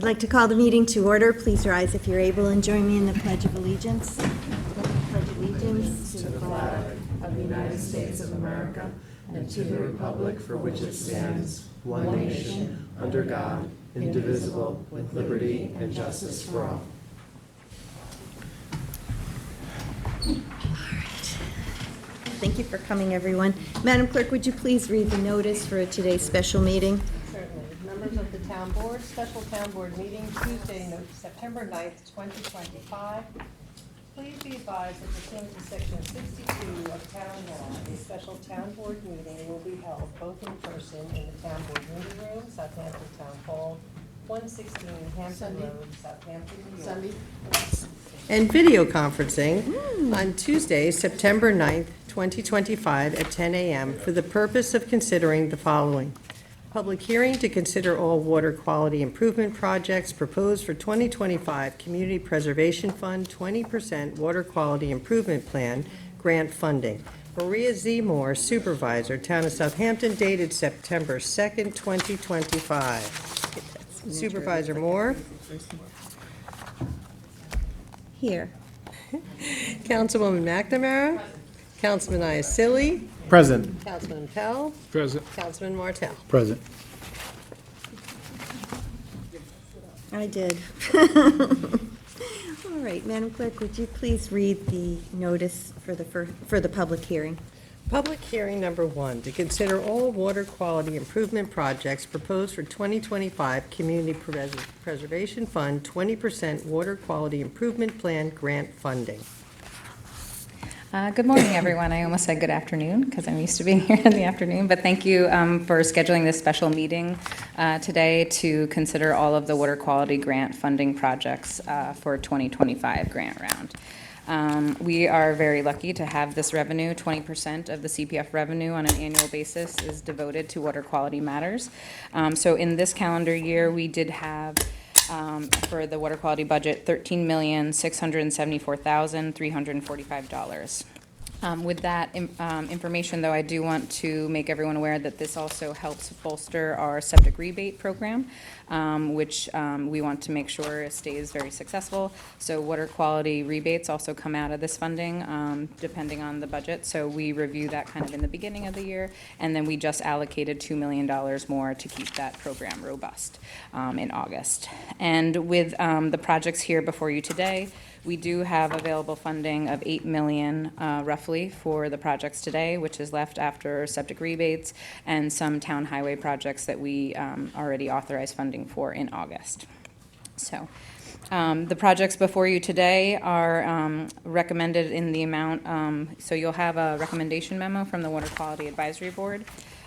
like to call the meeting to order. Please rise if you're able and join me in the Pledge of Allegiance. Pledge allegiance to the flag of the United States of America and to the republic for which it stands, one nation, under God, indivisible, with liberty and justice for all. Thank you for coming, everyone. Madam Clerk, would you please read the notice for today's special meeting? Certainly. Members of the Town Board, special Town Board meeting Tuesday, September 9th, 2025. Please be advised that pursuant to Section 62 of Town Law, a special Town Board meeting will be held both in person in the Town Board meeting room, Southampton Town Hall, 116 Hampton Road, Southampton, New York. Sunday. And video conferencing on Tuesday, September 9th, 2025 at 10 a.m. for the purpose of considering the following. Public hearing to consider all water quality improvement projects proposed for 2025 Community Preservation Fund 20% Water Quality Improvement Plan grant funding. Maria Z. Moore, Supervisor, Town of Southampton, dated September 2nd, 2025. Supervisor Moore. Here. Councilwoman McNamara. Councilman Iacilli. Present. Councilman Pell. Present. Councilman Martell. Present. I did. All right, Madam Clerk, would you please read the notice for the public hearing? Public hearing number 1, to consider all water quality improvement projects proposed for 2025 Community Preservation Fund 20% Water Quality Improvement Plan grant funding. Good morning, everyone. I almost said good afternoon because I'm used to being here in the afternoon, but thank you for scheduling this special meeting today to consider all of the water quality grant funding projects for 2025 grant round. We are very lucky to have this revenue. 20% of the CPF revenue on an annual basis is devoted to water quality matters. So in this calendar year, we did have for the water quality budget, $13,674,345. With that information, though, I do want to make everyone aware that this also helps bolster our septic rebate program, which we want to make sure stays very successful. So water quality rebates also come out of this funding, depending on the budget. So we review that kind of in the beginning of the year, and then we just allocated $2 million more to keep that program robust in August. And with the projects here before you today, we do have available funding of $8 million roughly for the projects today, which is left after septic rebates and some town highway projects that we already authorized funding for in August. So the projects before you today are recommended in the amount, so you'll have a recommendation memo from the Water Quality Advisory Board.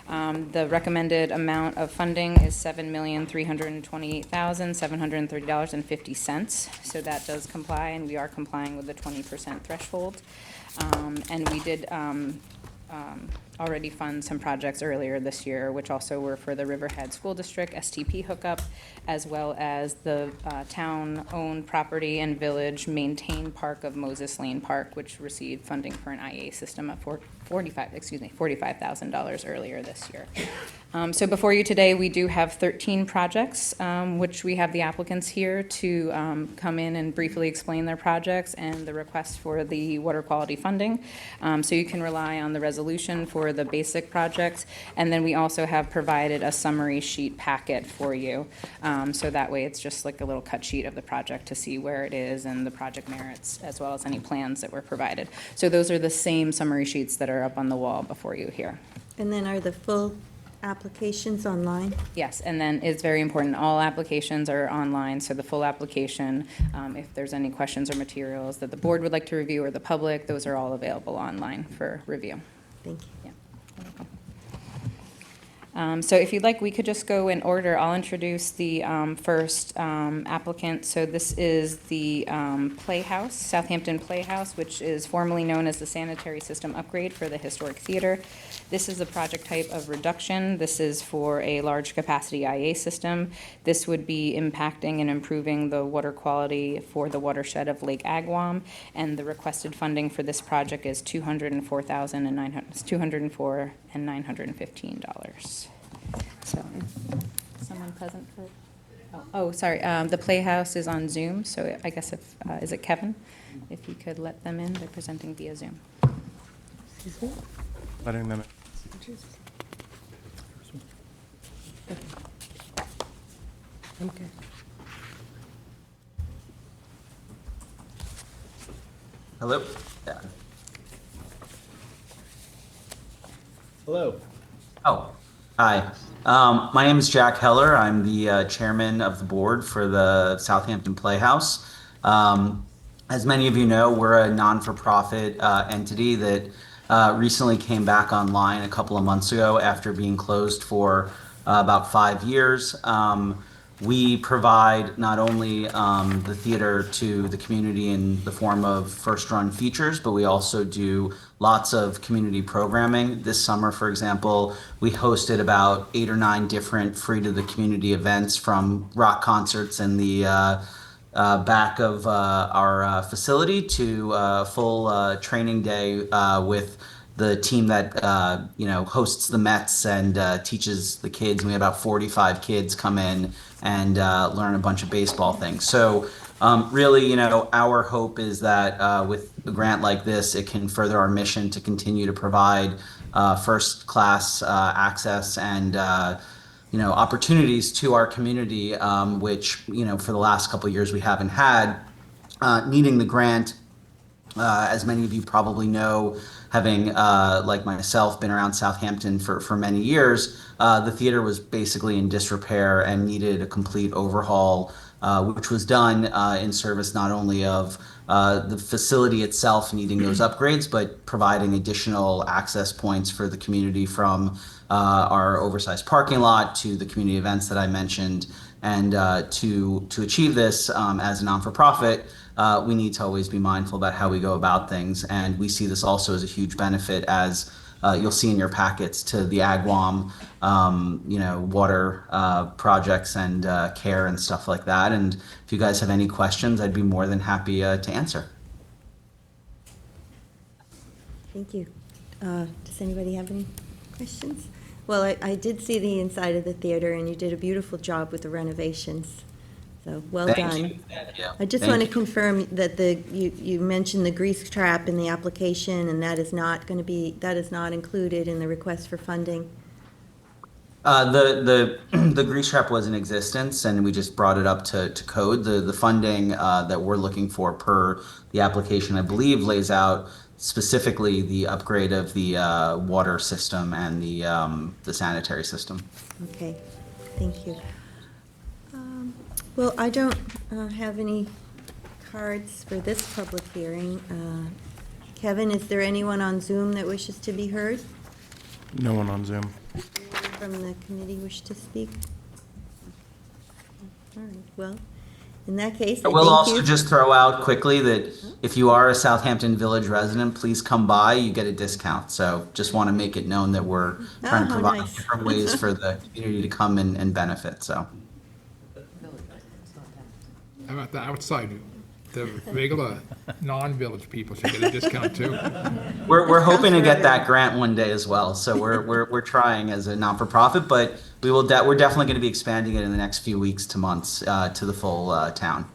The recommended amount of funding is $7,328,730.50. So that does comply, and we are complying with the 20% threshold. And we did already fund some projects earlier this year, which also were for the Riverhead School District STP hookup, as well as the town-owned property and village-maintained park of Moses Lane Park, which received funding for an IA system of $45,000 earlier this year. So before you today, we do have 13 projects, which we have the applicants here to come in and briefly explain their projects and the request for the water quality funding. So you can rely on the resolution for the basic projects, and then we also have provided a summary sheet packet for you. So that way it's just like a little cut sheet of the project to see where it is and the project merits, as well as any plans that were provided. So those are the same summary sheets that are up on the wall before you here. And then are the full applications online? Yes, and then it's very important, all applications are online, so the full application, if there's any questions or materials that the board would like to review or the public, those are all available online for review. Thank you. Yeah. So if you'd like, we could just go in order. I'll introduce the first applicant. So this is the Playhouse, Southampton Playhouse, which is formerly known as the sanitary system upgrade for the Historic Theater. This is a project type of reduction. This is for a large capacity IA system. This would be impacting and improving the water quality for the watershed of Lake Agawam, and the requested funding for this project is $204,915. So, someone present for Oh, sorry, the Playhouse is on Zoom, so I guess if, is it Kevin? If you could let them in, they're presenting via Zoom. Letting them in. Okay. Hello? Yeah. Hello. Oh, hi. My name is Jack Heller. I'm the chairman of the board for the Southampton Playhouse. As many of you know, we're a non-for-profit entity that recently came back online a couple of months ago after being closed for about 5 years. We provide not only the theater to the community in the form of first-run features, but we also do lots of community programming. This summer, for example, we hosted about 8 or 9 different free-to-the-community events, from rock concerts in the back of our facility to a full training day with the team that hosts the Mets and teaches the kids. We had about 45 kids come in and learn a bunch of baseball things. So really, our hope is that with a grant like this, it can further our mission to continue to provide first-class access and opportunities to our community, which for the last couple of years we haven't had. Needing the grant, as many of you probably know, having, like myself, been around Southampton for many years, the theater was basically in disrepair and needed a complete overhaul, which was done in service not only of the facility itself needing those upgrades, but providing additional access points for the community, from our oversized parking lot to the community events that I mentioned. And to achieve this as a non-for-profit, we need to always be mindful about how we go about things. And we see this also as a huge benefit, as you'll see in your packets, to the Agawam, water projects and care and stuff like that. And if you guys have any questions, I'd be more than happy to answer. Thank you. Does anybody have any questions? Well, I did see the inside of the theater, and you did a beautiful job with the renovations. So, well Thank done. you. Thank you. I just Thank want to you. confirm that you mentioned the grease trap in the application, and that is not included in the request for funding. The grease trap was in existence, and we just brought it up to code. The funding that we're looking for per the application, I believe, lays out specifically the upgrade of the water system and the sanitary system. Okay, thank you. Well, I don't have any cards for this public hearing. Kevin, is there anyone on Zoom that wishes to be heard? No one on Zoom. From the committee wish to speak? All right, well, in that case, I I will thank also you. just throw out quickly that if you are a Southampton Village resident, please come by. You get a discount. So just want to make it known that we're trying to Oh, provide nice. different ways for the community to come and benefit. So How about the outside, the regular non-village people should get a discount too. we're hoping to get that grant one day as well. So we're trying as a non-for-profit, but we're definitely going to be expanding it in the next few weeks to months to the full town.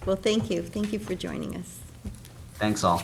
Well, thank you. Thank you for joining us. Thanks all.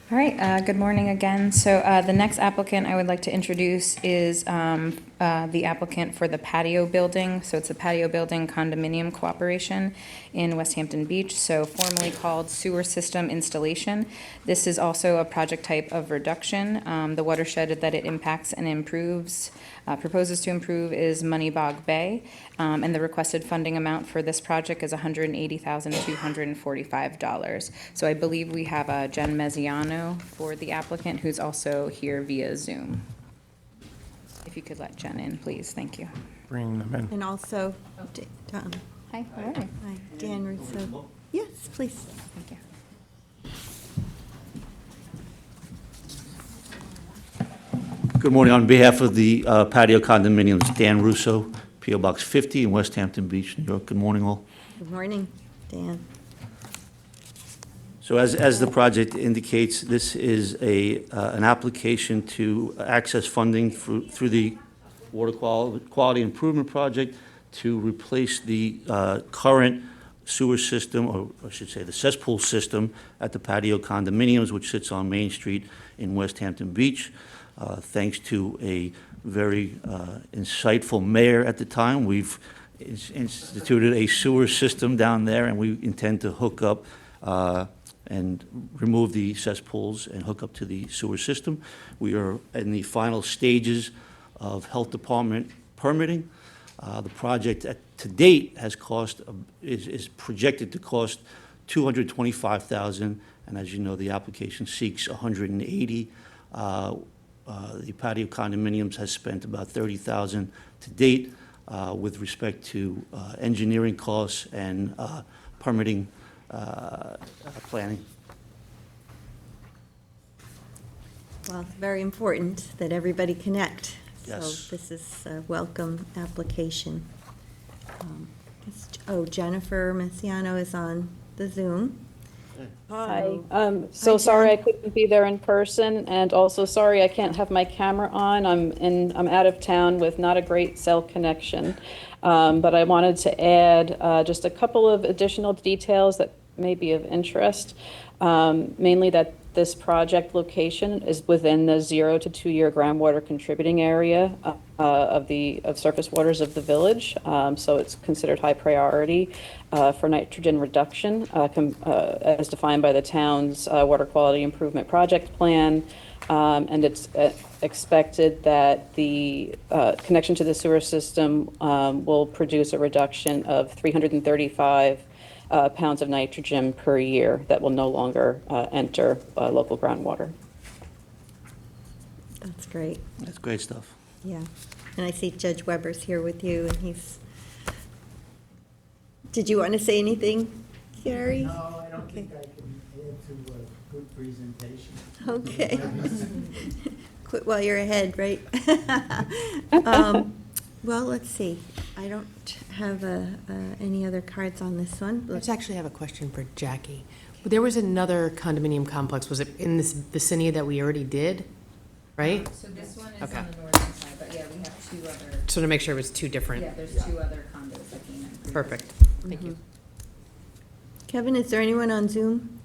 All right, good morning again. So the next applicant I would like to introduce is the applicant for the patio building. So it's a patio building condominium cooperation in West Hampton Beach, so formerly called sewer system installation. This is also a project type of reduction. The watershed that it impacts and improves, proposes to improve, is Moneybog Bay, and the requested funding amount for this project is $180,245. So I believe we have Jen Mezziano for the applicant, who's also here via Zoom. If you could let Jen in, please, thank you. Bring them in. And also, Hi, how are you? hi, Dan Russo. Yes, please. Thank you. Good morning. On behalf of the patio condominiums, Dan Russo, P.O. Box 50 in West Hampton Beach, New York. Good morning, all. Good morning, Dan. So as the project indicates, this is an application to access funding through the Water Quality Improvement Project to replace the current sewer system, or I should say the cesspool system at the patio condominiums, which sits on Main Street in West Hampton Beach. Thanks to a very insightful mayor at the time, we've instituted a sewer system down there, and we intend to hook up and remove the cesspools and hook up to the sewer system. We are in the final stages of Health Department permitting. The project to date is projected to cost $225,000, and as you know, the application seeks $180,000. The patio condominiums has spent about $30,000 to date with respect to engineering costs and permitting planning. Well, it's very important that everybody connect. Yes. So this is a welcome application. Jennifer Messiano is on the Zoom. Hi, so sorry I couldn't be there in person, and also sorry I can't have my camera on. I'm out of town with not a great cell connection. But I wanted to add just a couple of additional details that may be of interest. Mainly that this project location is within the 0 to 2 year groundwater contributing area of surface waters of the village. So it's considered high priority for nitrogen reduction as defined by the town's water quality improvement project plan. And it's expected that the connection to the sewer system will produce a reduction of 335 pounds of nitrogen per year that will no longer enter local groundwater. That's great, That's great stuff. yeah. And I see Judge Weber's here with you, and Did you want to say anything, Gary? No, I don't think I can add to a good presentation. Okay. Quit while you're ahead, right? Well, let's see. I don't have any other cards on this one. I just actually have a question for Jackie. There was another condominium complex, was it in this vicinity that we already did, right? So this one is Okay. on the northern side, but yeah, we have two other, So to make sure it was two different. yeah, there's two other condos that came in. Perfect, thank you. Kevin, is there anyone on Zoom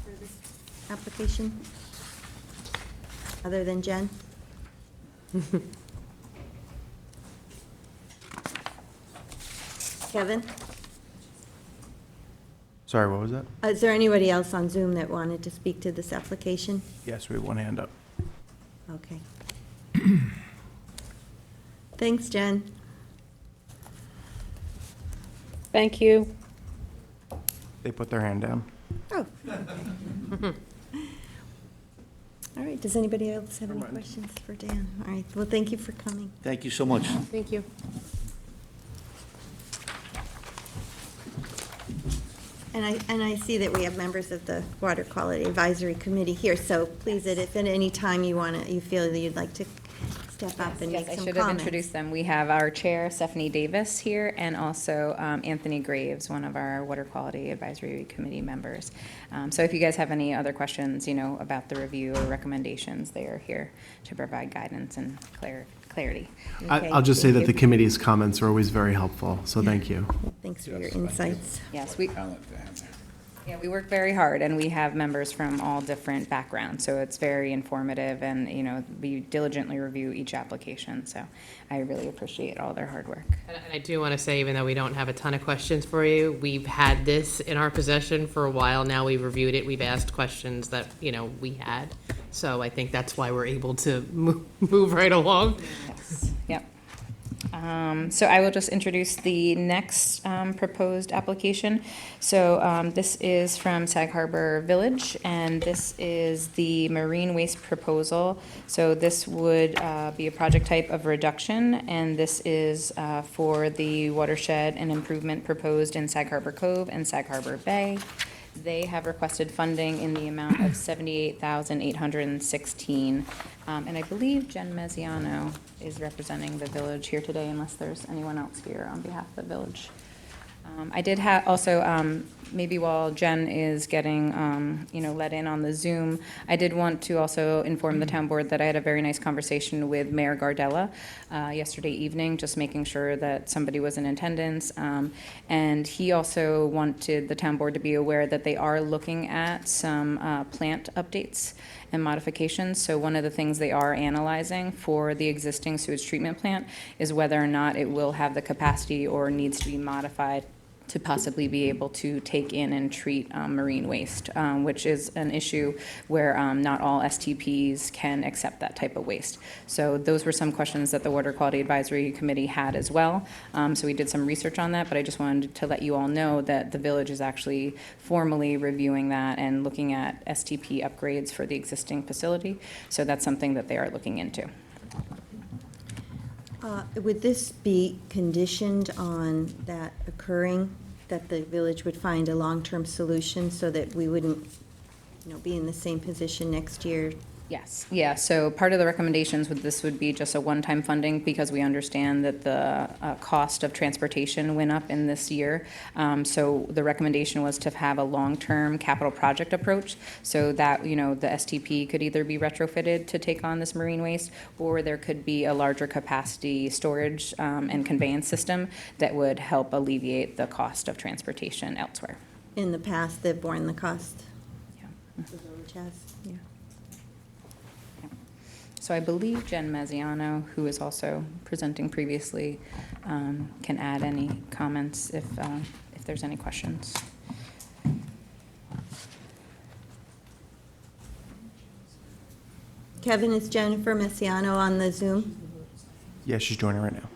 for this application? Other than Jen? Kevin? Sorry, what was that? Is there anybody else on Zoom that wanted to speak to this application? Yes, we have one hand up. Okay. Thanks, Jen. Thank you. They put their hand down. Oh. All right, does anybody else have any Never mind. questions for Dan? All right, well, thank you for coming. Thank you so much. Thank you. And I see that we have members of the Water Quality Advisory Committee here, so please, if at any time you feel that you'd like to step up and make Yes, I some should have comments. introduced them. We have our chair, Stephanie Davis, here, and also Anthony Graves, one of our Water Quality Advisory Committee members. So if you guys have any other questions, about the review or recommendations, they are here to provide guidance and clarity. Okay, I'll just say thank that the you. committee's comments are always very helpful, so thank you. Thanks for your insights. Yes, yeah, we work very hard, and we have members from all different backgrounds, so it's very informative, and, we diligently review each application, so I really appreciate all their hard work. And I do want to say, even though we don't have a ton of questions for you, we've had this in our possession for a while now. We've reviewed it, we've asked questions that, we had. So I think that's why we're able to move right along. Yes, yep. So I will just introduce the next proposed application. So this is from Sag Harbor Village, and this is the marine waste proposal. So this would be a project type of reduction, and this is for the watershed and improvement proposed in Sag Harbor Cove and Sag Harbor Bay. They have requested funding in the amount of $78,816. And I believe Jen Mezziano is representing the village here today, unless there's anyone else here on behalf of the village. I did have, also, maybe while Jen is getting, let in on the Zoom, I did want to also inform the town board that I had a very nice conversation with Mayor Gardella yesterday evening, just making sure that somebody was in attendance. And he also wanted the town board to be aware that they are looking at some plant updates and modifications. So one of the things they are analyzing for the existing sewage treatment plant is whether or not it will have the capacity or needs to be modified to possibly be able to take in and treat marine waste, which is an issue where not all STPs can accept that type of waste. So those were some questions that the Water Quality Advisory Committee had as well. So we did some research on that, but I just wanted to let you all know that the village is actually formally reviewing that and looking at STP upgrades for the existing facility. So that's something that they are looking into. Would this be conditioned on that occurring, that the village would find a long-term solution so that we wouldn't, be in the same position next year? Yes, yeah, so part of the recommendations with this would be just a one-time funding because we understand that the cost of transportation went up in this year. So the recommendation was to have a long-term capital project approach so that, the STP could either be retrofitted to take on this marine waste, or there could be a larger capacity storage and conveyance system that would help alleviate the cost of transportation elsewhere. In the past, they've borne the cost? Yeah. The village has? Yeah. So I believe Jen Mazziano, who is also presenting previously, can add any comments if there's any questions. Kevin, is Jennifer Messiano on the Zoom? Yeah, she's joining right now.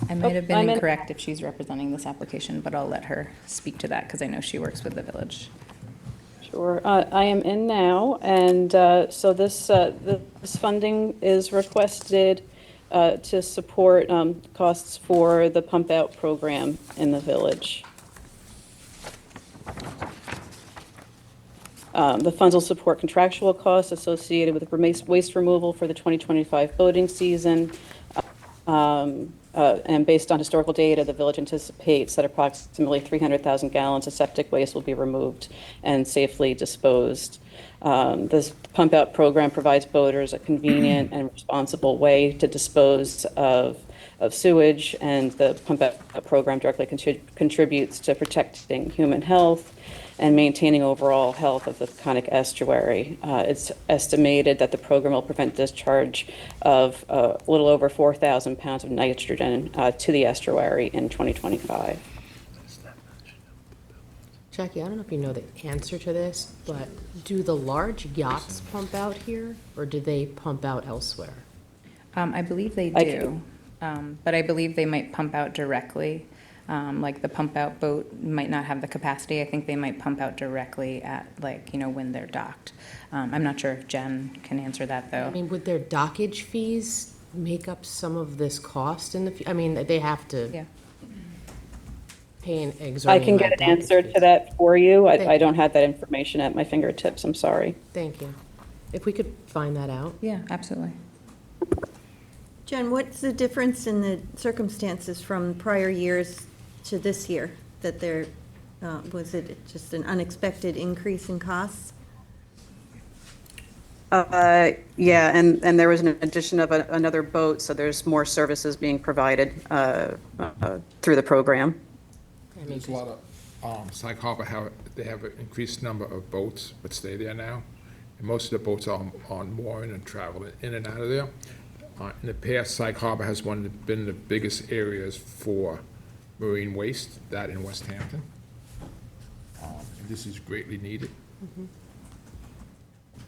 I might have been I'm in. incorrect if she's representing this application, but I'll let her speak to that because I know she works with the village. Sure. I am in now, and so this funding is requested to support costs for the pump-out program in the village. The funds will support contractual costs associated with waste removal for the 2025 boating season. And based on historical data, the village anticipates that approximately 300,000 gallons of septic waste will be removed and safely disposed. This pump-out program provides boaters a convenient and responsible way to dispose of sewage, and the pump-out program directly contributes to protecting human health and maintaining overall health of the Conic estuary. It's estimated that the program will prevent discharge of a little over 4,000 pounds of nitrogen to the estuary in 2025. Jackie, I don't know if you know the answer to this, but do the large yachts pump out here, or do they pump out elsewhere? I believe they do, but I believe they might pump out directly. Like the pump out boat might not have the capacity. I think they might pump out directly at when they're docked. I'm not sure if Jen can answer that though. I mean, would their dockage fees make up some of this cost in the, they have to Yeah. pay an I exorbitant can get amount an of answer dockage to that for you. Thank I you. don't have that information at my fingertips, I'm sorry. fees. Thank you. If we could find that out. Yeah, absolutely. Jen, what's the difference in the circumstances from prior years to this year? That there, was it just an unexpected increase in costs? Yeah, and there was an addition of another boat, so there's more services being provided through the program. There's a lot of, Sag Harbor, they have an increased number of boats that stay there now. And most of the boats are on mooring and travel in and out of there. In the past, Sag Harbor has been the biggest areas for marine waste, that in West Hampton. And this is greatly needed.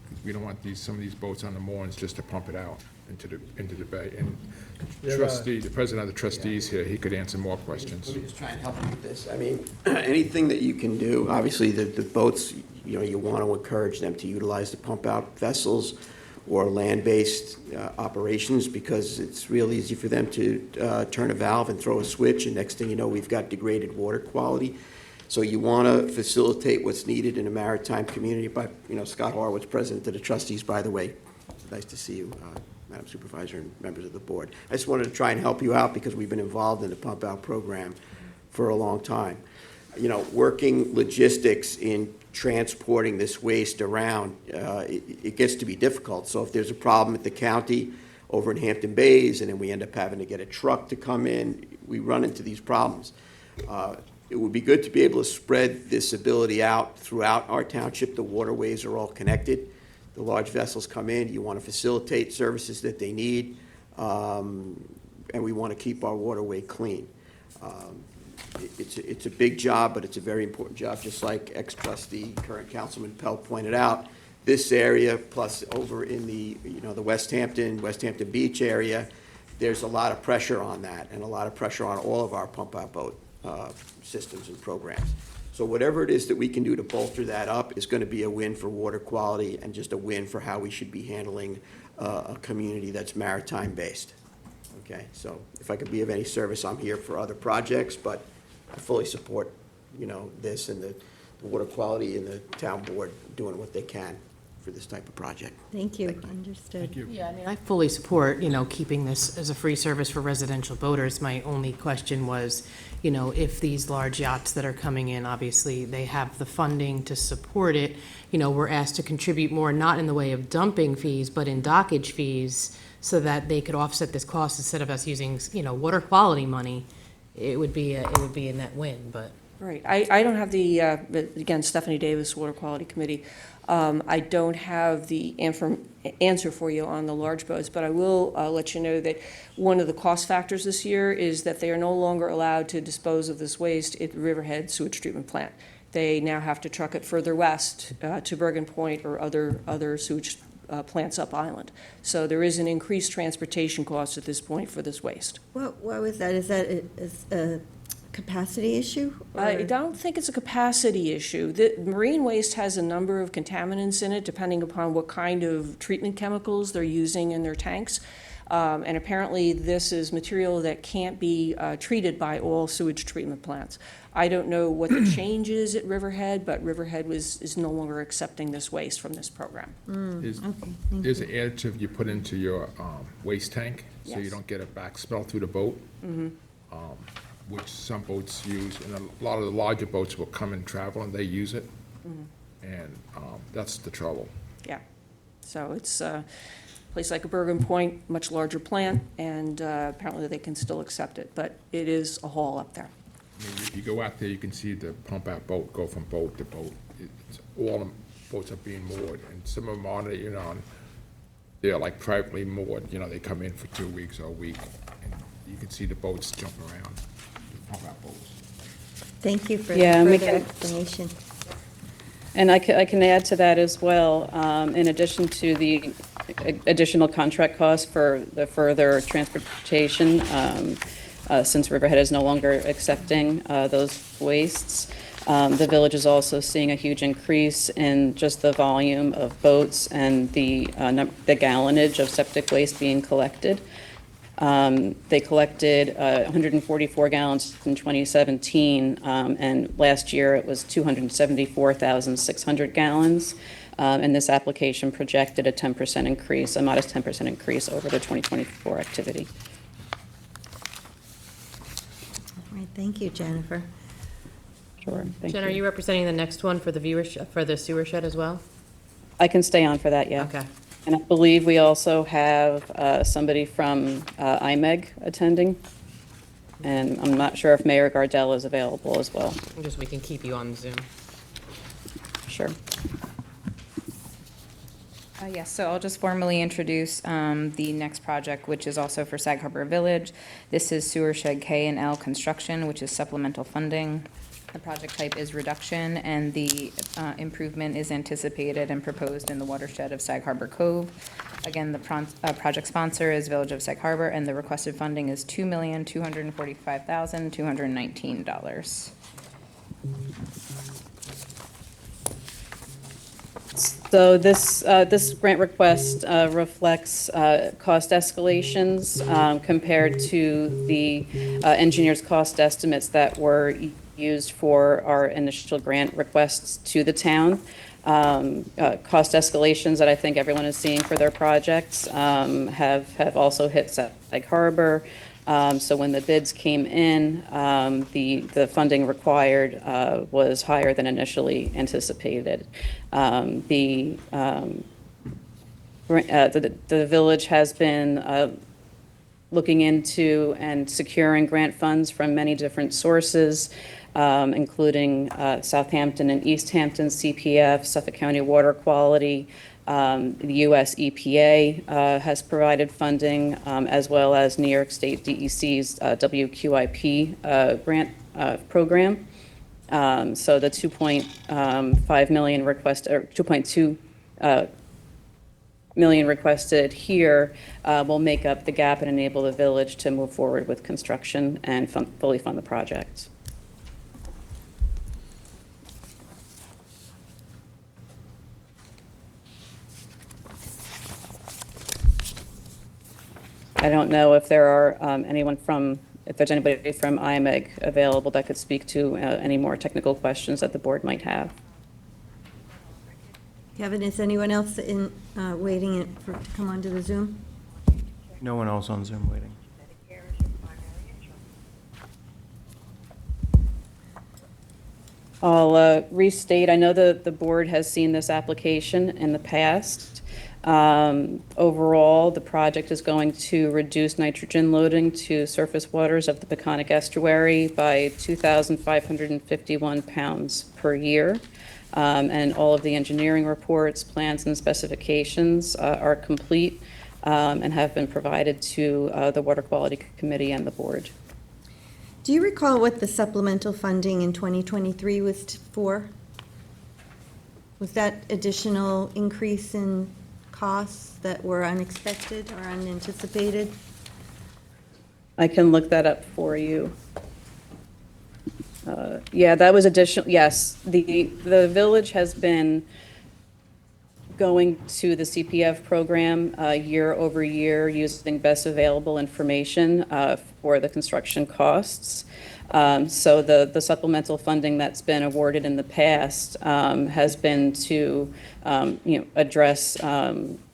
Because we don't want some of these boats on the moorings just to pump it out into the bay. And the president of the trustees here, he could answer more questions. Let me just try and help you with this. I mean, anything that you can do, obviously, the boats, you want to encourage them to utilize the pump-out vessels or land-based operations, because it's real easy for them to turn a valve and throw a switch, and next thing you know, we've got degraded water quality. So you want to facilitate what's needed in a maritime community. But, Scott Horowitz, President of the Trustees, by the way, nice to see you, Madam Supervisor and members of the board. I just wanted to try and help you out because we've been involved in the pump out program for a long time. Working logistics in transporting this waste around, it gets to be difficult. So if there's a problem at the county over in Hampton Bays, and then we end up having to get a truck to come in, we run into these problems. It would be good to be able to spread this ability out throughout our township. The waterways are all connected. The large vessels come in, you want to facilitate services that they need, and we want to keep our waterway clean. It's a big job, but it's a very important job, just like ex-trustee, current Councilman Pell pointed out. This area, plus over in the West Hampton Beach area, there's a lot of pressure on that, and a lot of pressure on all of our pump-out boat systems and programs. So whatever it is that we can do to bolster that up is going to be a win for water quality and just a win for how we should be handling a community that's maritime-based. Okay, so if I could be of any service, I'm here for other projects, but I fully support, this and the water quality and the town board doing what they can for this type of project. Thank you. Understood. Yeah, I mean, I fully support, keeping this as a free service for residential boaters. My only question was, if these large yachts that are coming in, obviously, they have the funding to support it, we're asked to contribute more, not in the way of dumping fees, but in dockage fees, so that they could offset this cost instead of us using, water quality money. It would be a net win, but. Right. I don't have the, again, Stephanie Davis, Water Quality Committee. I don't have the answer for you on the large boats, but I will let you know that one of the cost factors this year is that they are no longer allowed to dispose of this waste at Riverhead Sewage Treatment Plant. They now have to truck it further west to Bergen Point or other sewage plants up island. So there is an increased transportation cost at this point for this waste. What was that? Is that a capacity issue? I don't think it's a capacity issue. The marine waste has a number of contaminants in it, depending upon what kind of treatment chemicals they're using in their tanks. And apparently this is material that can't be treated by all sewage treatment plants. I don't know what the change is at Riverhead, but Riverhead is no longer accepting this waste from this program. There's an additive you put into your waste tank, so you Yes. don't get a back smell through the boat, which some boats use, and a lot of the larger boats will come and travel and they use it, and that's the trouble. Yeah. So it's a place like a Bergen Point, much larger plant, and apparently they can still accept it, but it is a haul up there. I mean, if you go out there, you can see the pump-out boat go from boat to boat. All the boats are being moored, and some of them are, they're like privately moored, they come in for 2 weeks or a week, and you can see the boats jumping around, the pump-out boats. Thank you for the Yeah, and we further can- explanation. And I can add to that as well, in addition to the additional contract costs for the further transportation, since Riverhead is no longer accepting those wastes. The village is also seeing a huge increase in just the volume of boats and the gallonage of septic waste being collected. They collected 144 gallons in 2017, and last year it was 274,600 gallons. And this application projected a 10% increase, a modest 10% increase over the 2024 activity. All right, thank you, Jennifer. Sure, thank Jen, are you representing the next one for the for the sewer shed as well? I can stay on for that, yeah. Okay. And I believe we also have somebody from IMEG attending. And I'm not sure if Mayor Gardell is available as well. Just we can keep you on Zoom. Sure. Yes, so I'll just formally introduce the next project, which is also for Sag Harbor Village. This is Sewer Shed K and L construction, which is supplemental funding. The project type is reduction, and the improvement is anticipated and proposed in the watershed of Sag Harbor Cove. Again, the project sponsor is Village of Sag Harbor, and the requested funding is $2,245,219. So this grant request reflects cost escalations compared to the engineer's cost estimates that were used for our initial grant requests to the town. Cost escalations that I think everyone is seeing for their projects have also hit Sag Harbor. So when the bids came in, the funding required was higher than initially anticipated. The village has been looking into and securing grant funds from many different sources, including Southampton and East Hampton CPF, Suffolk County Water Quality. The US EPA has provided funding, as well as New York State DEC's WQIP grant program. So the 2.5 million request, or 2.2 million requested here will make up the gap and enable the village to move forward with construction and fully fund the project. I don't know if there are if there's anybody from IMEG available that could speak to any more technical questions that the board might have. Kevin, is anyone else waiting to come onto the Zoom? No one else on Zoom waiting. I'll restate, I know the board has seen this application in the past. Overall, the project is going to reduce nitrogen loading to surface waters of the Peconic Estuary by 2,551 pounds per year. And all of the engineering reports, plans, and specifications are complete and have been provided to the Water Quality Committee and the board. Do you recall what the supplemental funding in 2023 was for? Was that additional increase in costs that were unexpected or unanticipated? I can look that up for you. Yeah, that was additional, yes. The village has been going to the CPF program year over year using best available information for the construction costs. So the supplemental funding that's been awarded in the past has been to address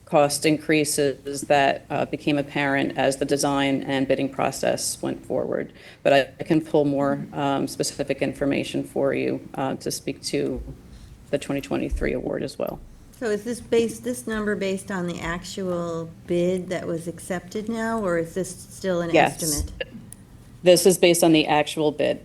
cost increases that became apparent as the design and bidding process went forward. But I can pull more specific information for you to speak to the 2023 award as well. So is this number based on the actual bid that was accepted now, or is this still an estimate? This is based on the actual bid.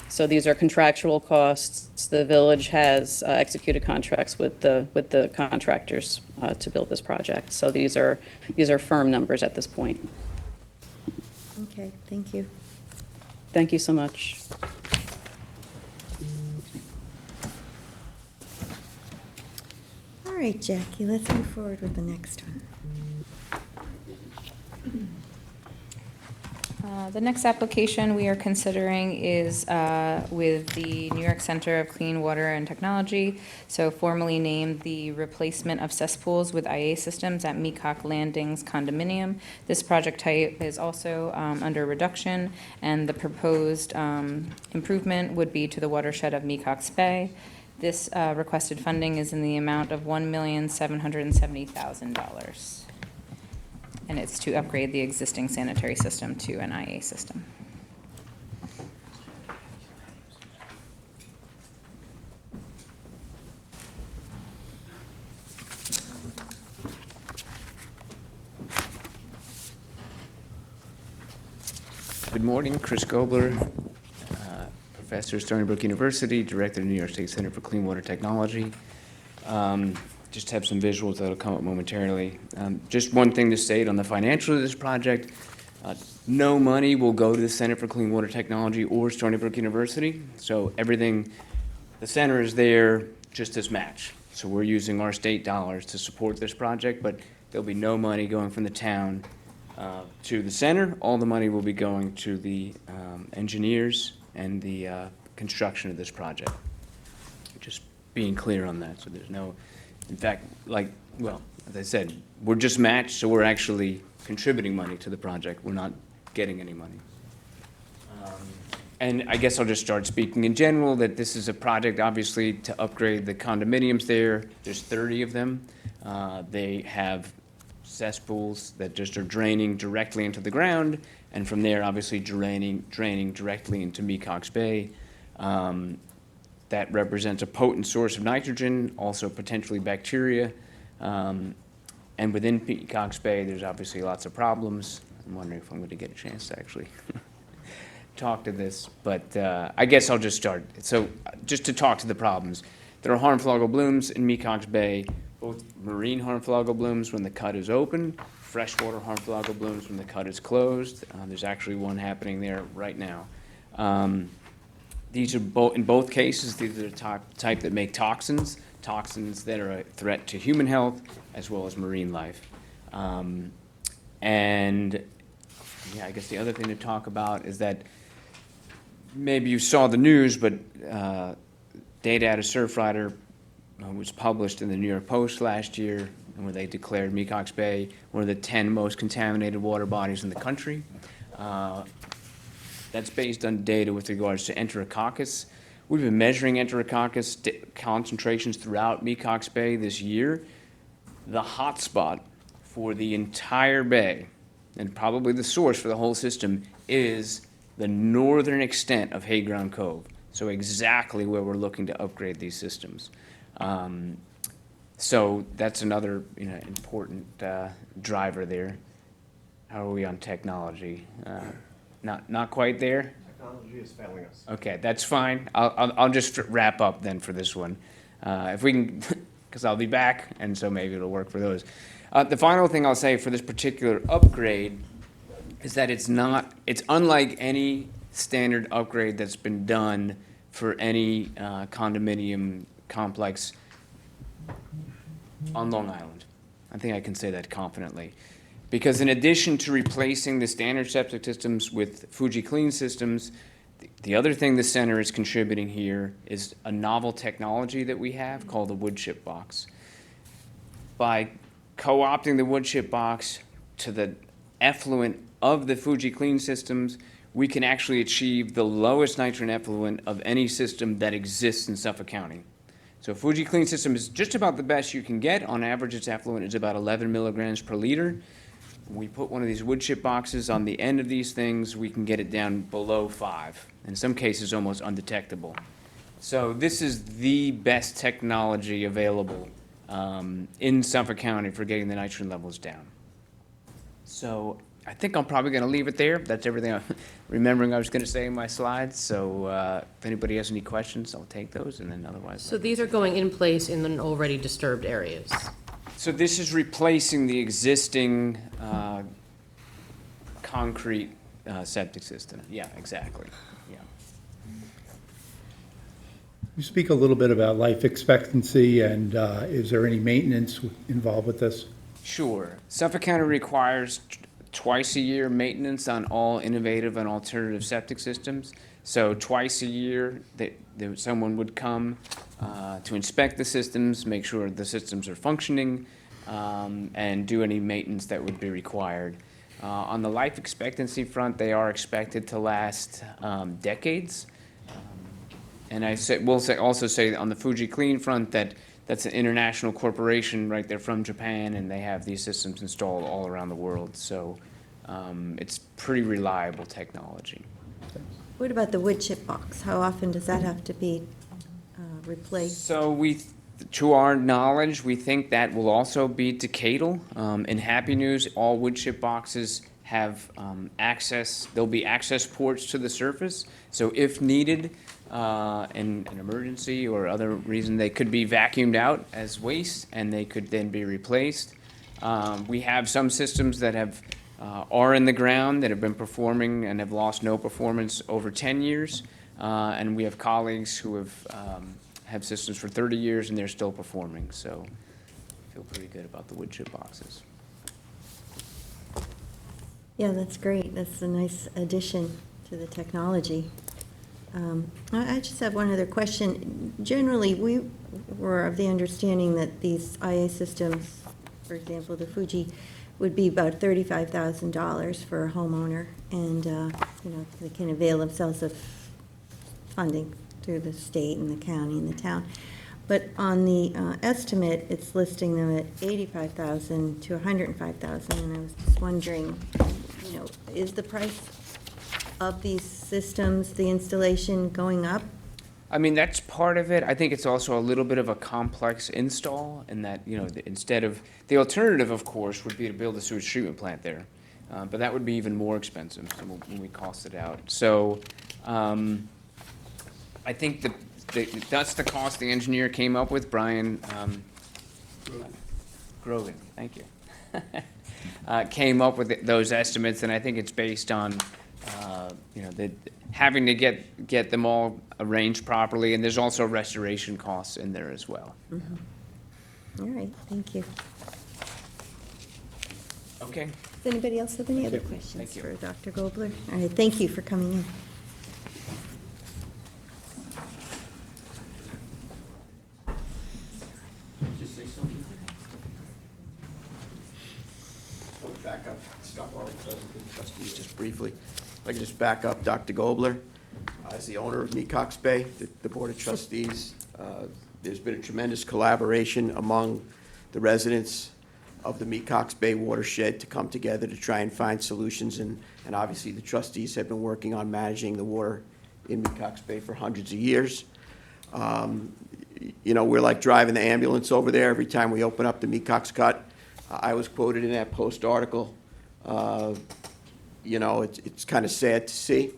So these are contractual costs. The village has executed contracts with the contractors to build this project. So these are firm numbers at this point. Okay, thank you. Thank you so much. All right, Jackie, let's move forward with the next one. The next application we are considering is with the New York Center of Clean Water and Technology, so formerly named the Replacement of Cesspools with IA Systems at Meacock Landings Condominium. This project type is also under reduction, and the proposed improvement would be to the watershed of Meacock's Bay. This requested funding is in the amount of $1,770,000. And it's to upgrade the existing sanitary system to an IA system. Good morning, Chris Gobler, professor at Stony Brook University, director of the New York State Center for Clean Water Technology. Just have some visuals that'll come up momentarily. Just one thing to state on the financials of this project, no money will go to the Center for Clean Water Technology or Stony Brook University. So everything, the center is there just as match. So we're using our state dollars to support this project, but there'll be no money going from the town to the center. All the money will be going to the engineers and the construction of this project. Just being clear on that, so there's no, in fact, as I said, we're just matched, so we're actually contributing money to the project. We're not getting any money. And I guess I'll just start speaking in general, that this is a project, obviously, to upgrade the condominiums there. There's 30 of them. They have cesspools that just are draining directly into the ground, and from there, obviously, draining directly into Mecox Bay. That represents a potent source of nitrogen, also potentially bacteria. And within Mecox Bay, there's obviously lots of problems. I'm wondering if I'm going to get a chance to actually talk to this, but I guess I'll just start. So just to talk to the problems. There are harmful algal blooms in Mecox Bay, both marine harmful algal blooms when the cut is open, freshwater harmful algal blooms when the cut is closed. There's actually one happening there right now. These are in both cases, these are the type that make toxins that are a threat to human health as well as marine life. And yeah, I guess the other thing to talk about is that maybe you saw the news, but data out of Surfrider was published in the New York Post last year, where they declared Mecox Bay one of the 10 most contaminated water bodies in the country. That's based on data with regards to Enterococcus. We've been measuring Enterococcus concentrations throughout Mecox Bay this year. The hotspot for the entire bay, and probably the source for the whole system, is the northern extent of Hayground Cove. So exactly where we're looking to upgrade these systems. So that's another important driver there. How are we on technology? Not quite there? Technology is failing us. Okay, that's fine. I'll just wrap up then for this one. If we can, because I'll be back, and so maybe it'll work for those. The final thing I'll say for this particular upgrade is that it's unlike any standard upgrade that's been done for any condominium complex on Long Island. I think I can say that confidently. Because in addition to replacing the standard septic systems with Fuji Clean systems, the other thing the center is contributing here is a novel technology that we have called the wood chip box. By co-opting the wood chip box to the effluent of the Fuji Clean systems, we can actually achieve the lowest nitrogen effluent of any system that exists in Suffolk County. So Fuji Clean system is just about the best you can get. On average, its effluent is about 11 milligrams per liter. When we put one of these wood chip boxes on the end of these things, we can get it down below 5. In some cases, almost undetectable. So this is the best technology available in Suffolk County for getting the nitrogen levels down. So I think I'm probably going to leave it there. That's everything I'm remembering I was going to say in my slides. So if anybody has any questions, I'll take those, and then otherwise. So these are going in place in the already disturbed areas? So this is replacing the existing concrete septic system. Yeah, exactly. Yeah. You speak a little bit about life expectancy, and is there any maintenance involved with this? Sure. Suffolk County requires twice a year maintenance on all innovative and alternative septic systems. So twice a year, someone would come to inspect the systems, make sure the systems are functioning, and do any maintenance that would be required. On the life expectancy front, they are expected to last decades. And also say on the Fuji Clean front that that's an international corporation, right? They're from Japan, and they have these systems installed all around the world. So it's pretty reliable technology. What about the wood chip box? How often does that have to be replaced? So to our knowledge, we think that will also be decadal. In Happy News, all wood chip boxes have access. There'll be access ports to the surface. So if needed, in an emergency or other reason, they could be vacuumed out as waste, and they could then be replaced. We have some systems that are in the ground that have been performing and have lost no performance over 10 years. And we have colleagues who have systems for 30 years, and they're still performing. So I feel pretty good about the wood chip boxes. Yeah, that's great. That's a nice addition to the technology. I just have one other question. Generally, we were of the understanding that these IA systems, for example, the Fuji, would be about $35,000 for a homeowner, and, they can avail themselves of funding through the state and the county and the town. But on the estimate, it's listing them at $85,000 to $105,000, and I was just wondering, is the price of these systems, the installation, going up? I mean, that's part of it. I think it's also a little bit of a complex install in that, instead of, the alternative, of course, would be to build a sewage treatment plant there. But that would be even more expensive when we cost it out. So I think that's the cost the engineer came up with, Brian Grogan, thank you. Came up with those estimates, and I think it's based on, having to get them all arranged properly, and there's also restoration costs in there as well. All right, thank you. Okay. Does anybody else have any other Thank questions you. for Dr. Gobler? All right, thank you for coming in. Just say something. Back up, stop all the trustees just briefly. If I could just back up Dr. Gobler. As the owner of Mecox Bay, the Board of Trustees, there's been a tremendous collaboration among the residents of the Mecox Bay watershed to come together to try and find solutions, and obviously the trustees have been working on managing the water in Mecox Bay for hundreds of years. We're like driving the ambulance over there every time we open up the Mecox Cut. I was quoted in that Post article. It's kind of sad to see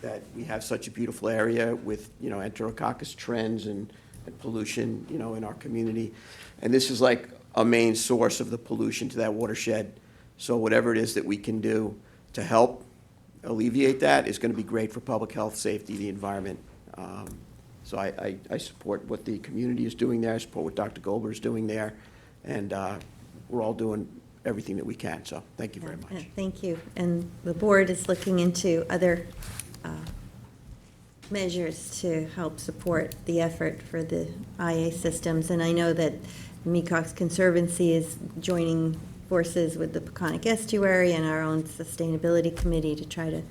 that we have such a beautiful area with, Enterococcus trends and pollution, in our community. And this is like a main source of the pollution to that watershed. So whatever it is that we can do to help alleviate that is going to be great for public health, safety, the environment. So I support what the community is doing there. I support what Dr. Goldberg is doing there. And we're all doing everything that we can. So thank you very much. Thank you. And the board is looking into other measures to help support the effort for the IA systems. And I know that the Mecox Conservancy is joining forces with the Peconic Estuary and our own sustainability committee to try to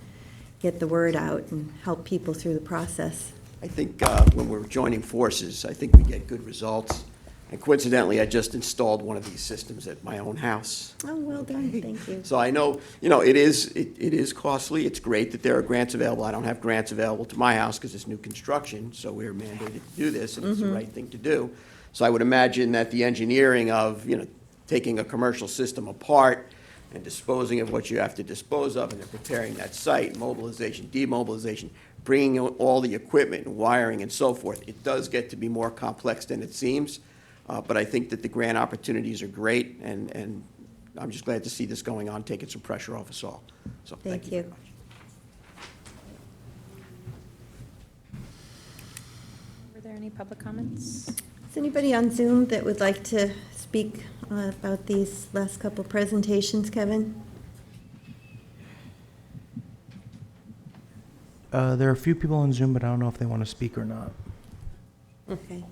get the word out and help people through the process. I think when we're joining forces, I think we get good results. And coincidentally, I just installed one of these systems at my own house. Oh, well done, thank you. So I know, it is costly. It's great that there are grants available. I don't have grants available to my house because it's new construction, so we're mandated to do this, and it's the right thing to do. So I would imagine that the engineering of, taking a commercial system apart and disposing of what you have to dispose of, and then preparing that site, mobilization, demobilization, bringing all the equipment and wiring and so forth, it does get to be more complex than it seems. But I think that the grant opportunities are great, and I'm just glad to see this going on, taking some pressure off us all. So thank you very much. Were there any public comments? Is anybody on Zoom that would like to speak about these last couple presentations, Kevin? There are a few people on Zoom, but I don't know if they want to speak or not. Okay.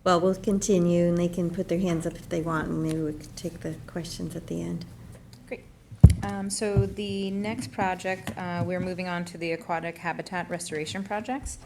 Well, we'll continue, and they can put their hands up if they want, and maybe we could take the questions at the end. Great. So the next project, we're moving on to the aquatic habitat restoration projects.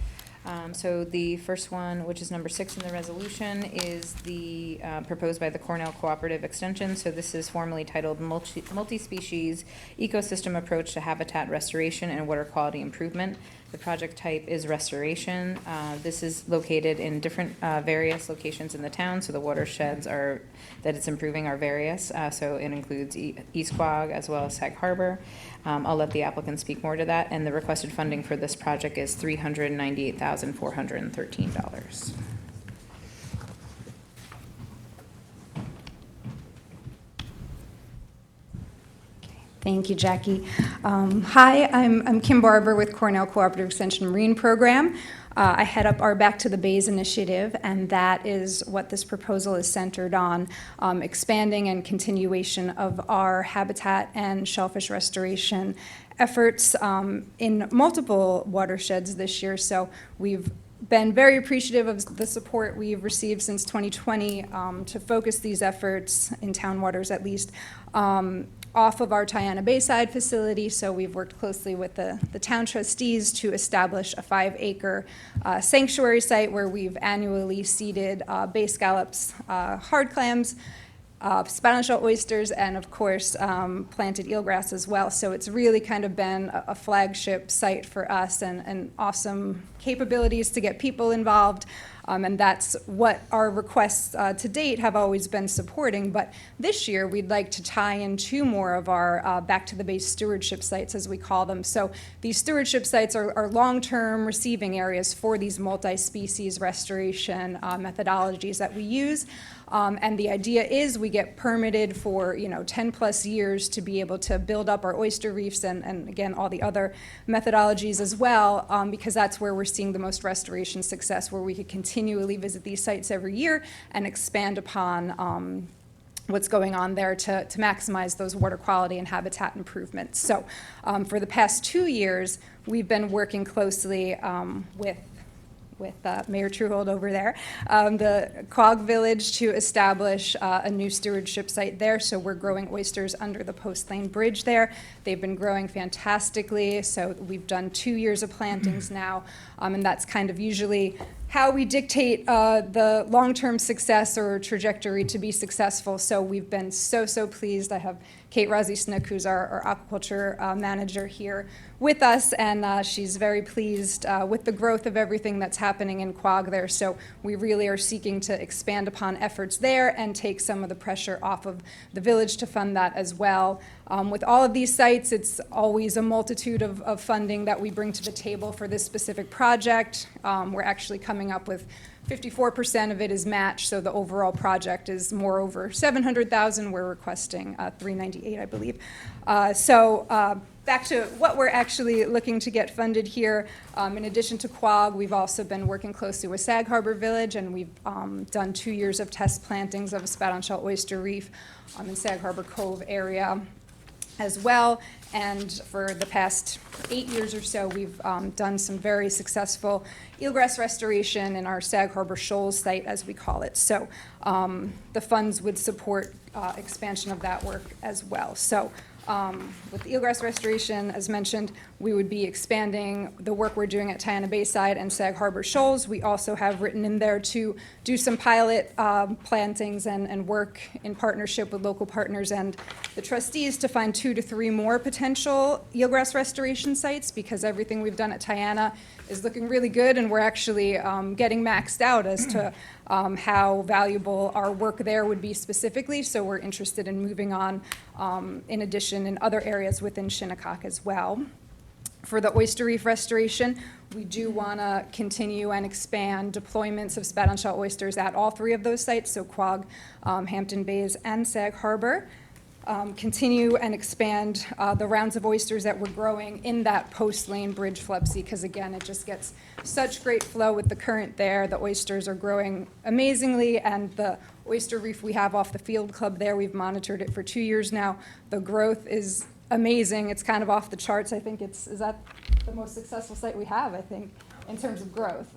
So the first one, which is number 6 in the resolution, is the proposed by the Cornell Cooperative Extension. So this is formally titled Multi-Species Ecosystem Approach to Habitat Restoration and Water Quality Improvement. The project type is restoration. This is located in different various locations in the town, so the watersheds that it's improving are various. So it includes East Quogue as well as Sag Harbor. I'll let the applicant speak more to that, and the requested funding for this project is $398,413. Thank you, Jackie. Hi, I'm Kim Barber with Cornell Cooperative Extension Marine Program. I head up our Back to the Bays initiative, and that is what this proposal is centered on, expanding and continuation of our habitat and shellfish restoration efforts in multiple watersheds this year. So we've been very appreciative of the support we've received since 2020 to focus these efforts, in town waters at least, off of our Tiana Bayside facility. So we've worked closely with the town trustees to establish a 5-acre sanctuary site where we've annually seeded bay scallops, hard clams, Spanish shell oysters, and of course planted eelgrass as well. So it's really kind of been a flagship site for us, and awesome capabilities to get people involved. And that's what our requests to date have always been supporting. But this year, we'd like to tie in 2 more of our back to the base stewardship sites, as we call them. So these stewardship sites are long-term receiving areas for these multi-species restoration methodologies that we use. And the idea is we get permitted for 10+ years to be able to build up our oyster reefs and again all the other methodologies as well, because that's where we're seeing the most restoration success, where we could continually visit these sites every year and expand upon what's going on there to maximize those water quality and habitat improvements. So for the past 2 years, we've been working closely with Mayor Truhold over there, the Quogue Village, to establish a new stewardship site there. So we're growing oysters under the Post Lane Bridge there. They've been growing fantastically. So we've done 2 years of plantings now, and that's kind of usually how we dictate the long-term success or trajectory to be successful. So we've been so pleased. I have Kate Rozzi Snook, who's our aquaculture manager here with us, and she's very pleased with the growth of everything that's happening in Quogue there. So we really are seeking to expand upon efforts there and take some of the pressure off of the village to fund that as well. With all of these sites, it's always a multitude of funding that we bring to the table for this specific project. We're actually coming up with 54% of it is matched, so the overall project is more over $700,000. We're requesting $398,000, I believe. Back to what we're actually looking to get funded here. In addition to Quogue, we've also been working closely with Sag Harbor Village, and we've done 2 years of test plantings of a spat-on-shell oyster reef in Sag Harbor Cove area as well. And for the past 8 years or so, we've done some very successful eelgrass restoration in our Sag Harbor Shoals site, as we call it. So the funds would support expansion of that work as well. So with the eelgrass restoration, as mentioned, we would be expanding the work we're doing at Tiana Bayside and Sag Harbor Shoals. We also have written in there to do some pilot plantings and work in partnership with local partners and the trustees to find 2 to 3 more potential eelgrass restoration sites, because everything we've done at Tiana is looking really good, and we're actually getting maxed out as to how valuable our work there would be specifically. So we're interested in moving on, in addition, in other areas within Shinnecock as well. For the oyster reef restoration, we do want to continue and expand deployments of spat-on-shell oysters at all 3 of those sites, so Quogue, Hampton Bays, and Sag Harbor. Continue and expand the rounds of oysters that we're growing in that Post Lane Bridge flipsy, because again, it just gets such great flow with the current there. The oysters are growing amazingly, and the oyster reef we have off the field club there, we've monitored it for 2 years now. The growth is amazing. It's kind of off the charts. I think is that the most successful site we have, I think, in terms of growth.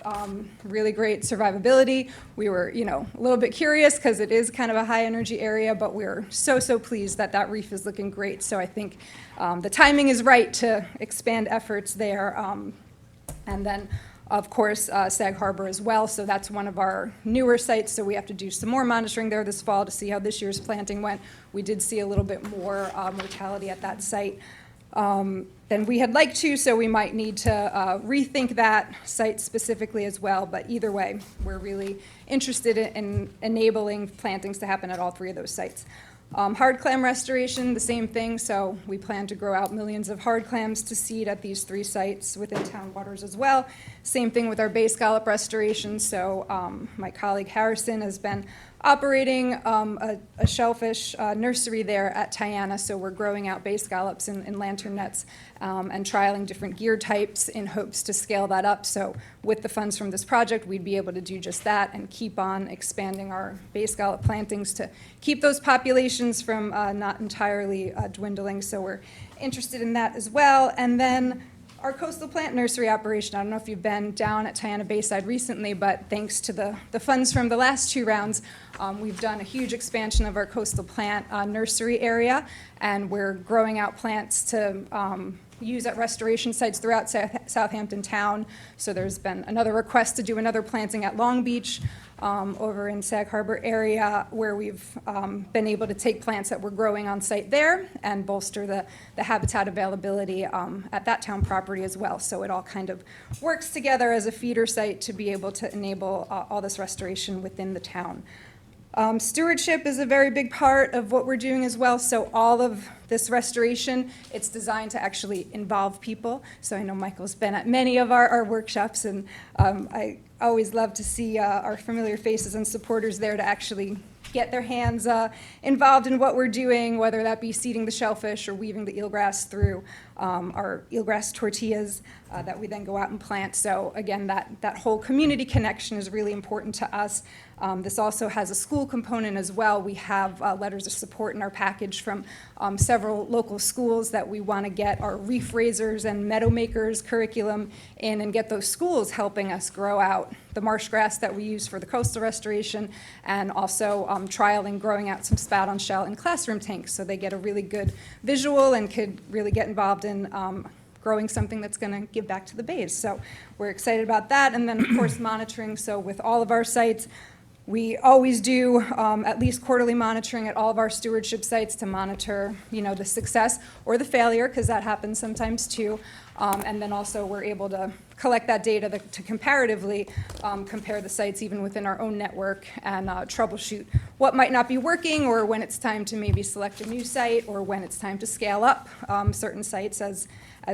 Really great survivability. We were, a little bit curious because it is kind of a high energy area, but we're so pleased that that reef is looking great. So I think the timing is right to expand efforts there. And then, of course, Sag Harbor as well. So that's one of our newer sites. So we have to do some more monitoring there this fall to see how this year's planting went. We did see a little bit more mortality at that site than we had liked to, so we might need to rethink that site specifically as well. But either way, we're really interested in enabling plantings to happen at all 3 of those sites. Hard clam restoration, the same thing. So we plan to grow out millions of hard clams to seed at these 3 sites within town waters as well. Same thing with our bay scallop restoration. So my colleague Harrison has been operating a shellfish nursery there at Tiana. So we're growing out bay scallops in lantern nets and trialing different gear types in hopes to scale that up. So with the funds from this project, we'd be able to do just that and keep on expanding our bay scallop plantings to keep those populations from not entirely dwindling. So we're interested in that as well. And then our coastal plant nursery operation. I don't know if you've been down at Tiana Bayside recently, but thanks to the funds from the last 2 rounds, we've done a huge expansion of our coastal plant nursery area, and we're growing out plants to use at restoration sites throughout Southampton town. So there's been another request to do another planting at Long Beach, over in Sag Harbor area, where we've been able to take plants that we're growing on site there and bolster the habitat availability at that town property as well. So it all kind of works together as a feeder site to be able to enable all this restoration within the town. Stewardship is a very big part of what we're doing as well. So all of this restoration, it's designed to actually involve people. So I know Michael's been at many of our workshops, and I always love to see our familiar faces and supporters there to actually get their hands involved in what we're doing, whether that be seeding the shellfish or weaving the eelgrass through our eelgrass tortillas that we then go out and plant. So again, that whole community connection is really important to us. This also has a school component as well. We have letters of support in our package from several local schools that we want to get our reef raisers and meadow makers curriculum in and get those schools helping us grow out the marsh grass that we use for the coastal restoration, and also trialing growing out some spout on shell in classroom tanks so they get a really good visual and could really get involved in growing something that's going to give back to the bays. So we're excited about that. And then, of course, monitoring. So with all of our sites, we always do at least quarterly monitoring at all of our stewardship sites to monitor, the success or the failure, because that happens sometimes too. And then also we're able to collect that data to comparatively compare the sites even within our own network and troubleshoot what might not be working, or when it's time to maybe select a new site, or when it's time to scale up certain sites as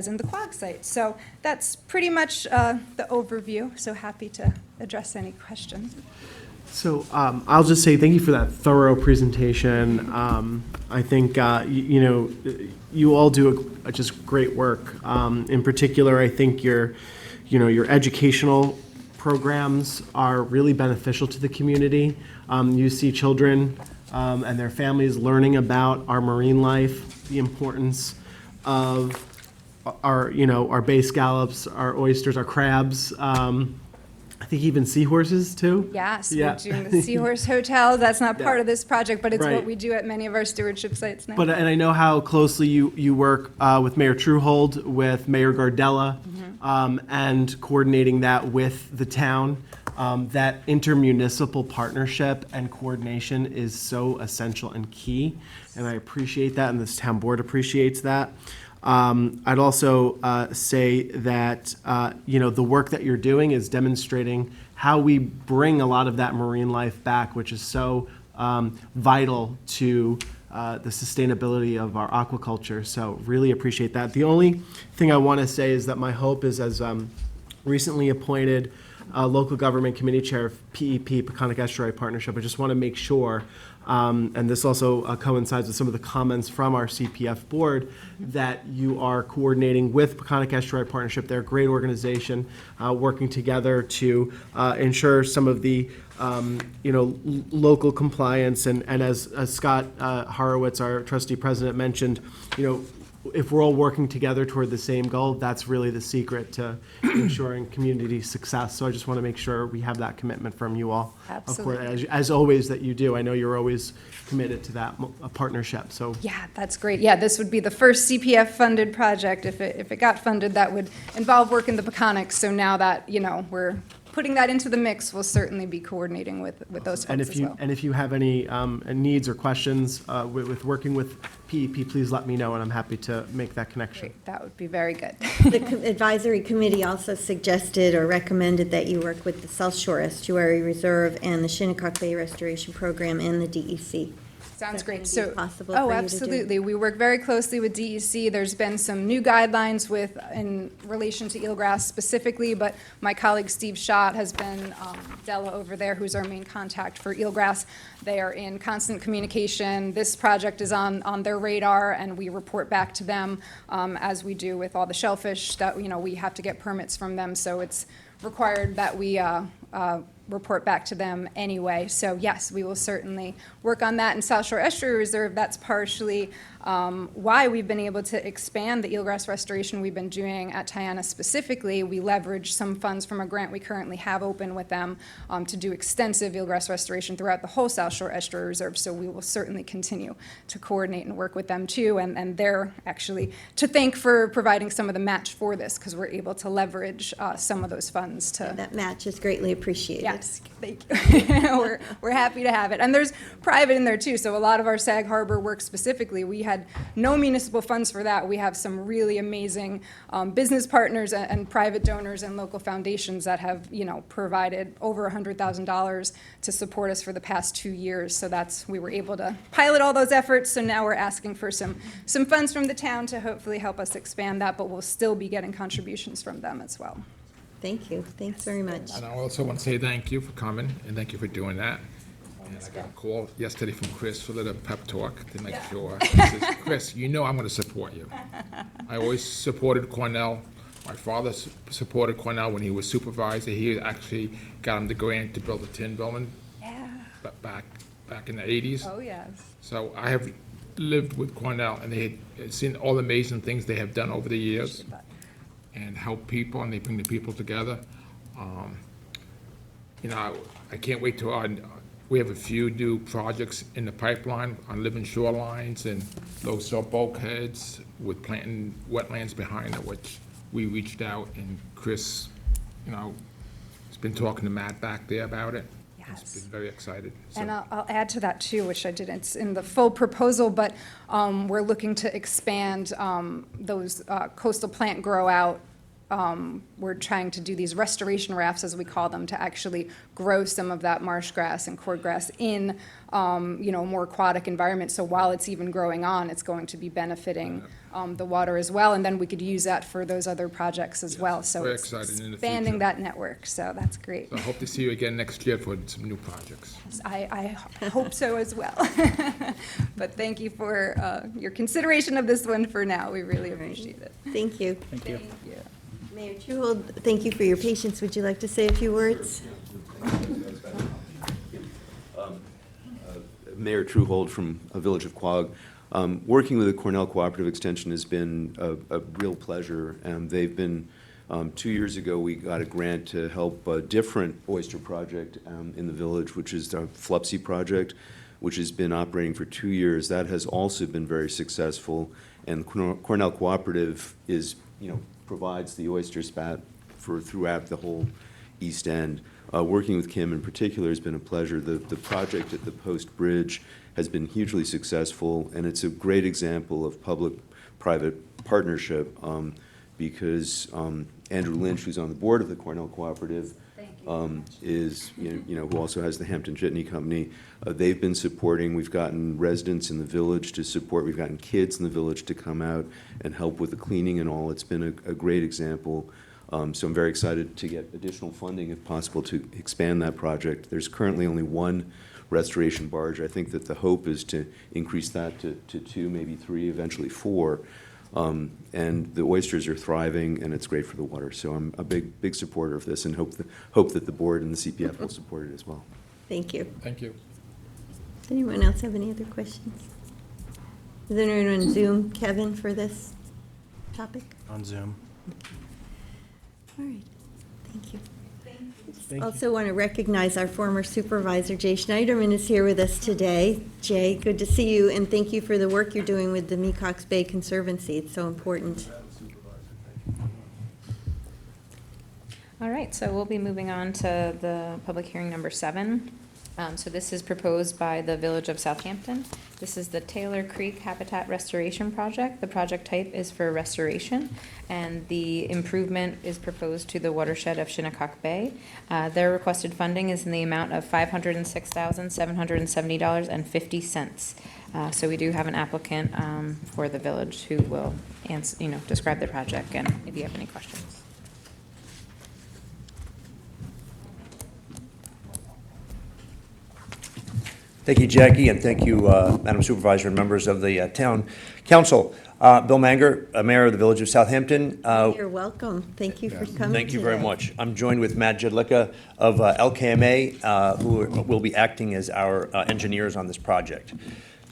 in the Quag site. So that's pretty much the overview. So happy to address any questions. So I'll just say thank you for that thorough presentation. I think you all do just great work. In particular, I think your educational programs are really beneficial to the community. You see children and their families learning about our marine life, the importance of our bay scallops, our oysters, our crabs. I think even seahorses too. Yes, Yeah. we're doing the Seahorse Hotel. That's not part of this project, but it's Right. what we do at many of our stewardship sites now. And I know how closely you work with Mayor Truhold, with Mayor Gardella, and coordinating that with the town. That intermunicipal partnership and coordination is so essential and key, and I appreciate that, and this town board appreciates that. I'd also say that the work that you're doing is demonstrating how we bring a lot of that marine life back, which is so vital to the sustainability of our aquaculture. So really appreciate that. The only thing I want to say is that my hope is, as recently appointed local government committee chair of PEP, Peconic Estuary Partnership, I just want to make sure, and this also coincides with some of the comments from our CPF board, that you are coordinating with Peconic Estuary Partnership. They're a great organization, working together to ensure some of the local compliance. And as Scott Horowitz, our trustee president, mentioned, if we're all working together toward the same goal, that's really the secret to ensuring community success. So I just want to make sure we have that commitment from you all. Absolutely. Of course, as always, that you do. I know you're always committed to that partnership. So Yeah, that's great. Yeah, this would be the first CPF-funded project. If it got funded, that would involve work in the Peconics. So now that, we're putting that into the mix, we'll certainly be coordinating with those folks as well. And if you have any needs or questions with working with PEP, please let me know, and I'm happy to make that connection. Great, that would be very good. The advisory committee also suggested or recommended that you work with the South Shore Estuary Reserve and the Shinnecock Bay Restoration Program and the DEC. Sounds Is that great. gonna So, be possible for you to do? absolutely. We work very closely with DEC. There's been some new guidelines in relation to eelgrass specifically, but my colleague Steve Schott has been, Della over there, who's our main contact for eelgrass. They are in constant communication. This project is on their radar, and we report back to them, as we do with all the shellfish that, we have to get permits from them. So it's required that we report back to them anyway. So yes, we will certainly work on that. In South Shore Estuary Reserve, that's partially why we've been able to expand the eelgrass restoration we've been doing at Tiana specifically. We leverage some funds from a grant we currently have open with them to do extensive eelgrass restoration throughout the whole South Shore Estuary Reserve, so we will certainly continue to coordinate and work with them too, and they're actually to thank for providing some of the match for this, because we're able to leverage some of those funds to... That match is greatly appreciated. Yes, thank you. We're happy to have it. And there's private in there too, so a lot of our Sag Harbor work specifically, we had no municipal funds for that. We have some really amazing business partners and private donors and local foundations that have, provided over $100,000 to support us for the past 2 years. So we were able to pilot all those efforts. So now we're asking for some funds from the town to hopefully help us expand that, but we'll still be getting contributions from them as well. Thank you. Thanks very much. And I also want to say thank you for coming, and thank you for doing that. And I got a call yesterday from Chris for a little pep talk to make sure. He says, Chris, I'm going to support you. I always supported Cornell. My father supported Cornell when he was supervisor. He actually got him the grant to build a tin building back in the 80s. Oh, yes. So I have lived with Cornell, and they had seen all the amazing things they have done over the years and help people, and they bring the people together. I can't wait to, we have a few new projects in the pipeline on living shorelines and low silt bulkheads with planting wetlands behind it, which we reached out, and Chris, has been talking to Matt back there about it. He's been very excited. So. And I'll add to that too, which I didn't, it's in the full proposal, but we're looking to expand those coastal plant grow out. We're trying to do these restoration rafts, as we call them, to actually grow some of that marsh grass and cordgrass in, more aquatic environment. So while it's even growing on, it's going to be benefiting the water as well. And then we could use that for those other projects as well. So very it's excited in the expanding future. that network. So that's great. So I hope to see you again next year for some new projects. I hope so as well. But thank you for your consideration of this one for now. We really appreciate it. Thank you. Thank you. Mayor Truhold, thank you for your patience. Would you like to say a few words? Mayor Truhold from Village of Quogue. Working with the Cornell Cooperative Extension has been a real pleasure. They've been, 2 years ago, we got a grant to help a different oyster project in the village, which is the Flupsy project, which has been operating for 2 years. That has also been very successful. And Cornell Cooperative is, provides the oyster spat throughout the whole East End. Working with Kim in particular has been a pleasure. The project at the Post Bridge has been hugely successful, and it's a great example of public-private partnership because Andrew Lynch, who's on the board of the Cornell Cooperative, is, who also has the Hampton Jitney Company. They've been supporting. We've gotten residents in the village to support. We've gotten kids in the village to come out and help with the cleaning and all. It's been a great example. So I'm very excited to get additional funding, if possible, to expand that project. There's currently only one restoration barge. I think that the hope is to increase that to 2, maybe 3, eventually 4. And the oysters are thriving, and it's great for the water. So I'm a big supporter of this, and hope that the board and the CPF will support it as well. Thank you. Thank you. Does anyone else have any other questions? Is there anyone on Zoom, Kevin, for this topic? On Zoom. All right, thank you. Also want to recognize our former supervisor, Jay Schneiderman, is here with us today. Jay, good to see you, and thank you for the work you're doing with the Mecox Bay Conservancy. It's so important. All right, so we'll be moving on to the public hearing number 7. So this is proposed by the Village of Southampton. This is the Taylor Creek Habitat Restoration Project. The project type is for restoration, and the improvement is proposed to the watershed of Shinnecock Bay. Their requested funding is in the amount of $506,770.50. So we do have an applicant for the village who will describe the project, and if you have any questions. Thank you, Jackie, and thank you, Madam Supervisor and members of the Town Council. Bill Manger, Mayor of the Village of Southampton. You're welcome. Thank you for coming. Thank you very much. I'm joined with Matt Jedlicka of LKMA, who will be acting as our engineers on this project.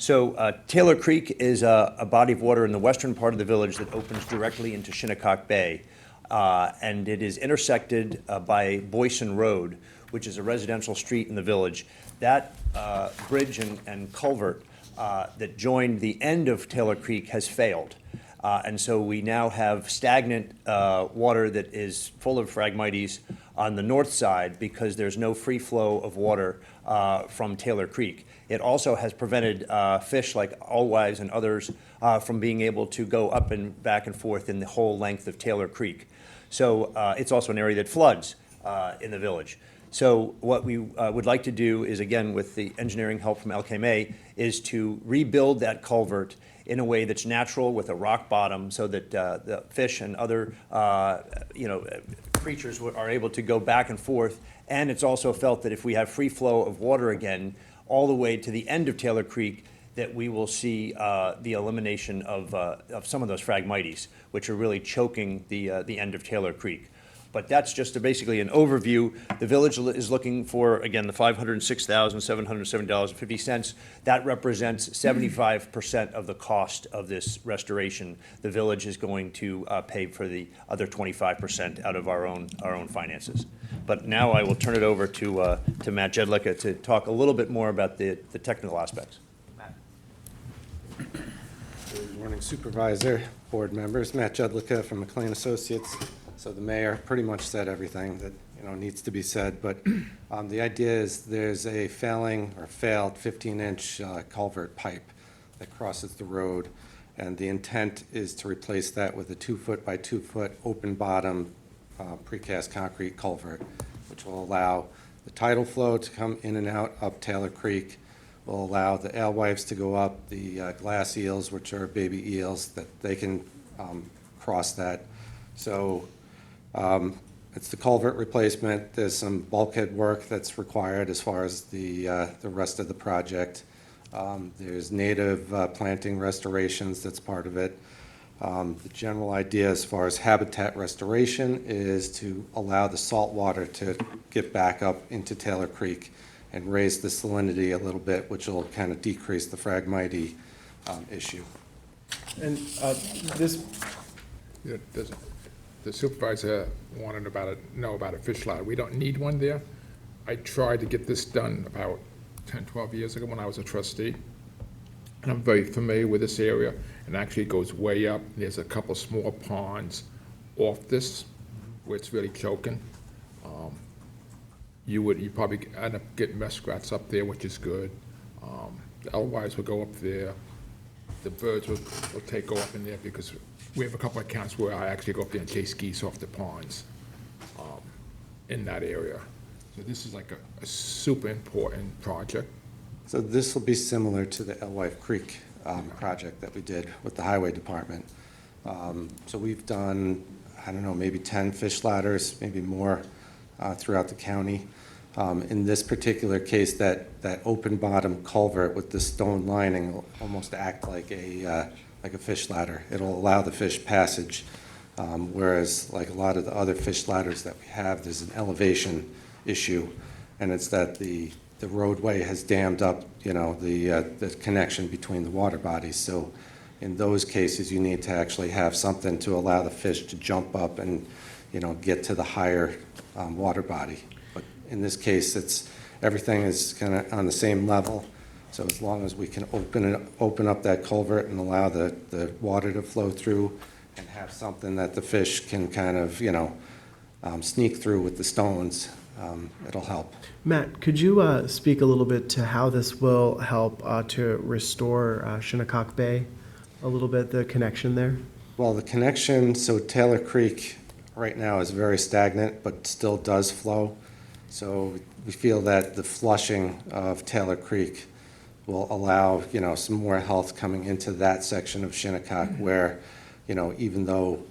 So Taylor Creek is a body of water in the western part of the village that opens directly into Shinnecock Bay. And it is intersected by Boyson Road, which is a residential street in the village. That bridge and culvert that joined the end of Taylor Creek has failed. And so we now have stagnant water that is full of Phragmites on the north side because there's no free flow of water from Taylor Creek. It also has prevented fish like alewives and others from being able to go up and back and forth in the whole length of Taylor Creek. So it's also an area that floods in the village. So what we would like to do is, again, with the engineering help from LKMA, is to rebuild that culvert in a way that's natural with a rock bottom so that the fish and other creatures are able to go back and forth. And it's also felt that if we have free flow of water again all the way to the end of Taylor Creek, that we will see the elimination of some of those Phragmites, which are really choking the end of Taylor Creek. But that's just basically an overview. The village is looking for, again, the $506,770.50. That represents 75% of the cost of this restoration. The village is going to pay for the other 25% out of our own finances. But now I will turn it over to Matt Jedlicka to talk a little bit more about the technical aspects. Good morning, Supervisor, board members. Matt Jedlicka from McLean Associates. So the mayor pretty much said everything that needs to be said, but the idea is there's a failed 15-inch culvert pipe that crosses the road, and the intent is to replace that with a 2-foot by 2-foot open bottom precast concrete culvert, which will allow the tidal flow to come in and out up Taylor Creek, will allow the alewives to go up, the glass eels, which are baby eels, that they can cross that. So it's the culvert replacement. There's some bulkhead work that's required as far as the rest of the project. There's native planting restorations that's part of it. The general idea as far as habitat restoration is to allow the salt water to get back up into Taylor Creek and raise the salinity a little bit, which will kind of decrease the Phragmite issue. And this... Yeah, the supervisor wanted to know about a fish ladder. We don't need one there. I tried to get this done about 10, 12 years ago when I was a trustee. And I'm very familiar with this area, and actually it goes way up. There's a couple small ponds off this where it's really choking. You probably end up getting muskrats up there, which is good. The alewives will go up there. The birds will go up in there because we have a couple of accounts where I actually go up there and chase geese off the ponds in that area. So this is like a super important project. So this will be similar to the Alewife Creek project that we did with the Highway Department. So we've done, I don't know, maybe 10 fish ladders, maybe more throughout the county. In this particular case, that open bottom culvert with the stone lining will almost act like a fish ladder. It'll allow the fish passage, whereas like a lot of the other fish ladders that we have, there's an elevation issue, and it's that the roadway has dammed up, the connection between the water bodies. So in those cases, you need to actually have something to allow the fish to jump up and, get to the higher water body. But in this case, everything is kind of on the same level. So as long as we can open up that culvert and allow the water to flow through and have something that the fish can kind of, sneak through with the stones, it'll help. Matt, could you speak a little bit to how this will help to restore Shinnecock Bay a little bit, the connection there? Well, the connection, so Taylor Creek right now is very stagnant, but still does flow. So we feel that the flushing of Taylor Creek will allow, some more health coming into that section of Shinnecock where, even though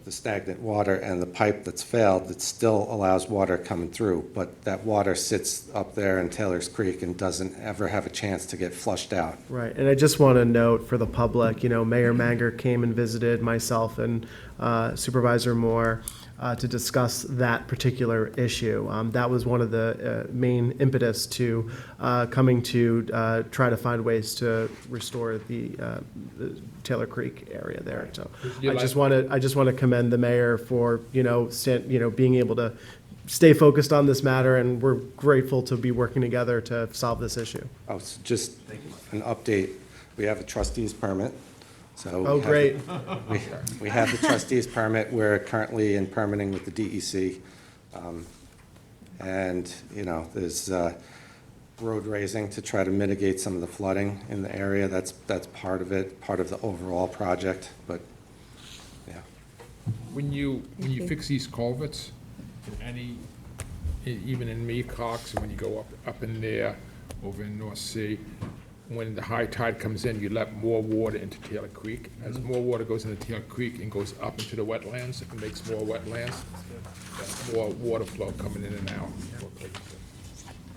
the stagnant water and the pipe that's failed, it still allows water coming through, but that water sits up there in Taylor's Creek and doesn't ever have a chance to get flushed out. Right, and I just want to note for the public, Mayor Manger came and visited myself and Supervisor Moore to discuss that particular issue. That was one of the main impetus to coming to try to find ways to restore the Taylor Creek area there. So I just want to commend the mayor for being able to stay focused on this matter, and we're grateful to be working together to solve this issue. Oh, so just an update. We have a trustee's permit. So Oh, great. We have the trustee's permit. We're currently in permitting with the DEC. And, there's road raising to try to mitigate some of the flooding in the area. That's part of it, part of the overall project, but, yeah. When you fix these culverts, even in Mecox, when you go up in there, over in North Sea, when the high tide comes in, you let more water into Taylor Creek. As more water goes into Taylor Creek and goes up into the wetlands, it makes more wetlands. That's more water flow coming in and out.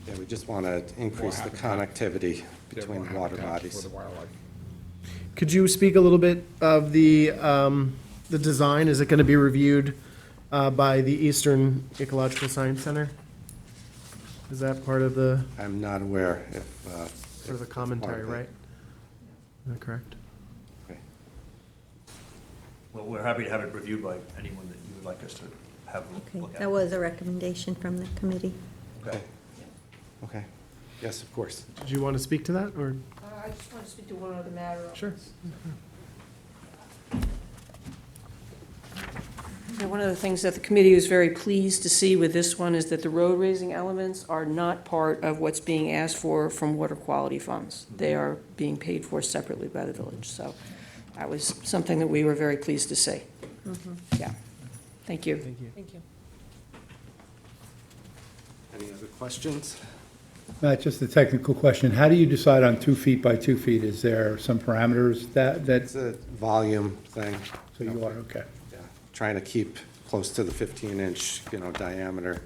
Yeah, we just want to increase the connectivity between the water bodies. For the wildlife. Could you speak a little bit of the design? Is it going to be reviewed by the Eastern Ecological Science Center? Is that part of the? I'm not aware if. Sort of a commentary, right? Is that correct? Okay. Well, we're happy to have it reviewed by anyone that you would like us to have a look at. That was a recommendation from the committee. Okay. Okay. Yes, of course. Did you want to speak to that, or? I just want to speak to one other matter. Sure. And one of the things that the committee was very pleased to see with this one is that the road raising elements are not part of what's being asked for from water quality funds. They are being paid for separately by the village. So that was something that we were very pleased to see. Yeah. Thank you. Thank you. Thank you. Any other questions? Matt, just a technical question. How do you decide on 2 feet by 2 feet? Is there some parameters that? It's a volume thing. So you are, okay. Yeah, trying to keep close to the 15-inch, diameter,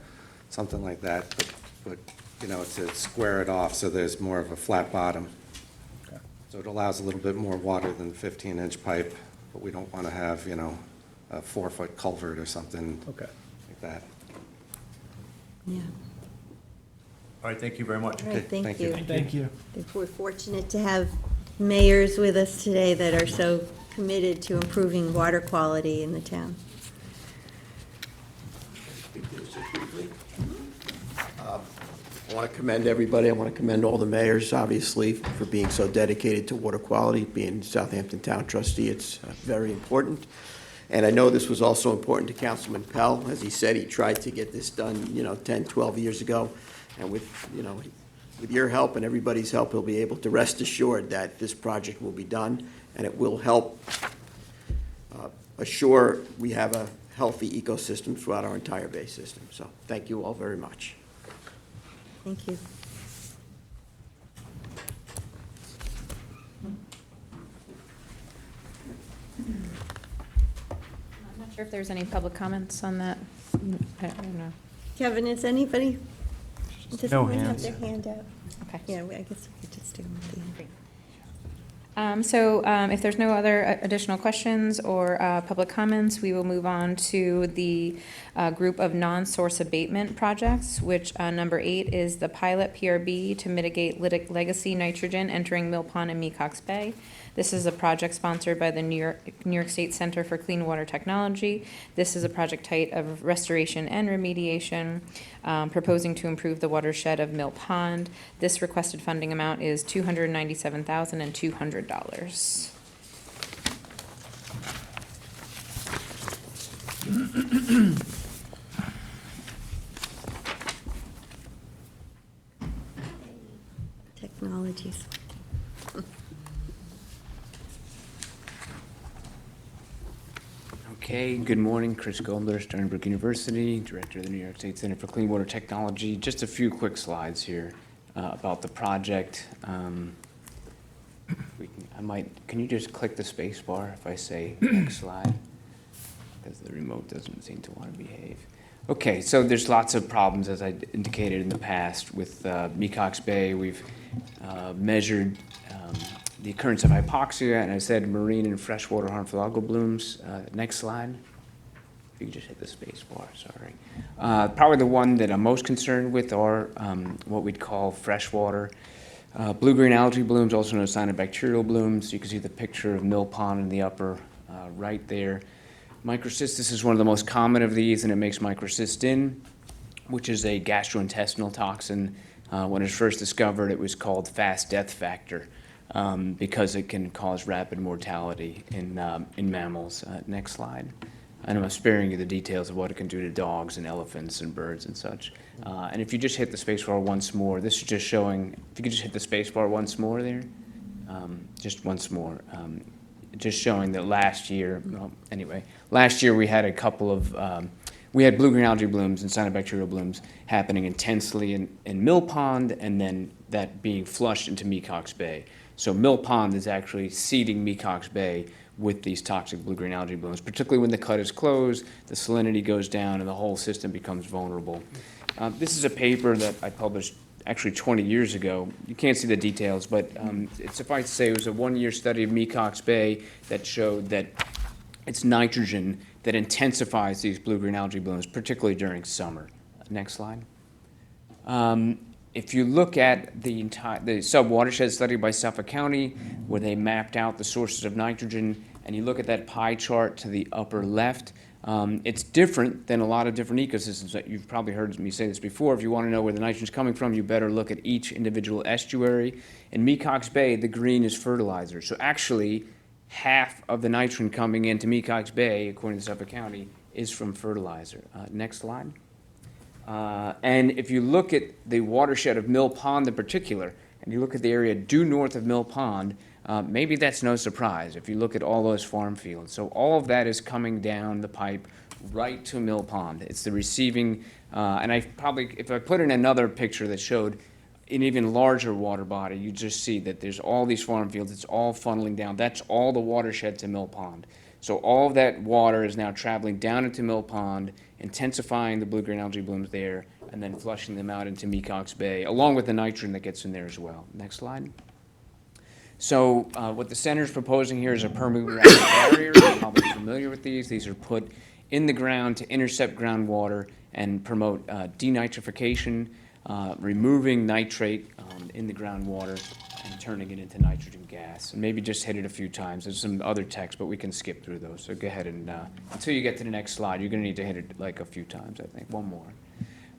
something like that. But to square it off so there's more of a flat bottom. Okay. So it allows a little bit more water than the 15-inch pipe, but we don't want to have, a 4-foot culvert or something Okay. like that. Yeah. All right, thank you very much. All right, thank you. Thank you. I think we're fortunate to have mayors with us today that are so committed to improving water quality in the town. I want to commend everybody. I want to commend all the mayors, obviously, for being so dedicated to water quality. Being Southampton Town trustee, it's very important. And I know this was also important to Councilman Pell. As he said, he tried to get this done, 10, 12 years ago. And with your help and everybody's help, he'll be able to rest assured that this project will be done, and it will help assure we have a healthy ecosystem throughout our entire bay system. So thank you all very much. Thank you. I'm not sure if there's any public comments on that. I don't know. Kevin, is anybody? Does No anyone have hands. their hand up? Okay. Yeah, I guess we could just do them at the end. If there's no other additional questions or public comments, we will move on to the group of non-source abatement projects, which number 8 is the pilot PRB to mitigate legacy nitrogen entering Mill Pond and Mecox Bay. This is a project sponsored by the New York State Center for Clean Water Technology. This is a project type of restoration and remediation, proposing to improve the watershed of Mill Pond. This requested funding amount is $297,200. Technologies. Okay, good morning, Chris Gobler, Stony Brook University, Director of the New York State Center for Clean Water Technology. Just a few quick slides here about the project. Can you just click the space bar if I say next slide? Because the remote doesn't seem to want to behave. Okay, so there's lots of problems, as I indicated in the past, with Mecox Bay. We've measured the occurrence of hypoxia, and I said marine and freshwater harmful algal blooms. Next slide. If you could just hit the space bar, sorry. Probably the one that I'm most concerned with are what we'd call freshwater blue-green algae blooms, also known as cyanobacterial blooms. You can see the picture of mill pond in the upper right there. Microcystis is one of the most common of these, and it makes microcystin, which is a gastrointestinal toxin. When it was first discovered, it was called fast death factor because it can cause rapid mortality in mammals. Next slide. And I'm sparing you the details of what it can do to dogs and elephants and birds and such. And if you just hit the spacebar once more, this is just showing, if you could just hit the spacebar once more there, just once more, just showing that last year, well, anyway, last year we had a couple of, we had blue-green algae blooms and cyanobacterial blooms happening intensely in Mill Pond, and then that being flushed into Mecox Bay. So Mill Pond is actually seeding Mecox Bay with these toxic blue-green algae blooms, particularly when the cut is closed, the salinity goes down, and the whole system becomes vulnerable. This is a paper that I published actually 20 years ago. You can't see the details, but it's suffice to say it was a one-year study of Mecox Bay that showed that it's nitrogen that intensifies these blue-green algae blooms, particularly during summer. Next slide. If you look at the sub-watershed study by Suffolk County, where they mapped out the sources of nitrogen, and you look at that pie chart to the upper left, it's different than a lot of different ecosystems. That you've probably heard me say this before. If you want to know where the nitrogen is coming from, you better look at each individual estuary. In Mecox Bay, the green is fertilizer. So actually, half of the nitrogen coming into Mecox Bay, according to Suffolk County, is from fertilizer. Next slide. And if you look at the watershed of Mill Pond in particular, and you look at the area due north of Mill Pond, maybe that's no surprise if you look at all those farm fields. So all of that is coming down the pipe right to Mill Pond. It's the receiving, and I probably, if I put in another picture that showed an even larger water body, you just see that there's all these farm fields, it's all funneling down. That's all the watershed to Mill Pond. So all of that water is now traveling down into Mill Pond, intensifying the blue-green algae blooms there, and then flushing them out into Mecox Bay, along with the nitrogen that gets in there as well. Next slide. So what the center is proposing here is a permeable barrier. You're probably familiar with these. These are put in the ground to intercept groundwater and promote denitrification, removing nitrate in the groundwater and turning it into nitrogen gas. And maybe just hit it a few times. There's some other text, but we can skip through those. So go ahead and, until you get to the next slide, you're going to need to hit it like a few times, I think. One more.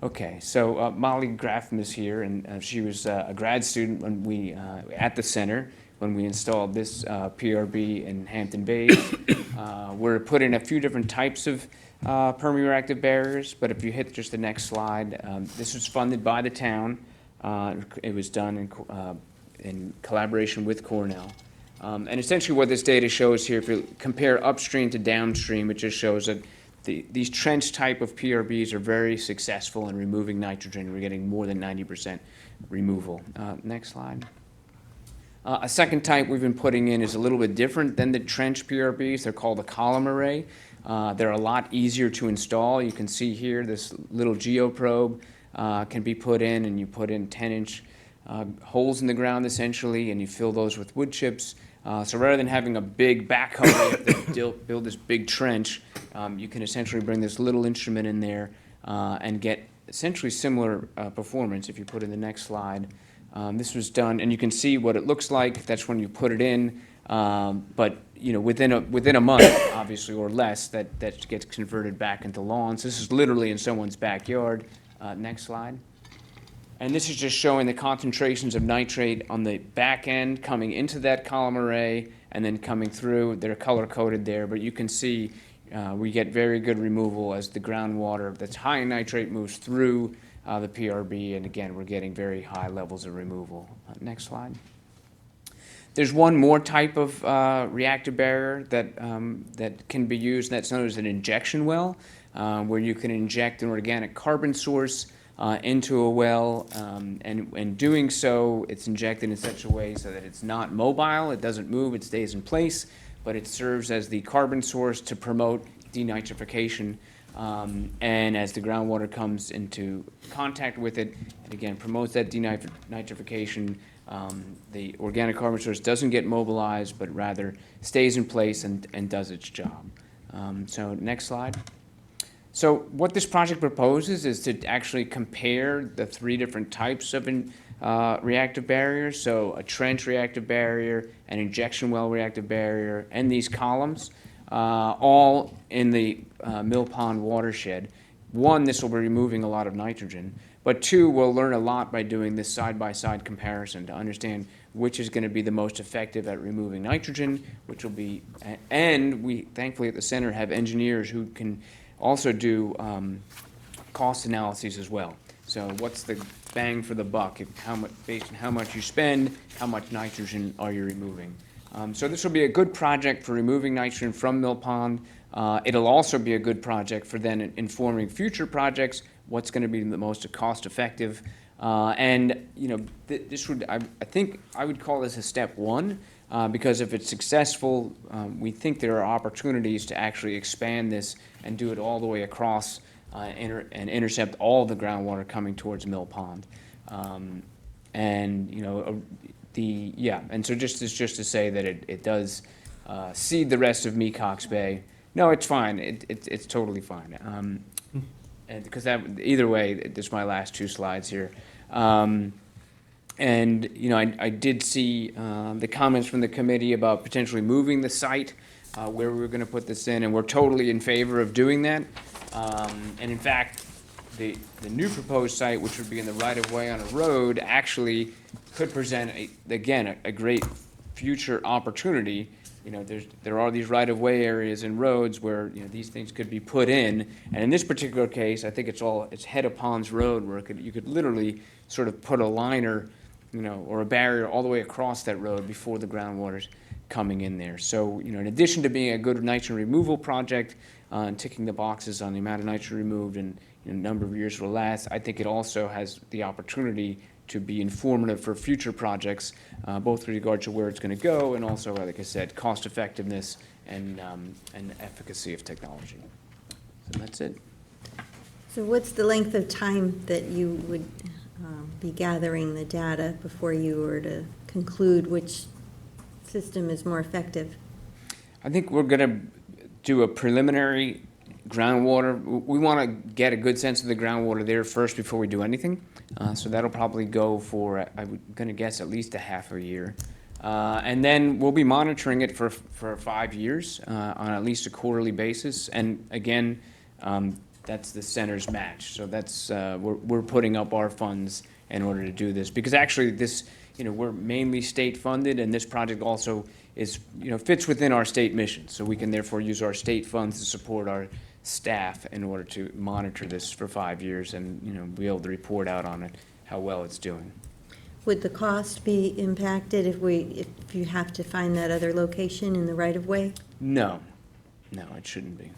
Okay, so Molly Graffam is here, and she was a grad student when we, at the center, when we installed this PRB in Hampton Bays. We're putting a few different types of permeoreactive barriers, but if you hit just the next slide, this was funded by the town. It was done in collaboration with Cornell. And essentially what this data shows here, if you compare upstream to downstream, it just shows that these trench type of PRBs are very successful in removing nitrogen. We're getting more than 90% removal. Next slide. A second type we've been putting in is a little bit different than the trench PRBs. They're called a column array. They're a lot easier to install. You can see here this little geoprobe can be put in, and you put in 10-inch holes in the ground essentially, and you fill those with wood chips. So rather than having a big backhoe, you have to build this big trench, you can essentially bring this little instrument in there and get essentially similar performance if you put in the next slide. This was done, and you can see what it looks like. That's when you put it in, but you know, within a month, obviously, or less, that gets converted back into lawns. This is literally in someone's backyard. Next slide. And this is just showing the concentrations of nitrate on the back end coming into that column array and then coming through. They're color-coded there, but you can see we get very good removal as the groundwater that's high in nitrate moves through the PRB, and again, we're getting very high levels of removal. Next slide. There's one more type of reactive barrier that can be used, and that's known as an injection well, where you can inject an organic carbon source into a well, and doing so, it's injected in such a way so that it's not mobile, it doesn't move, it stays in place, but it serves as the carbon source to promote denitrification. And as the groundwater comes into contact with it, it again promotes that denitrification. The organic carbon source doesn't get mobilized, but rather stays in place and does its job. So next slide. So what this project proposes is to actually compare the 3 different types of reactive barriers. So a trench reactive barrier, an injection well reactive barrier, and these columns, all in the Mill Pond watershed. 1, this will be removing a lot of nitrogen, but 2, we'll learn a lot by doing this side-by-side comparison to understand which is going to be the most effective at removing nitrogen, which will be, and we thankfully at the center have engineers who can also do cost analyses as well. So what's the bang for the buck? How much, based on how much you spend, how much nitrogen are you removing? So this will be a good project for removing nitrogen from Mill Pond. It'll also be a good project for then informing future projects, what's going to be the most cost-effective. And, you know, this would, I think I would call this a step 1, because if it's successful, we think there are opportunities to actually expand this and do it all the way across and intercept all the groundwater coming towards Mill Pond. And, you know, and so just to say that it does seed the rest of Mecox Bay. No, it's fine. It's totally fine. And because either way, this is my last 2 slides here. And, you know, I did see the comments from the committee about potentially moving the site where we were going to put this in, and we're totally in favor of doing that. And in fact, the new proposed site, which would be in the right-of-way on a road, actually could present, a great future opportunity. You know, there are these right-of-way areas and roads where, you know, these things could be put in. And in this particular case, I think it's Head of Ponds Road, where you could literally sort of put a liner, you know, or a barrier all the way across that road before the groundwater's coming in there. So, you know, in addition to being a good nitrogen removal project, and ticking the boxes on the amount of nitrogen removed and a number of years will last, I think it also has the opportunity to be informative for future projects, both with regard to where it's going to go and also, like I said, cost effectiveness and efficacy of technology. So that's it. So what's the length of time that you would be gathering the data before you were to conclude which system is more effective? I think we're going to do a preliminary groundwater. We want to get a good sense of the groundwater there first before we do anything. So that'll probably go for, I'm going to guess, at least a half a year. And then we'll be monitoring it for 5 years on at least a quarterly basis. And again, that's the center's match. So that's, we're putting up our funds in order to do this. Because actually this, you know, we're mainly state funded, and this project also is, you know, fits within our state mission. So we can therefore use our state funds to support our staff in order to monitor this for 5 years and, you know, be able to report out on it, how well it's doing. Would the cost be impacted if you have to find that other location in the right-of-way? No, it shouldn't be.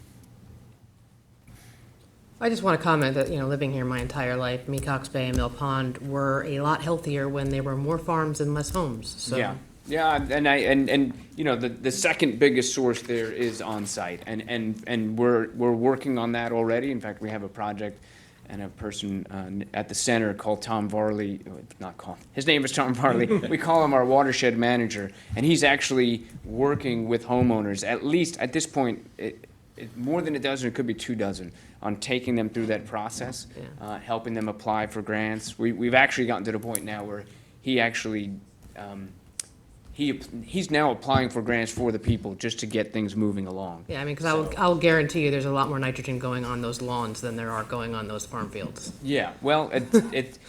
I just want to comment that, you know, living here my entire life, Mecox Bay and Mill Pond were a lot healthier when there were more farms and less homes. So. Yeah, and you know, the second biggest source there is on site, and we're working on that already. In fact, we have a project and a person at the center called Tom Varley. His name is Tom Varley. We call him our watershed manager, and he's actually working with homeowners. At least at this point, more than a dozen, it could be 2 dozen, on taking them through that process, helping them apply for grants. We've actually gotten to the point now where he actually. He's now applying for grants for the people just to get things moving along. Yeah, I mean, because I'll guarantee you there's a lot more nitrogen going on those lawns than there are going on those farm fields. Yeah, well,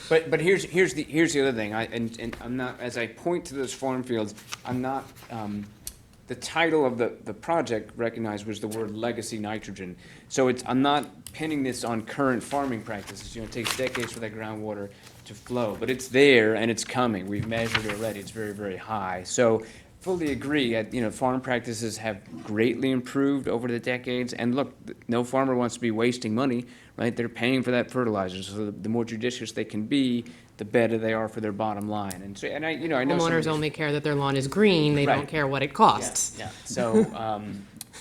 but here's the other thing. And I'm not, as I point to those farm fields, I'm not. The title of the project recognized was the word legacy nitrogen. So I'm not pinning this on current farming practices. You know, it takes decades for that groundwater to flow, but it's there and it's coming. We've measured it already. It's very, very high. So fully agree. You know, farm practices have greatly improved over the decades. And look, no farmer wants to be wasting money, right? They're paying for that fertilizer. So the more judicious they can be, the better they are for their bottom line. And so, and I know homeowners only care that their lawn is green. They don't care what it costs. Yeah. So,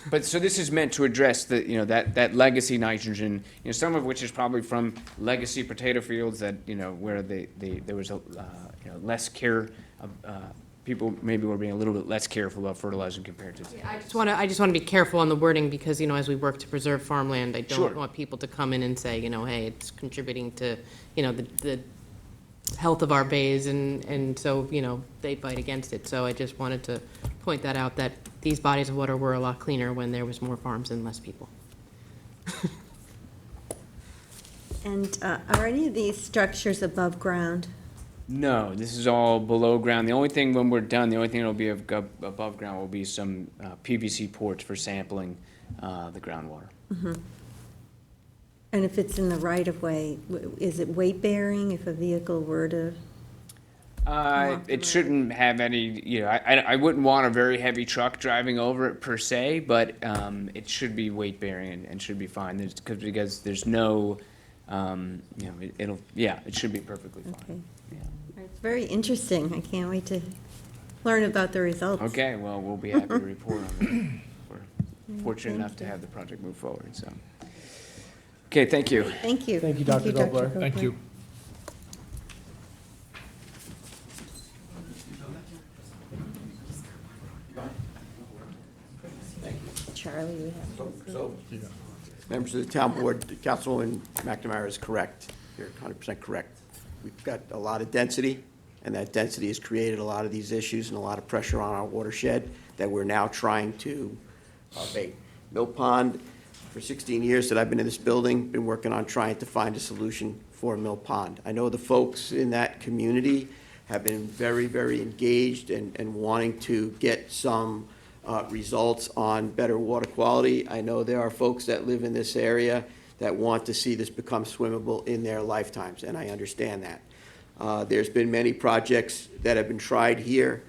but so this is meant to address the, you know, that legacy nitrogen, you know, some of which is probably from legacy potato fields that, you know, where there was a, you know, less care people maybe were being a little bit less careful about fertilizing compared to. I just want to be careful on the wording because, as we work to preserve farmland, I don't Sure. want people to come in and say, hey, it's contributing to, the health of our bays and so, they fight against it. So I just wanted to point that out, that these bodies of water were a lot cleaner when there was more farms and less people. And are any of these structures above ground? No, this is all below ground. The only thing, when we're done, the only thing that'll be above ground will be some PVC ports for sampling the groundwater. Mhm. And if it's in the right-of-way, is it weight-bearing if a vehicle were to? It shouldn't have any, I wouldn't want a very heavy truck driving over it per se, but it should be weight bearing and should be fine. Because there's no, it should be perfectly fine. Okay. It's very interesting. I can't wait to learn about the results. Okay, well, we'll be happy to report on that. We're fortunate enough to have the project move forward, so. Okay, thank you. Thank you. Thank you, Dr. Gobler. Thank you. Charlie, we have. So, members of the town board, Councilwoman McNamara is correct. You're 100% correct. We've got a lot of density, and that density has created a lot of these issues and a lot of pressure on our watershed that we're now trying to abate. Mill Pond, for 16 years that I've been in this building, been working on trying to find a solution for Mill Pond. I know the folks in that community have been very, very engaged and wanting to get some results on better water quality. I know there are folks that live in this area that want to see this become swimmable in their lifetimes, and I understand that. There's been many projects that have been tried here,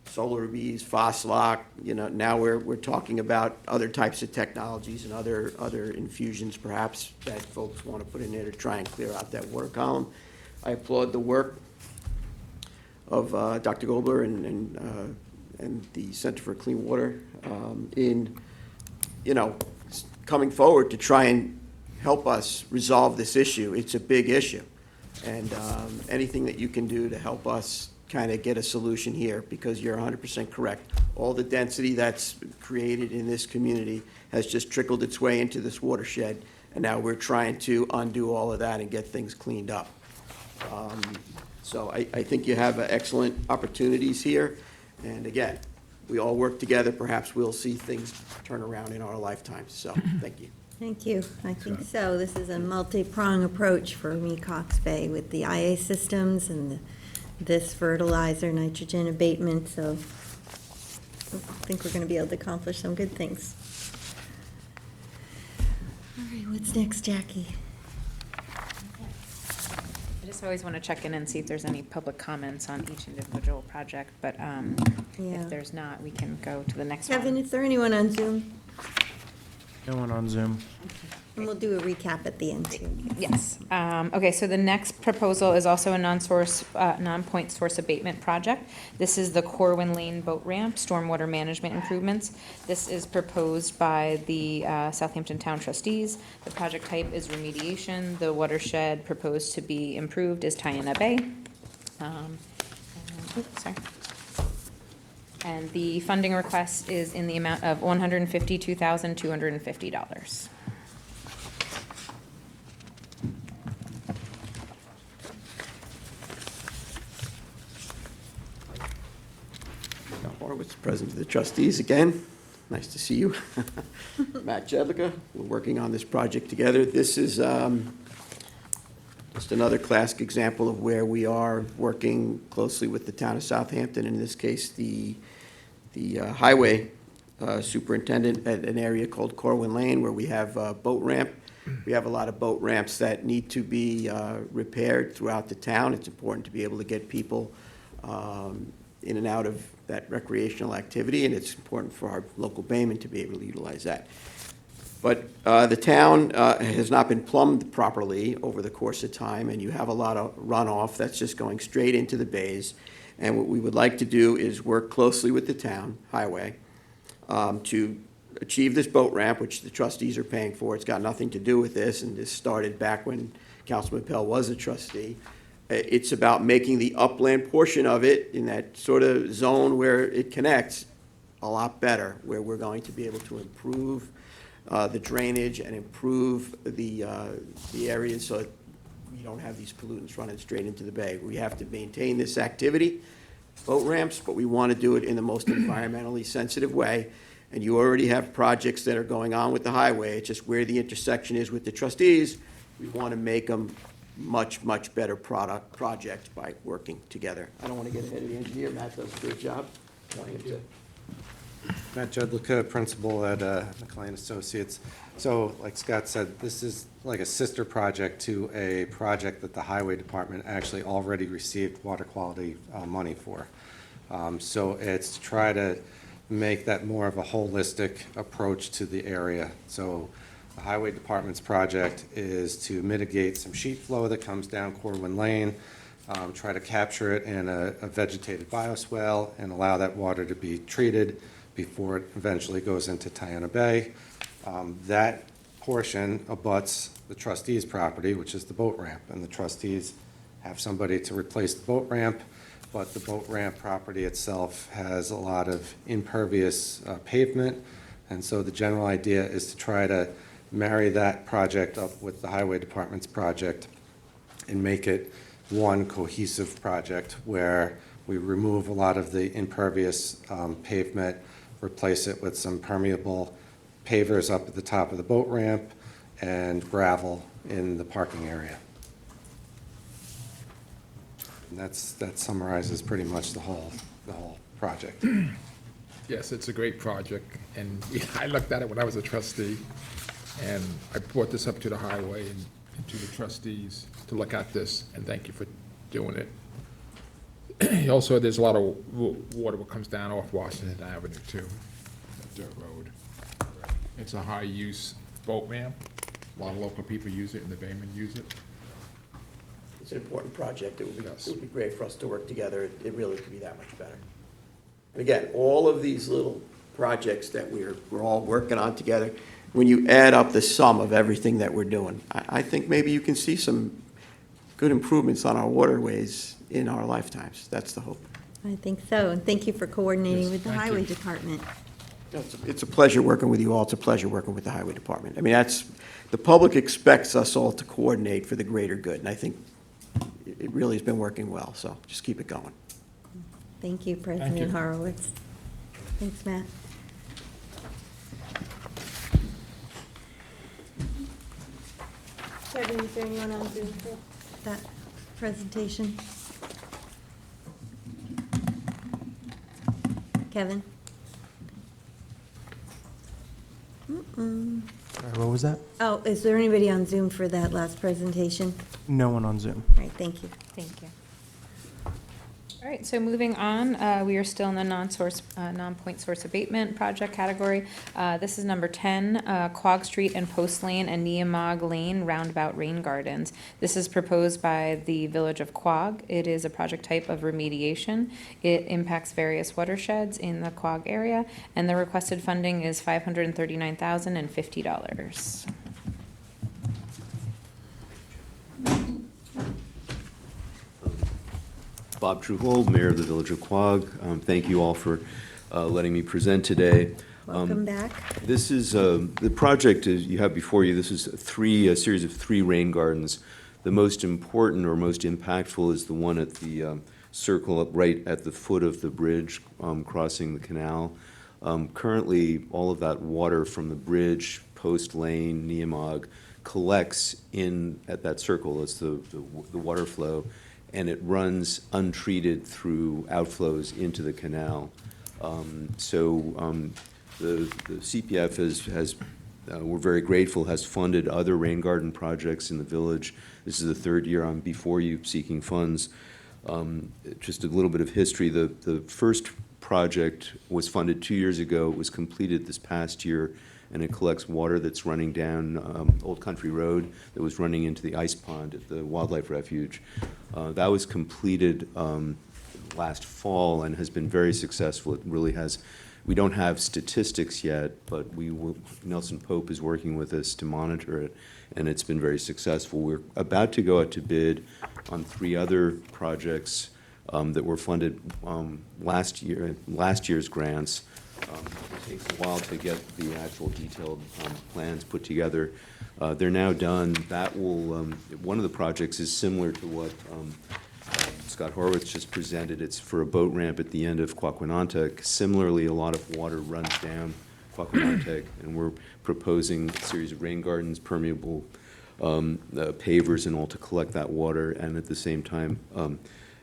solar bees, Foslock, now we're talking about other types of technologies and other infusions perhaps that folks want to put in there to try and clear out that water column. I applaud the work of Dr. Gobler and the Center for Clean Water in, coming forward to try and help us resolve this issue. It's a big issue. And anything that you can do to help us kind of get a solution here, because you're 100% correct. All the density that's created in this community has just trickled its way into this watershed, and now we're trying to undo all of that and get things cleaned up. So I think you have excellent opportunities here, and again, we all work together, perhaps we'll see things turn around in our lifetimes, so thank you. Thank you. I think so. This is a multi-prong approach for Mecox Bay with the IA systems and this fertilizer, nitrogen abatement, so I think we're going to be able to accomplish some good things. All right, what's next, Jackie? I just always want to check in and see if there's any public comments on each individual project, but if there's not, we can go to the next one. Kevin, is there anyone on Zoom? No one on Zoom. And we'll do a recap at the end, too. Yes. Okay, so the next proposal is also a non-point source abatement project. This is the Corwin Lane Boat Ramp, stormwater management improvements. This is proposed by the Southampton Town trustees. The project type is remediation. The watershed proposed to be improved is Tyana Bay. Sorry. And the funding request is in the amount of $152,250. Horowitz, President of the Trustees again. Nice to see you. Matt Jedlicka, we're working on this project together. This is just another classic example of where we are working closely with the town of Southampton, in this case, the highway superintendent at an area called Corwin Lane, where we have a boat ramp. We have a lot of boat ramps that need to be repaired throughout the town. It's important to be able to get people in and out of that recreational activity, and it's important for our local baymen to be able to utilize that. But the town has not been plumbed properly over the course of time, and you have a lot of runoff that's just going straight into the bays. And what we would like to do is work closely with the town highway to achieve this boat ramp, which the trustees are paying for. It's got nothing to do with this, and this started back when Councilman Pell was a trustee. It's about making the upland portion of it in that sort of zone where it connects a lot better, where we're going to be able to improve the drainage and improve the areas so that you don't have these pollutants running straight into the bay. We have to maintain this activity, boat ramps, but we want to do it in the most environmentally sensitive way. And you already have projects that are going on with the highway. It's just where the intersection is with the trustees. We want to make them much, much better projects by working together. I don't want to get ahead of the engineer. Matt does a great job. Thank you. Matt Judlica, principal at McLean Associates. So, like Scott said, this is like a sister project to a project that the Highway Department actually already received water quality money for. So it's to try to make that more of a holistic approach to the area. So the Highway Department's project is to mitigate some sheet flow that comes down Corwin Lane, try to capture it in a vegetated bioswale and allow that water to be treated before it eventually goes into Tiana Bay. That portion abuts the trustees' property, which is the boat ramp, and the trustees have somebody to replace the boat ramp, but the boat ramp property itself has a lot of impervious pavement, and so the general idea is to try to marry that project up with the Highway Department's project and make it one cohesive project where we remove a lot of the impervious pavement, replace it with some permeable pavers up at the top of the boat ramp and gravel in the parking area. And that summarizes pretty much the whole project. Yes, it's a great project, and I looked at it when I was a trustee, and I brought this up to the highway and to the trustees to look at this, and thank you for doing it. Also, there's a lot of water that comes down off Washington Avenue too, that dirt road. It's a high-use boat ramp. A lot of local people use it, and the Baymen use it. It's an important project. It would be great for us to work together. It really could be that much better. And again, all of these little projects that we're all working on together, when you add up the sum of everything that we're doing, I think maybe you can see some good improvements on our waterways in our lifetimes. That's the hope. I think so, and thank you for coordinating with the thank Highway you. Department. It's a pleasure working with you all. It's a pleasure working with the Highway Department. I mean, the public expects us all to coordinate for the greater good, and I think it really has been working well, so just keep it going. Thank you, President Horowitz. Thanks, Matt. Kevin, is there anyone on Zoom for that presentation? Kevin? Sorry, what was that? Oh, is there anybody on Zoom for that last presentation? No one on Zoom. All right, thank you. Thank you. All right, so moving on, we are still in the non-point source abatement project category. This is number 10, Quogue Street and Post Lane and Neomog Lane Roundabout Rain Gardens. This is proposed by the Village of Quogue. It is a project type of remediation. It impacts various watersheds in the Quogue area, and the requested funding is $539,050. Bob Truhold, Mayor of the Village of Quogue. Thank you all for letting me present today. Welcome back. This is, the project you have before you, this is a series of 3 rain gardens. The most important or most impactful is the one at the circle up right at the foot of the bridge crossing the canal. Currently, all of that water from the bridge, Post Lane, Neomog, collects at that circle. It's the water flow, and it runs untreated through outflows into the canal. The CPF has we're very grateful, has funded other rain garden projects in the village. This is the 3rd year I'm before you seeking funds. Just a little bit of history. The first project was funded 2 years ago. It was completed this past year, and it collects water that's running down Old Country Road that was running into the ice pond at the Wildlife Refuge. That was completed last fall and has been very successful. It really has. We don't have statistics yet, but Nelson Pope is working with us to monitor it, and it's been very successful. We're about to go out to bid on 3 other projects that were funded last year's grants. It takes a while to get the actual detailed plans put together. They're now done. That will, one of the projects is similar to what Scott Horwitz just presented. It's for a boat ramp at the end of Quaquanantuck. Similarly, a lot of water runs down Quaquanantuck, and we're proposing a series of rain gardens, permeable pavers and all to collect that water, and at the same time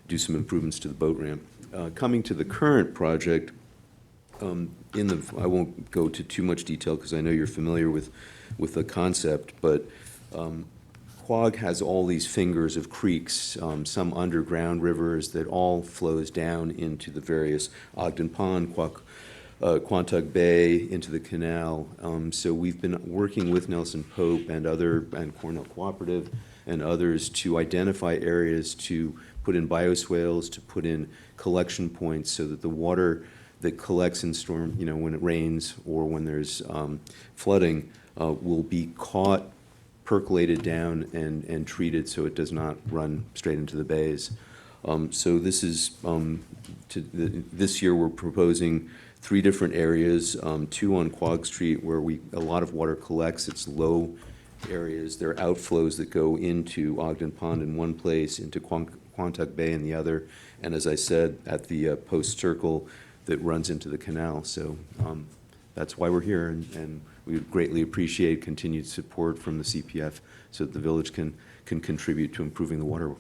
do some improvements to the boat ramp. Coming to the current project, I won't go to too much detail because I know you're familiar with the concept, but Quogue has all these fingers of creeks, some underground rivers that all flows down into the various Ogden Pond, Quantuck Bay, into the canal. So we've been working with Nelson Pope and Cornell Cooperative and others to identify areas to put in bioswales, to put in collection points so that the water that collects in storm, when it rains or when there's flooding, will be caught, percolated down, and treated so it does not run straight into the bays. So this is, this year we're proposing 3 different areas, 2 on Quogue Street where a lot of water collects. It's low areas. There are outflows that go into Ogden Pond in one place, into Quantuck Bay in the other, and as I said, at the post circle that runs into the canal. So that's why we're here, and we would greatly appreciate continued support from the CPF so that the village can contribute to improving the water.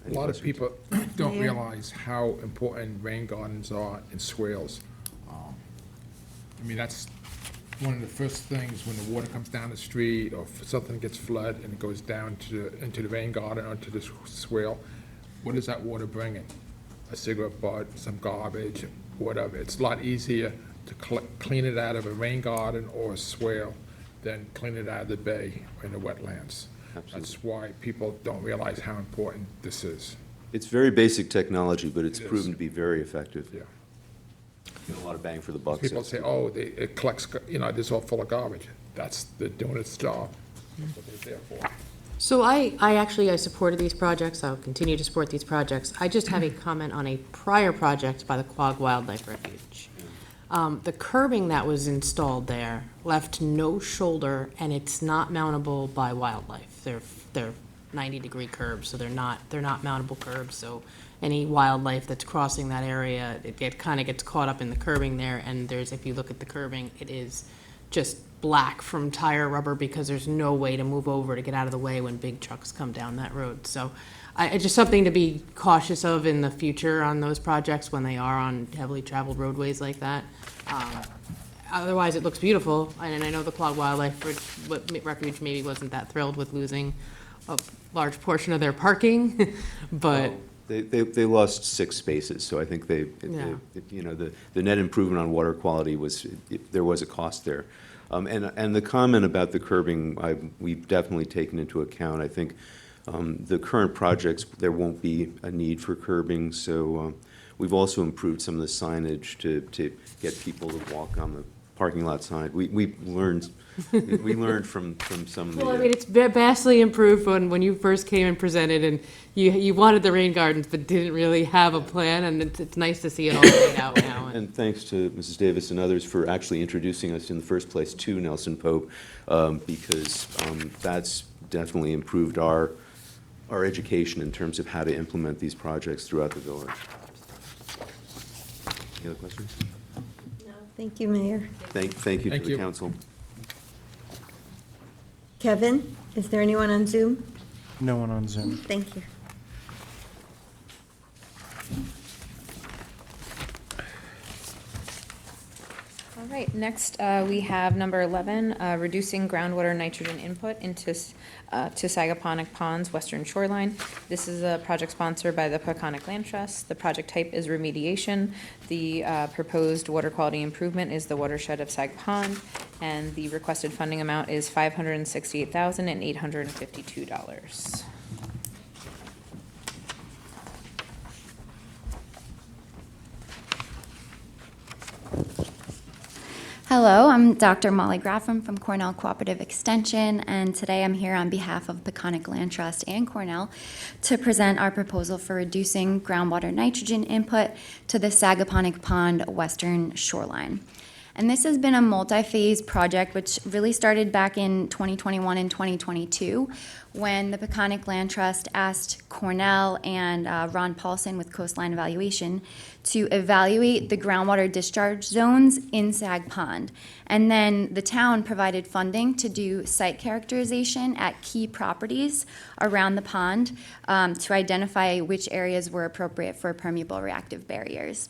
A lot of people don't realize how important rain gardens are and swales. That's one of the first things when the water comes down the street, or if something gets flooded and it goes down into the rain garden, onto the swale. What is that water bringing? A cigarette butt, some garbage, whatever. It's a lot easier to clean it out of a rain garden or a swale than clean it out of the bay or in the wetlands. Absolutely. That's why people don't realize how important this is. It's very basic technology, but it's proven to be very effective. Yeah. Get a lot of bang for the buck. People say, oh, it collects, this is all full of garbage. They're doing its job. That's what they're there for. So I supported these projects. I'll continue to support these projects. I just have a comment on a prior project by the Quogue Wildlife Refuge. The curbing that was installed there left no shoulder, and it's not mountable by wildlife. They're 90-degree curbs, so they're not mountable curbs. So any wildlife that's crossing that area, it kind of gets caught up in the curbing there. And if you look at the curbing, it is just black from tire rubber because there's no way to move over to get out of the way when big trucks come down that road. So it's just something to be cautious of in the future on those projects when they are on heavily traveled roadways like that. Otherwise, it looks beautiful, and I know the Quogue Wildlife Refuge maybe wasn't that thrilled with losing a large portion of their parking, but... They lost 6 spaces, so I think the net improvement on water quality there was a cost there. And the comment about the curbing, we've definitely taken into account. I think the current projects, there won't be a need for curbing, so we've also improved some of the signage to get people to walk on the parking lot side. We learned from some of the... Well, it's vastly improved when you first came and presented, and you wanted the rain gardens but didn't really have a plan, and it's nice to see it all laid out now. And thanks to Mrs. Davis and others for actually introducing us in the first place to Nelson Pope, because that's definitely improved our education in terms of how to implement these projects throughout the village. Any other questions? No, thank you, Mayor. Thank you to the council. Kevin, is there anyone on Zoom? No one on Zoom. Thank you. All right, next we have number 11, reducing groundwater nitrogen input into to Sagaponack Pond's western shoreline. This is a project sponsored by the Peconic Land Trust. The project type is remediation. The proposed water quality improvement is the watershed of Sag Pond, and the requested funding amount is $568,852. Hello, I'm Dr. Molly Graffam from Cornell Cooperative Extension, and today I'm here on behalf of Peconic Land Trust and Cornell to present our proposal for reducing groundwater nitrogen input to the Sagaponack Pond western shoreline. And this has been a multi-phase project which really started back in 2021 and 2022 when the Peconic Land Trust asked Cornell and Ron Paulson with Coastline Evaluation to evaluate the groundwater discharge zones in Sag Pond. And then the town provided funding to do site characterization at key properties around the pond to identify which areas were appropriate for permeable reactive barriers.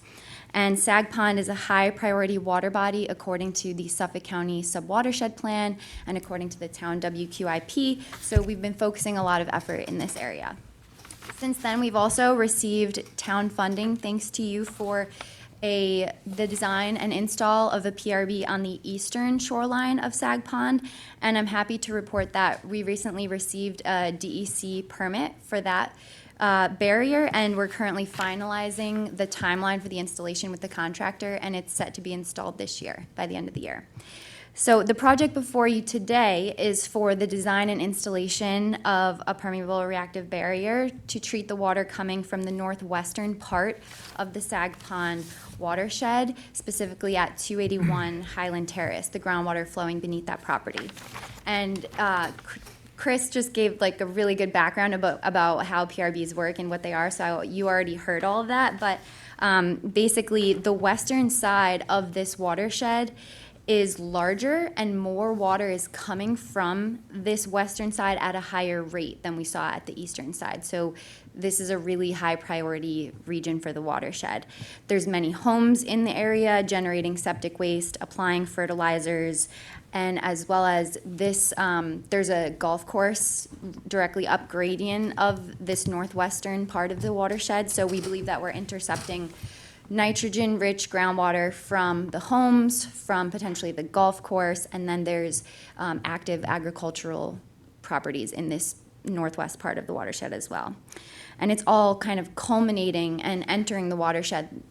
And Sag Pond is a high priority water body according to the Suffolk County Subwatershed Plan and according to the town WQIP, so we've been focusing a lot of effort in this area. Since then, we've also received town funding, thanks to you, for the design and install of a PRB on the eastern shoreline of Sag Pond, and I'm happy to report that we recently received a DEC permit for that barrier, and we're currently finalizing the timeline for the installation with the contractor, and it's set to be installed this year, by the end of the year. So the project before you today is for the design and installation of a permeable reactive barrier to treat the water coming from the northwestern part of the Sag Pond watershed, specifically at 281 Highland Terrace, the groundwater flowing beneath that property. And Chris just gave like a really good background about how PRBs work and what they are, so you already heard all of that, but basically the western side of this watershed is larger and more water is coming from this western side at a higher rate than we saw at the eastern side. So this is a really high priority region for the watershed. There's many homes in the area generating septic waste, applying fertilizers, and as well as this, there's a golf course directly up gradient of this northwestern part of the watershed. So we believe that we're intercepting nitrogen-rich groundwater from the homes, from potentially the golf course, and then there's active agricultural properties in this northwest part of the watershed as well. And it's all kind of culminating and entering the watershed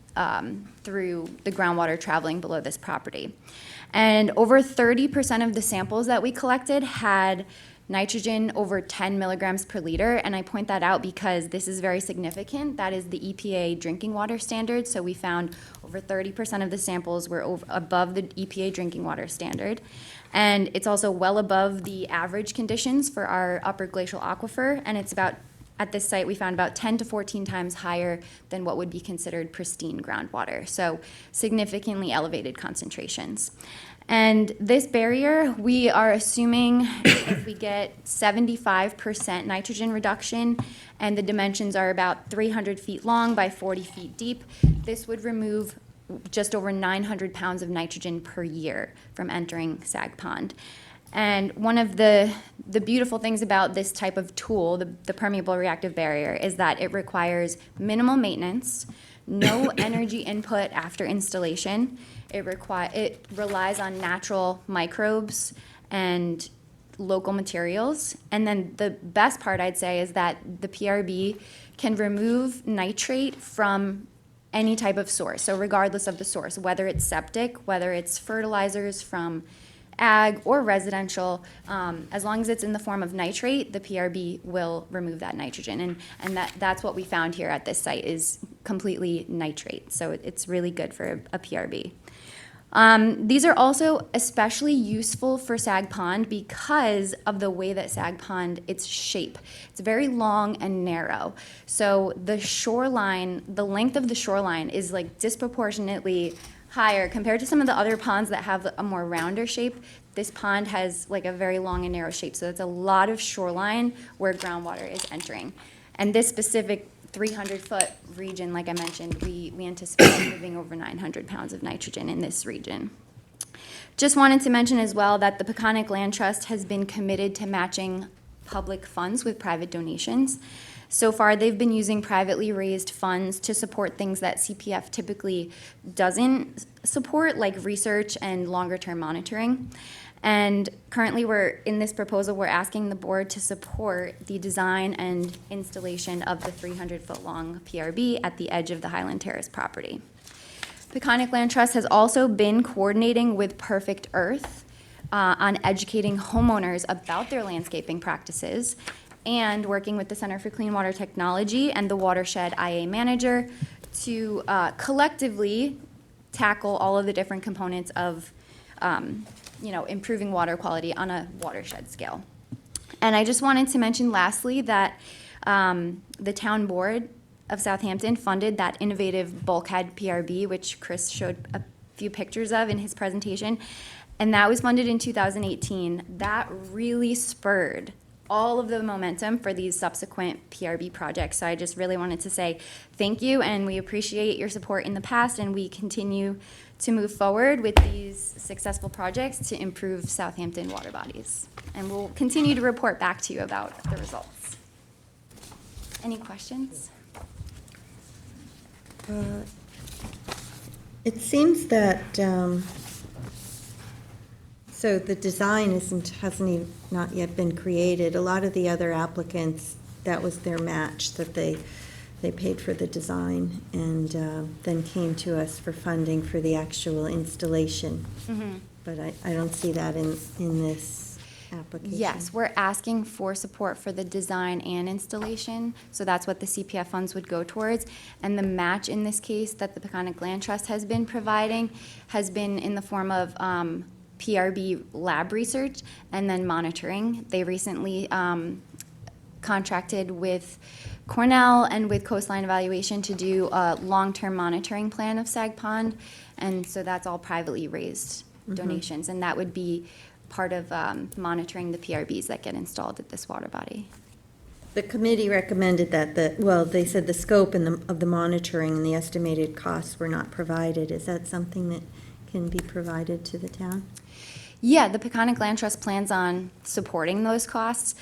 through the groundwater traveling below this property. And over 30% of the samples that we collected had nitrogen over 10 milligrams per liter, and I point that out because this is very significant. That is the EPA drinking water standard, so we found over 30% of the samples were above the EPA drinking water standard. And it's also well above the average conditions for our upper glacial aquifer, and it's about, at this site, we found about 10 to 14 times higher than what would be considered pristine groundwater, so significantly elevated concentrations. And this barrier, we are assuming if we get 75% nitrogen reduction, and the dimensions are about 300 feet long by 40 feet deep, this would remove just over 900 pounds of nitrogen per year from entering Sag Pond. And one of the beautiful things about this type of tool, the permeable reactive barrier, is that it requires minimal maintenance, no energy input after installation. It relies on natural microbes and local materials. And then the best part, I'd say, is that the PRB can remove nitrate from any type of source. So regardless of the source, whether it's septic, whether it's fertilizers from ag or residential, as long as it's in the form of nitrate, the PRB will remove that nitrogen. And that's what we found here at this site is completely nitrate. So it's really good for a PRB. These are also especially useful for Sag Pond because of the way that Sag Pond, its shape. It's very long and narrow. So the shoreline, the length of the shoreline is like disproportionately higher compared to some of the other ponds that have a more rounder shape. This pond has like a very long and narrow shape, so it's a lot of shoreline where groundwater is entering. And this specific 300-foot region, like I mentioned, we anticipate moving over 900 pounds of nitrogen in this region. Just wanted to mention as well that the Peconic Land Trust has been committed to matching public funds with private donations. So far, they've been using privately raised funds to support things that CPF typically doesn't support, like research and longer-term monitoring. And currently, in this proposal, we're asking the board to support the design and installation of the 300-foot long PRB at the edge of the Highland Terrace property. Peconic Land Trust has also been coordinating with Perfect Earth on educating homeowners about their landscaping practices and working with the Center for Clean Water Technology and the Watershed IA Manager to collectively tackle all of the different components of improving water quality on a watershed scale. And I just wanted to mention lastly that the town board of Southampton funded that innovative bulkhead PRB, which Chris showed a few pictures of in his presentation, and that was funded in 2018. That really spurred all of the momentum for these subsequent PRB projects. So I just really wanted to say thank you, and we appreciate your support in the past, and we continue to move forward with these successful projects to improve Southampton water bodies. And we'll continue to report back to you about the results. Any questions? It seems that, so the design hasn't not yet been created. A lot of the other applicants, that was their match, that they paid for the design and then came to us for funding for the actual installation. Mm-hmm. But I don't see that in this application. Yes, we're asking for support for the design and installation, so that's what the CPF funds would go towards. And the match in this case that the Peconic Land Trust has been providing has been in the form of PRB lab research and then monitoring. They recently contracted with Cornell and with Coastline Evaluation to do a long-term monitoring plan of Sag Pond, and so that's all privately raised donations, and that would be part of monitoring the PRBs that get installed at this water body. The committee recommended that they said the scope of the monitoring and the estimated costs were not provided. Is that something that can be provided to the town? Yeah, the Peconic Land Trust plans on supporting those costs.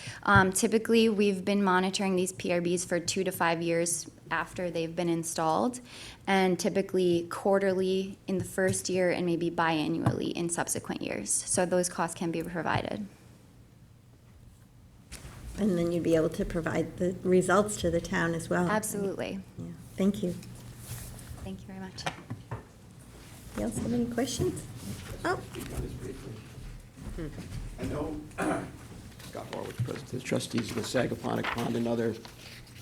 Typically, we've been monitoring these PRBs for 2 to 5 years after they've been installed, and typically quarterly in the first year and maybe biannually in subsequent years. So those costs can be provided. And then you'd be able to provide the results to the town as well. Absolutely. Yeah. Thank you. Thank you very much. Anybody else have any questions? Oh. I know Scott Horwitz, President of the Trustees of the Sagaponic Pond, another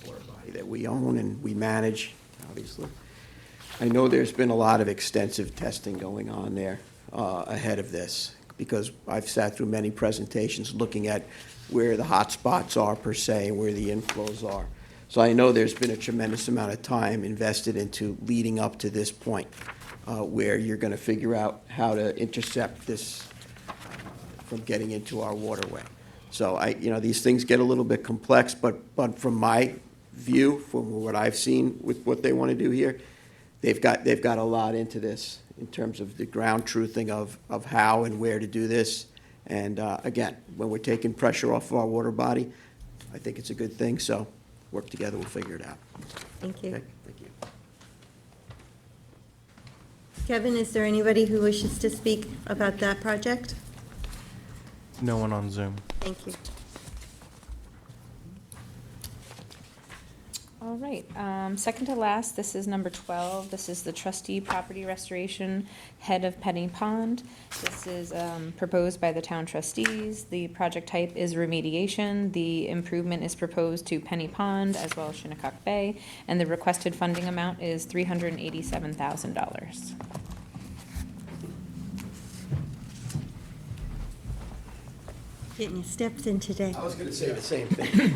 water body that we own and we manage, obviously. I know there's been a lot of extensive testing going on there ahead of this, because I've sat through many presentations looking at where the hot spots are per se and where the inflows are. So I know there's been a tremendous amount of time invested into leading up to this point where you're going to figure out how to intercept this from getting into our waterway. So these things get a little bit complex, but from my view, from what I've seen with what they want to do here, they've got a lot into this in terms of the ground truthing of how and where to do this. And again, when we're taking pressure off of our water body, I think it's a good thing. So work together, we'll figure it out. Thank you. Okay, thank you. Kevin, is there anybody who wishes to speak about that project? No one on Zoom. Thank you. All right, second to last, this is number 12. This is the trustee property restoration head of Penny Pond. This is proposed by the town trustees. The project type is remediation. The improvement is proposed to Penny Pond as well as Shinnecock Bay, and the requested funding amount is $387,000. Getting your steps in today. I was going to say the same thing.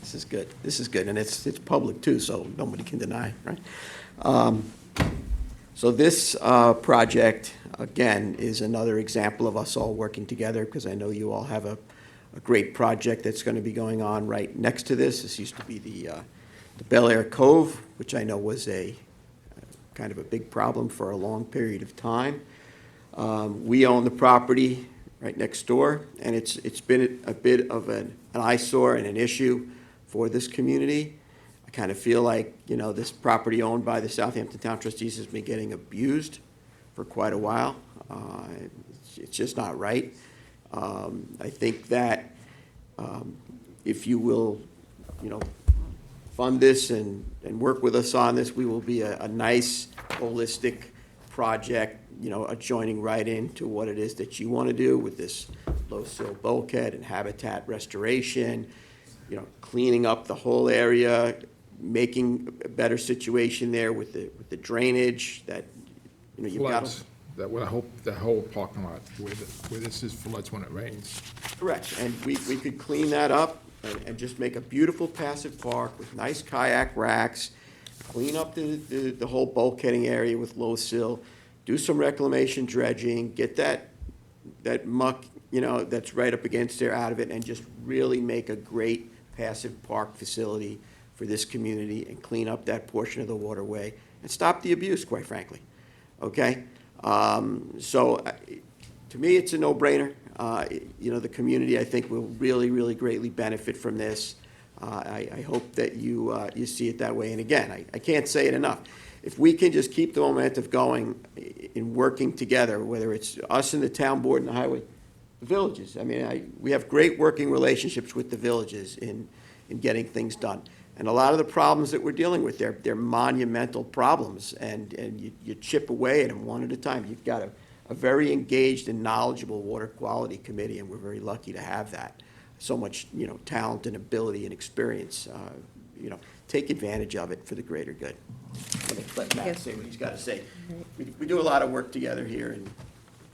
This is good. This is good, and it's public too, so nobody can deny, right? So this project, again, is another example of us all working together, because I know you all have a great project that's going to be going on right next to this. This used to be the Bel Air Cove, which I know was a kind of a big problem for a long period of time. We own the property right next door, and it's been a bit of an eyesore and an issue for this community. I kind of feel like, this property owned by the Southampton Town Trustees has been getting abused for quite a while. It's just not right. I think that if you will, fund this and work with us on this, we will be a nice holistic project, adjoining right into what it is that you want to do with this low sill bulkhead and habitat restoration, cleaning up the whole area, making a better situation there with the drainage that, you've got. Floods, that would hope the whole parking lot where this is floods when it rains. Correct, and we could clean that up and just make a beautiful passive park with nice kayak racks, clean up the whole bulkheading area with low sill, do some reclamation dredging, get that muck, that's right up against there out of it, and just really make a great passive park facility for this community and clean up that portion of the waterway and stop the abuse, quite frankly, okay? So to me, it's a no-brainer. The community, I think, will really, really greatly benefit from this. I hope that you see it that way. And again, I can't say it enough. If we can just keep the momentum going in working together, whether it's us and the town board and the highway, the villages. I mean, we have great working relationships with the villages in getting things done. And a lot of the problems that we're dealing with, they're monumental problems, and you chip away at them one at a time. You've got a very engaged and knowledgeable water quality committee, and we're very lucky to have that. So much, talent and ability and experience. Take advantage of it for the greater good. Let Matt say what he's got to say. We do a lot of work together here, and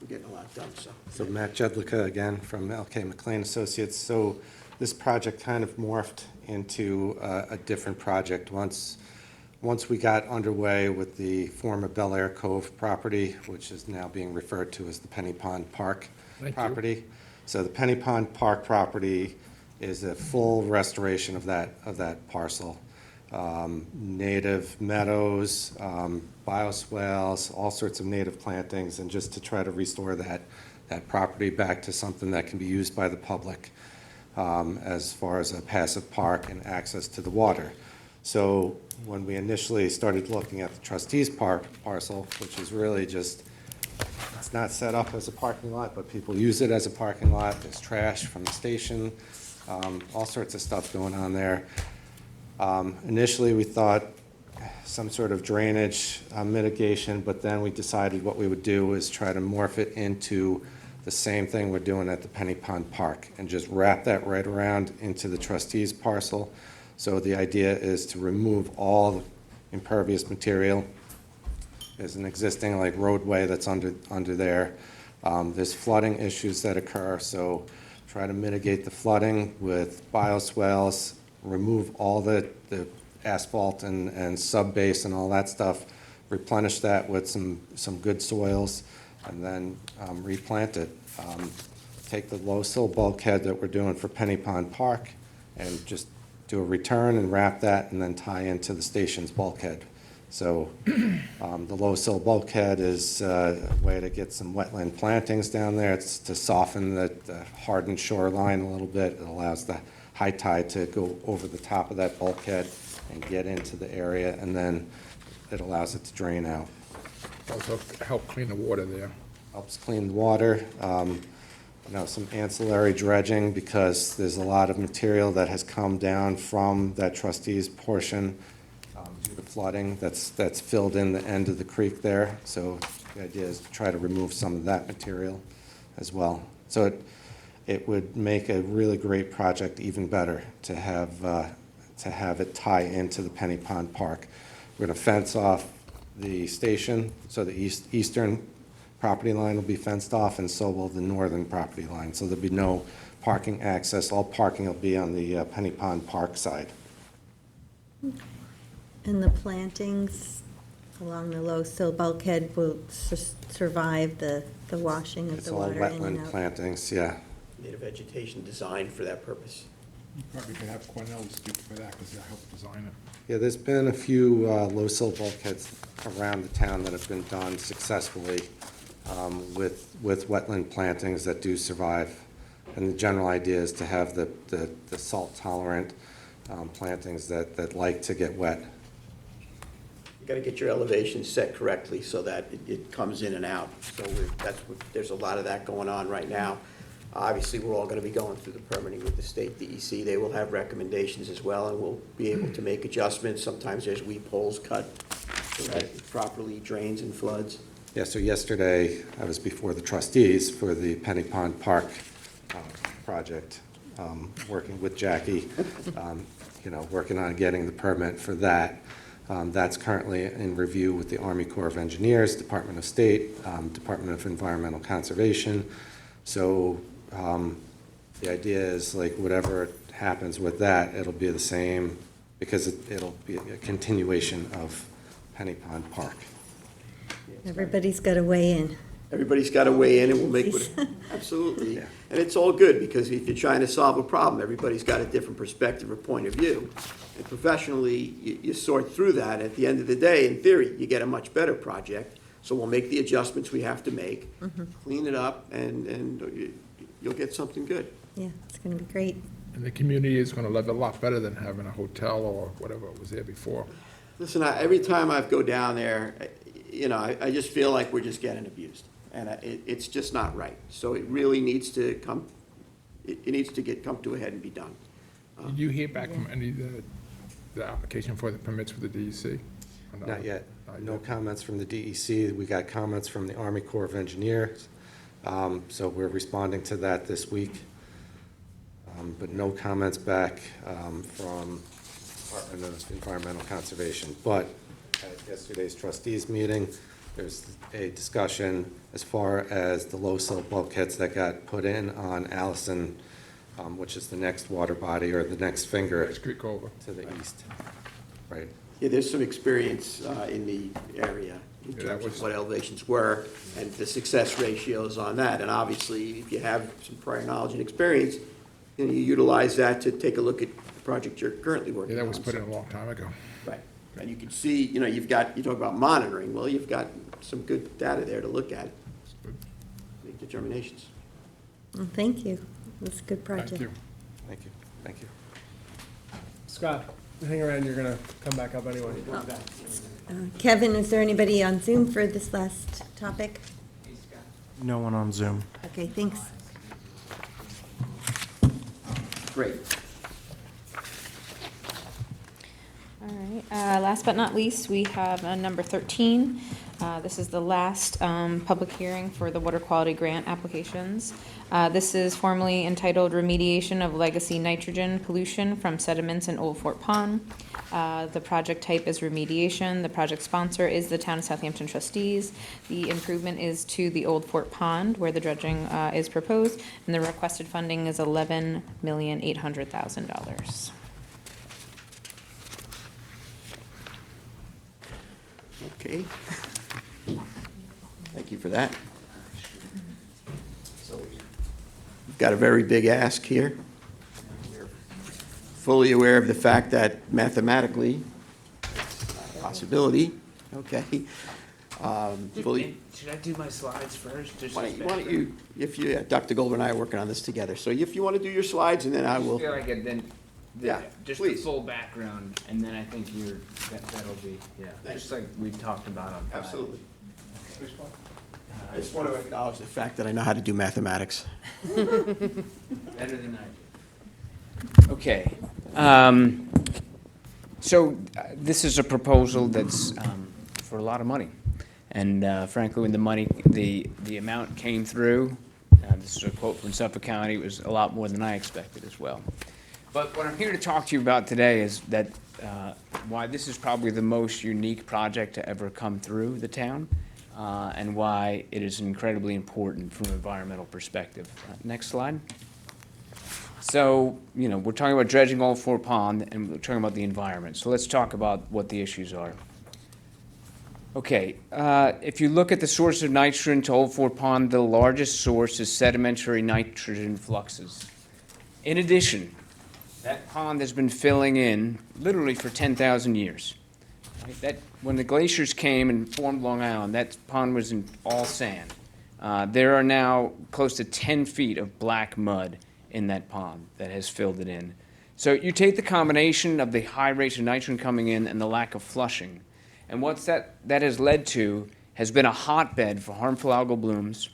we're getting a lot done, so. So Matt Jedlicka again from LK McLean Associates. So this project kind of morphed into a different project. Once we got underway with the former Bel Air Cove property, which is now being referred to as the Penny Pond Park property. So the Penny Pond Park property is a full restoration of that parcel. Native meadows, bioswales, all sorts of native plantings, and just to try to restore that property back to something that can be used by the public as far as a passive park and access to the water. So when we initially started looking at the trustees parcel, which is really just, it's not set up as a parking lot, but people use it as a parking lot. There's trash from the station, all sorts of stuff going on there. Initially, we thought some sort of drainage mitigation, but then we decided what we would do is try to morph it into the same thing we're doing at the Penny Pond Park and just wrap that right around into the trustees parcel. So the idea is to remove all impervious material. There's an existing roadway that's under there. There's flooding issues that occur, so try to mitigate the flooding with bioswales, remove all the asphalt and sub-base and all that stuff, replenish that with some good soils, and then replant it. Take the low sill bulkhead that we're doing for Penny Pond Park and just do a return and wrap that and then tie into the station's bulkhead. So the low sill bulkhead is a way to get some wetland plantings down there. It's to soften the hardened shoreline a little bit. It allows the high tide to go over the top of that bulkhead and get into the area, and then it allows it to drain out. Also help clean the water there. Helps clean the water. Some ancillary dredging, because there's a lot of material that has come down from that trustees portion due to flooding that's filled in the end of the creek there. So the idea is to try to remove some of that material as well. So it would make a really great project even better to have it tie into the Penny Pond Park. We're going to fence off the station, so the eastern property line will be fenced off, and so will the northern property line. So there'll be no parking access. All parking will be on the Penny Pond Park side. And the plantings along the low sill bulkhead will survive the washing of It's the all water in and wetland out? plantings, yeah. Native vegetation designed for that purpose. You probably could have Cornell speak for that because they helped design it. Yeah, there's been a few low sill bulkheads around the town that have been done successfully with wetland plantings that do survive. And the general idea is to have the salt tolerant plantings that like to get wet. You got to get your elevation set correctly so that it comes in and out. So there's a lot of that going on right now. Obviously, we're all going to be going through the permitting with the state DEC. They will have recommendations as well, and we'll be able to make adjustments. Sometimes there's weep holes cut so that it properly drains and floods. Yeah, so yesterday, I was before the trustees for the Penny Pond Park project, working with Jackie, working on getting the permit for that. That's currently in review with the Army Corps of Engineers, Department of State, Department of Environmental Conservation. So the idea is, like, whatever happens with that, it'll be the same, because it'll be a continuation of Penny Pond Park. Everybody's got to weigh in. Everybody's got to weigh in, and we'll make, absolutely. And it's all good, because if you're trying to solve a problem, everybody's got a different perspective or point of view. And professionally, you sort through that. At the end of the day, in theory, you get a much better project. So we'll make the adjustments we have to make, clean it up, and you'll get something good. Yeah, it's going to be great. And the community is going to love it a lot better than having a hotel or whatever was there before. Listen, every time I go down there, I just feel like we're just getting abused. And it's just not right. So it really needs to come, it needs to come to a head and be done. Did you hear back from any of the application for the permits with the DEC? Or no? Not yet. No comments from the DEC. We got comments from the Army Corps of Engineers. So we're responding to that this week. But no comments back from Department of Environmental Conservation. But at yesterday's trustees meeting, there's a discussion as far as the low sill bulkheads that got put in on Allison, which is the next water body or the next finger Creek over to the east. Right. Yeah, there's some experience in the area in terms of what elevations were and the success ratios on that. And obviously, if you have some prior knowledge and experience, then you utilize that to take a look at the project you're currently working on. Yeah, that was put in a long time ago. Right. And you can see, you talk about monitoring. Well, you've got some good data there to look at, make determinations. Well, thank you. It's a good project. Thank you. Thank you. Thank you. Scott, hang around, you're going to come back up anyway. Kevin, is there anybody on Zoom for this last topic? No one on Zoom. Okay, thanks. Great. All right, last but not least, we have number 13. This is the last public hearing for the water quality grant applications. This is formally entitled Remediation of Legacy Nitrogen Pollution from Sediments in Old Fort Pond. The project type is remediation. The project sponsor is the Town of Southampton trustees. The improvement is to the Old Fort Pond where the dredging is proposed, and the requested funding is $11,800,000. Okay. Thank you for that. So we've got a very big ask here. We're fully aware of the fact that mathematically, possibility, okay. Should I do my slides first? Why don't you, Dr. Goldberg and I are working on this together, so if you want to do your slides, and then I will. I feel like it then. Yeah, just please. the full background, and then I think that'll be, just like we talked about on Friday. Absolutely. I just want to acknowledge the fact that I know how to do mathematics. Better than I do. Okay. So this is a proposal that's for a lot of money. And frankly, when the amount came through, this is a quote from Suffolk County, it was a lot more than I expected as well. But what I'm here to talk to you about today is that why this is probably the most unique project to ever come through the town, and why it is incredibly important from an environmental perspective. Next slide. So, we're talking about dredging Old Fort Pond, and we're talking about the environment. So let's talk about what the issues are. Okay, if you look at the source of nitrogen to Old Fort Pond, the largest source is sedimentary nitrogen fluxes. In addition, that pond has been filling in literally for 10,000 years. Right? When the glaciers came and formed Long Island, that pond was in all sand. There are now close to 10 feet of black mud in that pond that has filled it in. So you take the combination of the high rates of nitrogen coming in and the lack of flushing, and what that has led to has been a hotbed for harmful algal blooms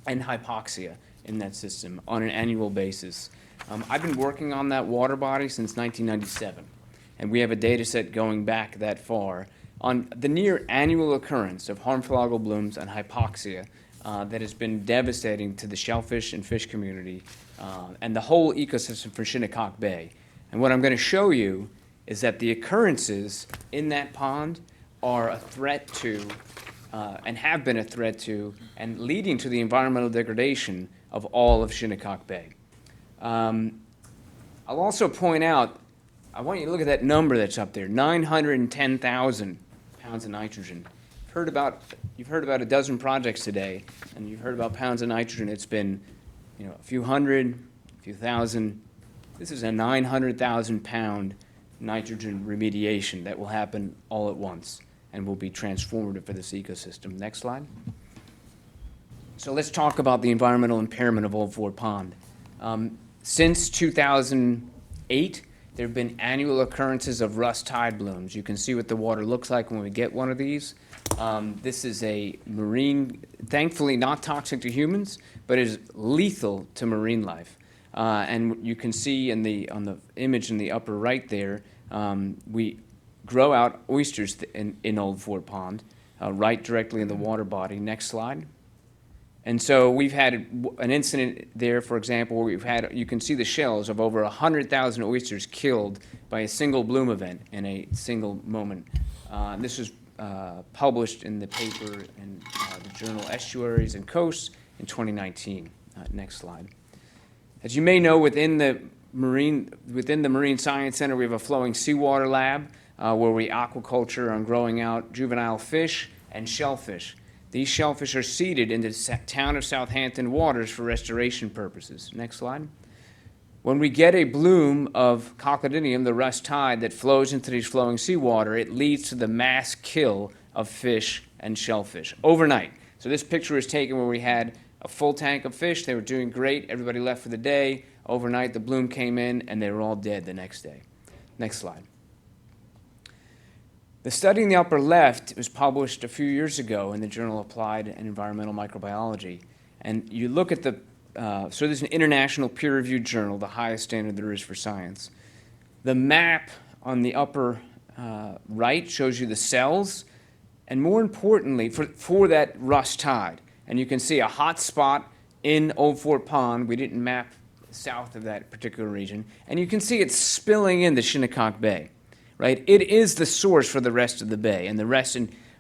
and hypoxia in that system on an annual basis. I've been working on that water body since 1997, and we have a data set going back that far on the near annual occurrence of harmful algal blooms and hypoxia that has been devastating to the shellfish and fish community and the whole ecosystem for Shinnecock Bay. And what I'm going to show you is that the occurrences in that pond are a threat to, and have been a threat to, and leading to the environmental degradation of all of Shinnecock Bay. I'll also point out, I want you to look at that number that's up there, 910,000 pounds of nitrogen. You've heard about a dozen projects today, and you've heard about pounds of nitrogen. It's been, a few hundred, a few thousand. This is a 900,000 pound nitrogen remediation that will happen all at once and will be transformative for this ecosystem. Next slide. So let's talk about the environmental impairment of Old Fort Pond. Since 2008, there have been annual occurrences of rust tide blooms. You can see what the water looks like when we get one of these. This is a marine, thankfully not toxic to humans, but is lethal to marine life. And you can see on the image in the upper right there, we grow out oysters in Old Fort Pond, right directly in the water body. Next slide. And so we've had an incident there, for example, where you can see the shells of over 100,000 oysters killed by a single bloom event in a single moment. This was published in the paper in the journal Estuaries and Coasts in 2019. Next slide. As you may know, within the Marine Science Center, we have a flowing seawater lab where we aquaculture on growing out juvenile fish and shellfish. These shellfish are seeded into the town of Southampton waters for restoration purposes. Next slide. When we get a bloom of Coccididium, the rust tide that flows into these flowing seawater, it leads to the mass kill of fish and shellfish overnight. So this picture was taken where we had a full tank of fish. They were doing great. Everybody left for the day. Overnight, the bloom came in, and they were all dead the next day. Next slide. The study in the upper left was published a few years ago in the journal Applied and Environmental Microbiology. And you look at so this is an international peer-reviewed journal, the highest standard there is for science. The map on the upper right shows you the cells, and more importantly, for that rust tide. And you can see a hot spot in Old Fort Pond. We didn't map south of that particular region. And you can see it spilling into Shinnecock Bay. Right? It is the source for the rest of the bay and the rest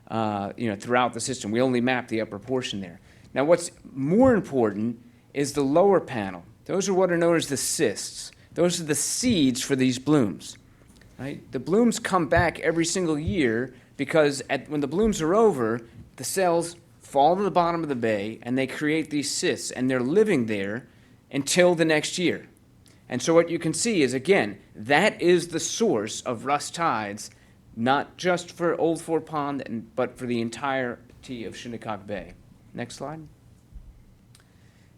throughout the system. We only map the upper portion there. Now, what's more important is the lower panel. Those are what are known as the cysts. Those are the seeds for these blooms. Right? The blooms come back every single year because when the blooms are over, the cells fall to the bottom of the bay and they create these cysts, and they're living there until the next year. And so what you can see is, again, that is the source of rust tides, not just for Old Fort Pond, but for the entirety of Shinnecock Bay. Next slide.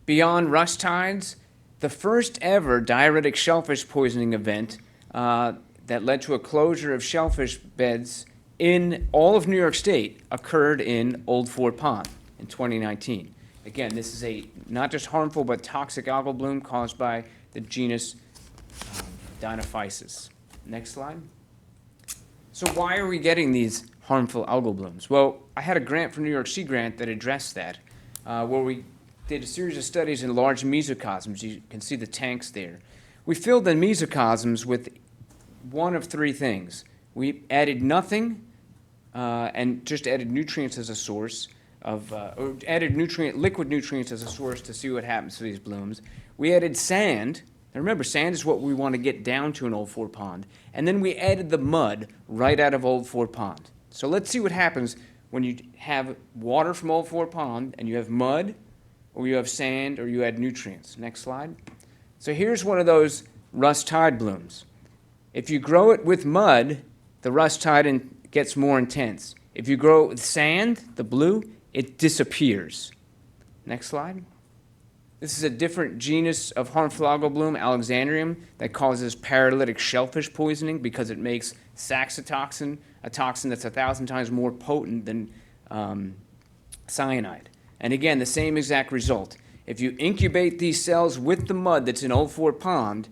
Beyond rust tides, the first ever diuretic shellfish poisoning event that led to a closure of shellfish beds in all of New York State occurred in Old Fort Pond in 2019. Again, this is not just harmful but toxic algal bloom caused by the genus Dinophysis. Next slide. So why are we getting these harmful algal blooms? Well, I had a grant from New York Sea Grant that addressed that, where we did a series of studies in large mesocosms. You can see the tanks there. We filled the mesocosms with one of three things. We added nothing and just added nutrients as a source or added liquid nutrients as a source to see what happens to these blooms. We added sand. Now remember, sand is what we want to get down to in Old Fort Pond. And then we added the mud right out of Old Fort Pond. So let's see what happens when you have water from Old Fort Pond and you have mud, or you have sand, or you add nutrients. Next slide. So here's one of those rust tide blooms. If you grow it with mud, the rust tide gets more intense. If you grow it with sand, the blue, it disappears. Next slide. This is a different genus of harmful algal bloom, Alexandrium, that causes paralytic shellfish poisoning because it makes saxitoxin, a toxin that's 1,000 times more potent than cyanide. And again, the same exact result. If you incubate these cells with the mud that's in Old Fort Pond,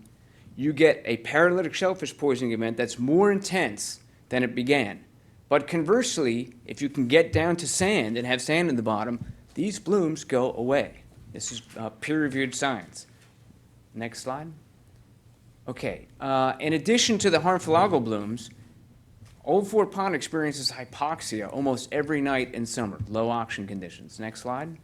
you get a paralytic shellfish poisoning event that's more intense than it began. But conversely, if you can get down to sand and have sand in the bottom, these blooms go away. This is peer-reviewed science. Next slide. Okay, in addition to the harmful algal blooms, Old Fort Pond experiences hypoxia almost every night in summer, low oxygen conditions. Next slide.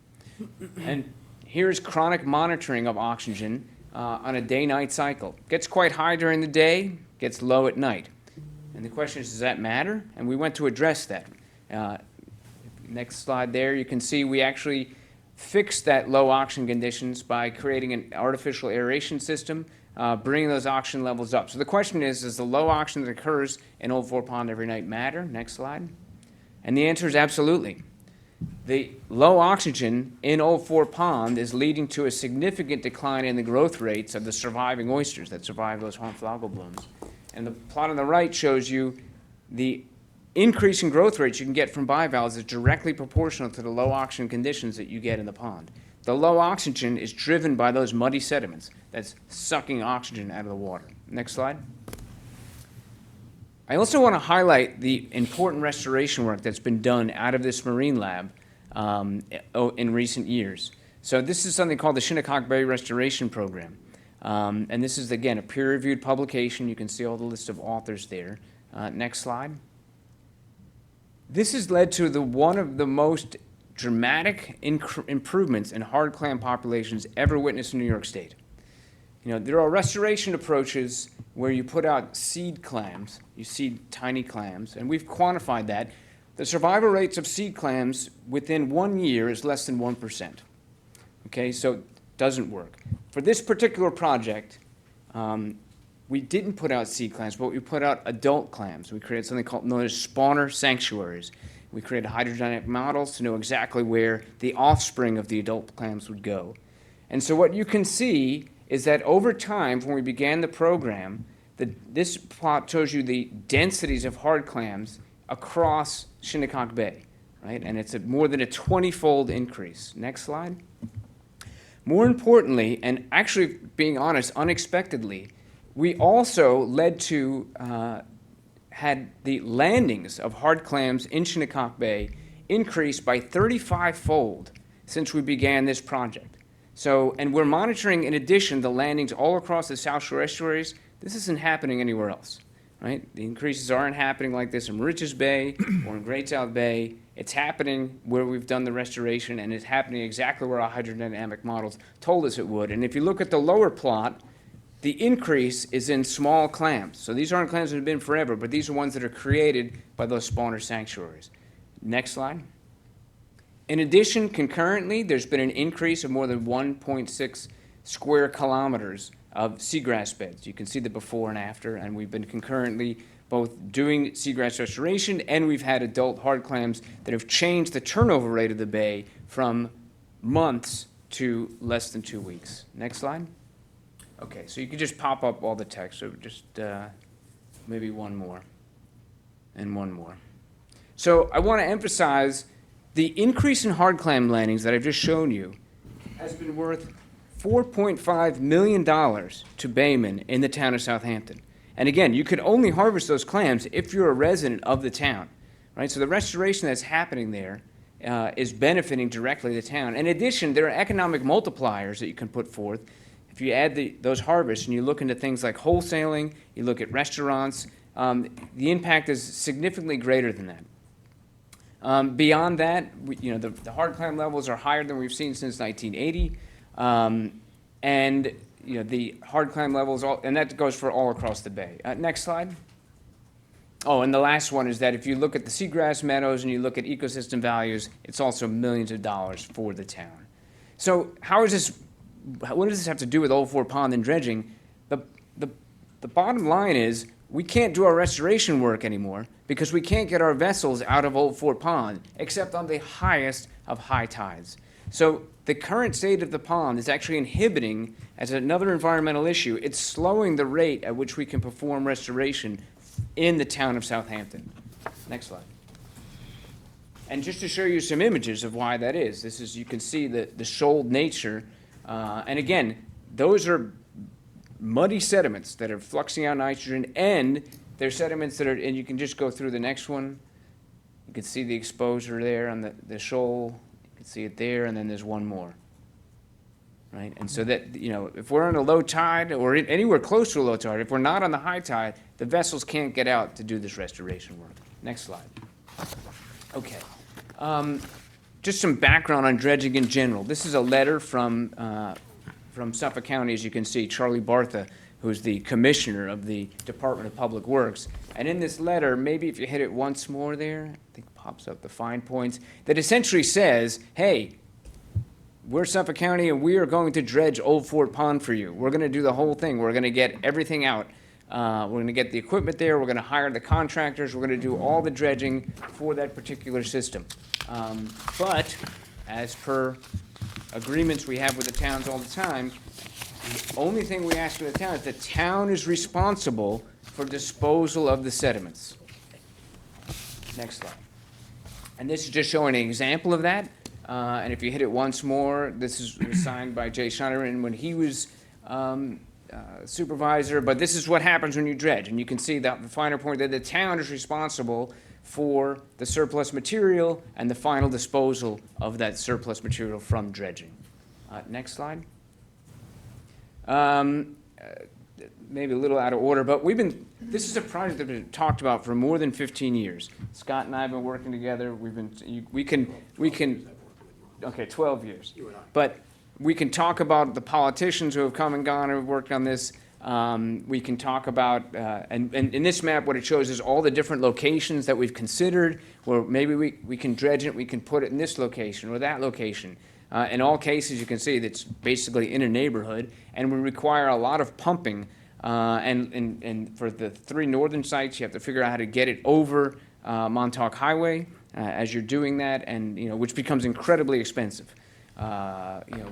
And here's chronic monitoring of oxygen on a day-night cycle. Gets quite high during the day, gets low at night. And the question is, does that matter? And we went to address that. Next slide there, you can see we actually fixed that low oxygen conditions by creating an artificial aeration system, bringing those oxygen levels up. So the question is, does the low oxygen that occurs in Old Fort Pond every night matter? Next slide. And the answer is absolutely. The low oxygen in Old Fort Pond is leading to a significant decline in the growth rates of the surviving oysters that survive those harmful algal blooms. And the plot on the right shows you the increase in growth rates you can get from bivalves is directly proportional to the low oxygen conditions that you get in the pond. The low oxygen is driven by those muddy sediments that's sucking oxygen out of the water. Next slide. I also want to highlight the important restoration work that's been done out of this marine lab in recent years. So this is something called the Shinnecock Bay Restoration Program. And this is, again, a peer-reviewed publication. You can see all the list of authors there. Next slide. This has led to one of the most dramatic improvements in hard clam populations ever witnessed in New York State. You know, there are restoration approaches where you put out seed clams, you seed tiny clams, and we've quantified that. The survival rates of seed clams within 1 year is less than 1%. Okay, so it doesn't work. For this particular project, we didn't put out seed clams, but we put out adult clams. We created something known as spawner sanctuaries. We created hydrodynamic models to know exactly where the offspring of the adult clams would go. And so what you can see is that over time, when we began the program, this plot shows you the densities of hard clams across Shinnecock Bay, right? And it's more than a 20-fold increase. Next slide. More importantly, and actually being honest, unexpectedly, we also led to had the landings of hard clams in Shinnecock Bay increase by 35-fold since we began this project. So, and we're monitoring, in addition, the landings all across the South Shore estuaries. This isn't happening anywhere else, right? The increases aren't happening like this in Moriches Bay or in Great South Bay. It's happening where we've done the restoration, and it's happening exactly where our hydrodynamic models told us it would. And if you look at the lower plot, the increase is in small clams. So these aren't clams that have been forever, but these are ones that are created by those spawner sanctuaries. Next slide. In addition, concurrently, there's been an increase of more than 1.6 square kilometers of seagrass beds. You can see the before and after, and we've been concurrently both doing seagrass restoration, and we've had adult hard clams that have changed the turnover rate of the bay from months to less than 2 weeks. Next slide. Okay, so you can just pop up all the text, so just maybe one more, and one more. So I want to emphasize the increase in hard clam landings that I've just shown you has been worth $4.5 million to baymen in the town of Southampton. And again, you could only harvest those clams if you're a resident of the town, right? So the restoration that's happening there is benefiting directly the town. In addition, there are economic multipliers that you can put forth. If you add those harvests and you look into things like wholesaling, you look at restaurants, the impact is significantly greater than that. Beyond that, the hard clam levels are higher than we've seen since 1980. And the hard clam levels, and that goes for all across the bay. Next slide. Oh, and the last one is that if you look at the seagrass meadows and you look at ecosystem values, it's also millions of dollars for the town. So what does this have to do with Old Fort Pond and dredging? The bottom line is we can't do our restoration work anymore because we can't get our vessels out of Old Fort Pond except on the highest of high tides. So the current state of the pond is actually inhibiting, as another environmental issue, it's slowing the rate at which we can perform restoration in the town of Southampton. Next slide. And just to show you some images of why that is, you can see the shoaled nature And again, those are muddy sediments that are fluxing out nitrogen, and they're sediments that are, and you can just go through the next one. You can see the exposure there on the shoal. You can see it there, and then there's one more. Right? And so that, if we're on a low tide or anywhere close to a low tide, if we're not on the high tide, the vessels can't get out to do this restoration work. Next slide. Okay. Just some background on dredging in general. This is a letter from Suffolk County, as you can see, Charlie Bartha, who's the commissioner of the Department of Public Works. And in this letter, maybe if you hit it once more there, I think it pops up the fine points, that essentially says, hey, we're Suffolk County and we are going to dredge Old Fort Pond for you. We're going to do the whole thing. We're going to get everything out. We're going to get the equipment there. We're going to hire the contractors. We're going to do all the dredging for that particular system. But as per agreements we have with the towns all the time, the only thing we ask of the town is the town is responsible for disposal of the sediments. Next slide. And this is just showing an example of that. And if you hit it once more, this was signed by Jay Schneiderman when he was supervisor. But this is what happens when you dredge. And you can see that the finer point that the town is responsible for the surplus material and the final disposal of that surplus material from dredging. Next slide. Maybe a little out of order, but this is a project that we've been talked about for more than 15 years. Scott and I have been working together. We can, okay, 12 years. But we can talk about the politicians who have come and gone and have worked on this. We can talk about, and in this map, what it shows is all the different locations that we've considered, where maybe we can dredge it, we can put it in this location or that location. In all cases, you can see that's basically in a neighborhood, and we require a lot of pumping. And for the 3 northern sites, you have to figure out how to get it over Montauk Highway as you're doing that, and which becomes incredibly expensive.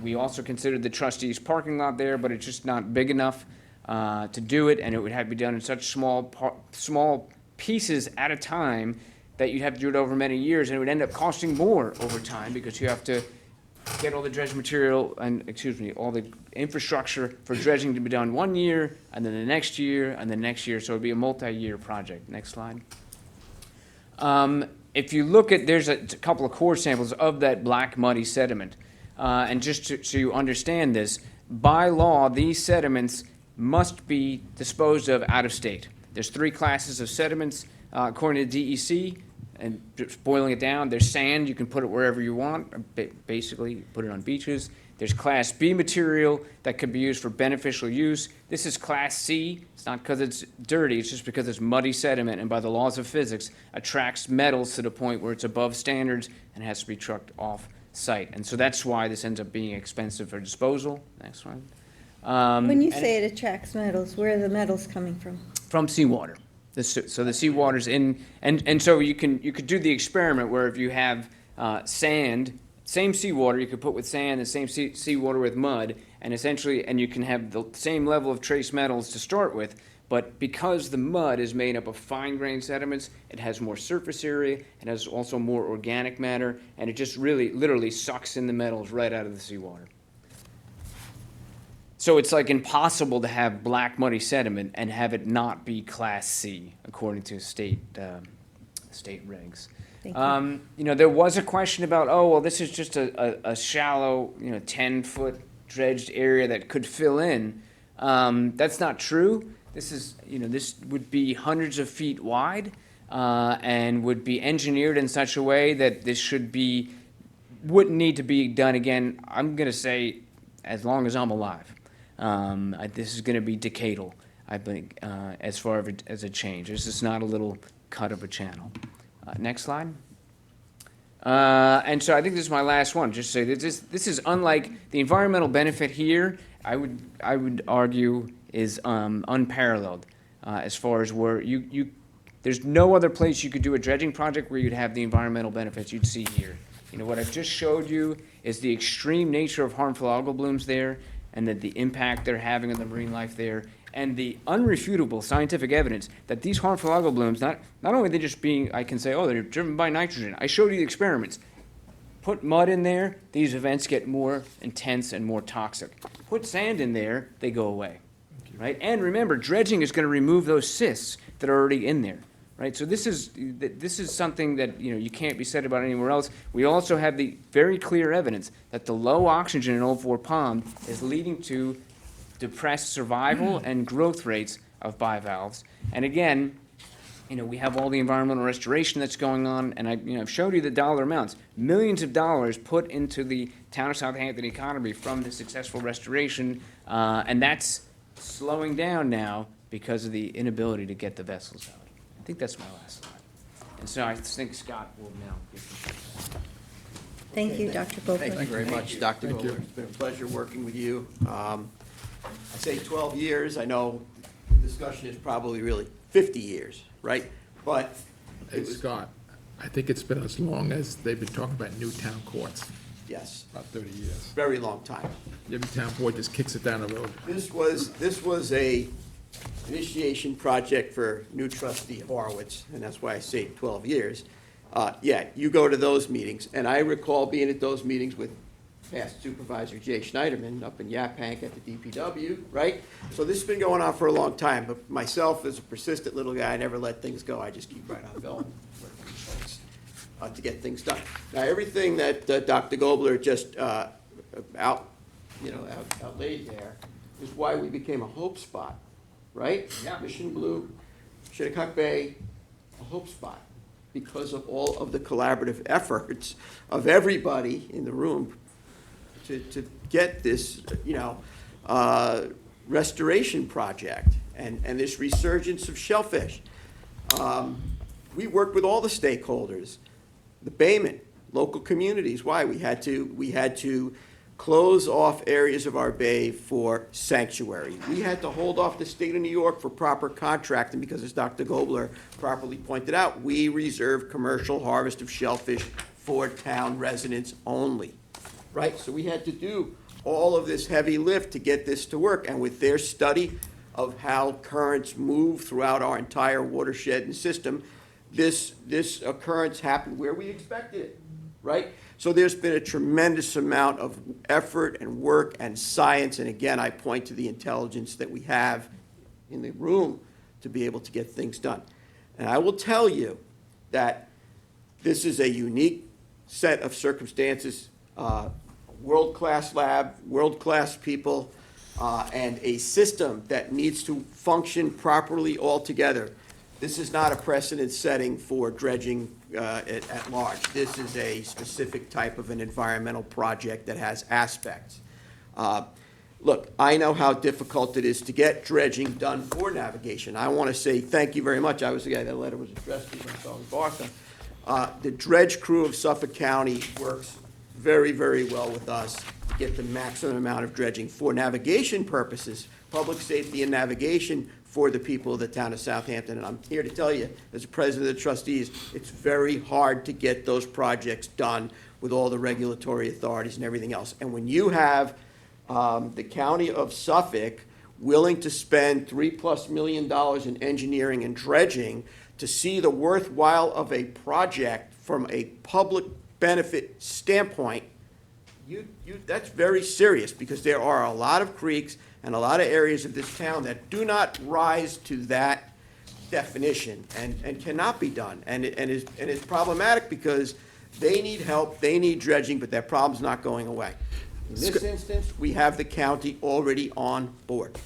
We also considered the trustees' parking lot there, but it's just not big enough to do it, and it would have to be done in such small pieces at a time that you'd have to do it over many years, and it would end up costing more over time because you have to get all the dredge material and, all the infrastructure for dredging to be done 1 year, and then the next year, and the next year, so it'd be a multi-year project. Next slide. If you look at, there's a couple of core samples of that black muddy sediment, and just so you understand this, by law, these sediments must be disposed of out of state. There's 3 classes of sediments according to DEC. And just boiling it down, there's sand, you can put it wherever you want, basically put it on beaches. There's Class B material that could be used for beneficial use. This is Class C. It's not because it's dirty, it's just because it's muddy sediment, and by the laws of physics, attracts metals to the point where it's above standards and has to be trucked off site. And so that's why this ends up being expensive for disposal. Next one. When you say it attracts metals, where are the metals coming from? From seawater. So the seawater's in, and so you could do the experiment where if you have sand, same seawater, you could put with sand, the same seawater with mud, and essentially, and you can have the same level of trace metals to start with, but because the mud is made up of fine-grained sediments, it has more surface area, it has also more organic matter, and it just really, literally sucks in the metals right out of the seawater. So it's like impossible to have black muddy sediment and have it not be Class C, according to state regs. Thank you. There was a question about, oh, well, this is just a shallow, 10-foot dredged area that could fill in. That's not true. This is, this would be hundreds of feet wide and would be engineered in such a way that this wouldn't need to be done again, I'm going to say, as long as I'm alive. This is going to be decadal, I think, as far as a change. This is not a little cut of a channel. Next slide. And so I think this is my last one. Just to say that this is unlike the environmental benefit here. I would argue is unparalleled as far as where there's no other place you could do a dredging project where you'd have the environmental benefits you'd see here. What I've just showed you is the extreme nature of harmful algal blooms there, and that the impact they're having on the marine life there, and the unrefutable scientific evidence that these harmful algal blooms, not only are they just being, I can say, oh, they're driven by nitrogen. I showed you the experiments. Put mud in there, these events get more intense and more toxic. Put sand in there, they go away, right? And remember, dredging is going to remove those cysts that are already in there, right? So this is something that, you can't be said about anywhere else. We also have the very clear evidence that the low oxygen in Old Fort Pond is leading to depressed survival and growth rates of bivalves. And again, we have all the environmental restoration that's going on, and I've showed you the dollar amounts. Millions of dollars put into the town of Southampton economy from the successful restoration, and that's slowing down now because of the inability to get the vessels out. I think that's my last slide. And so I think Scott will now give Thank you, Dr. Gobler. Thank you very much, Dr. Thank you. Gobler. It's been a pleasure working with you. I say 12 years. I know the discussion is probably really 50 years, right? But Hey, Scott, I think it's been as long as they've been talking about new town courts, yes, about 30 years. very long time. Every town board just kicks it down the road. This was a initiation project for new trustee Horowitz, and that's why I say 12 years. Yeah, you go to those meetings, and I recall being at those meetings with past Supervisor Jay Schneiderman up in Yaphank at the DPW, right? So this has been going on for a long time, but myself, as a persistent little guy, I never let things go. I just keep right on going working with folks, to get things done. Now, everything that Dr. Gobler just outlaid there is why we became a hope spot, right? Yeah. Mission Blue, Shinnecock Bay, a hope spot, because of all of the collaborative efforts of everybody in the room to get this, restoration project and this resurgence of shellfish. We worked with all the stakeholders, the baymen, local communities. Why? We had to close off areas of our bay for sanctuary. We had to hold off the state of New York for proper contracting because, as Dr. Gobler properly pointed out, we reserve commercial harvest of shellfish for town residents only, right? So we had to do all of this heavy lift to get this to work. And with their study of how currents move throughout our entire watershed and system, this occurrence happened where we expected it, right? So there's been a tremendous amount of effort and work and science, and again, I point to the intelligence that we have in the room to be able to get things done. And I will tell you that this is a unique set of circumstances, world-class lab, world-class people, and a system that needs to function properly altogether. This is not a precedent setting for dredging at large. This is a specific type of an environmental project that has aspects. Look, I know how difficult it is to get dredging done for navigation. I want to say thank you very much. I was the guy that letter was addressed to when I saw in Boston. The dredge crew of Suffolk County works very, very well with us to get the maximum amount of dredging for navigation purposes, public safety and navigation for the people of the town of Southampton. And I'm here to tell you, as president of the trustees, it's very hard to get those projects done with all the regulatory authorities and everything else. And when you have the county of Suffolk willing to spend $3+ million in engineering and dredging to see the worthwhile of a project from a public benefit standpoint, that's very serious, because there are a lot of creeks and a lot of areas of this town that do not rise to that definition and cannot be done. And it's problematic because they need help, they need dredging, but that problem's not going away. In this instance, we have the county already on board.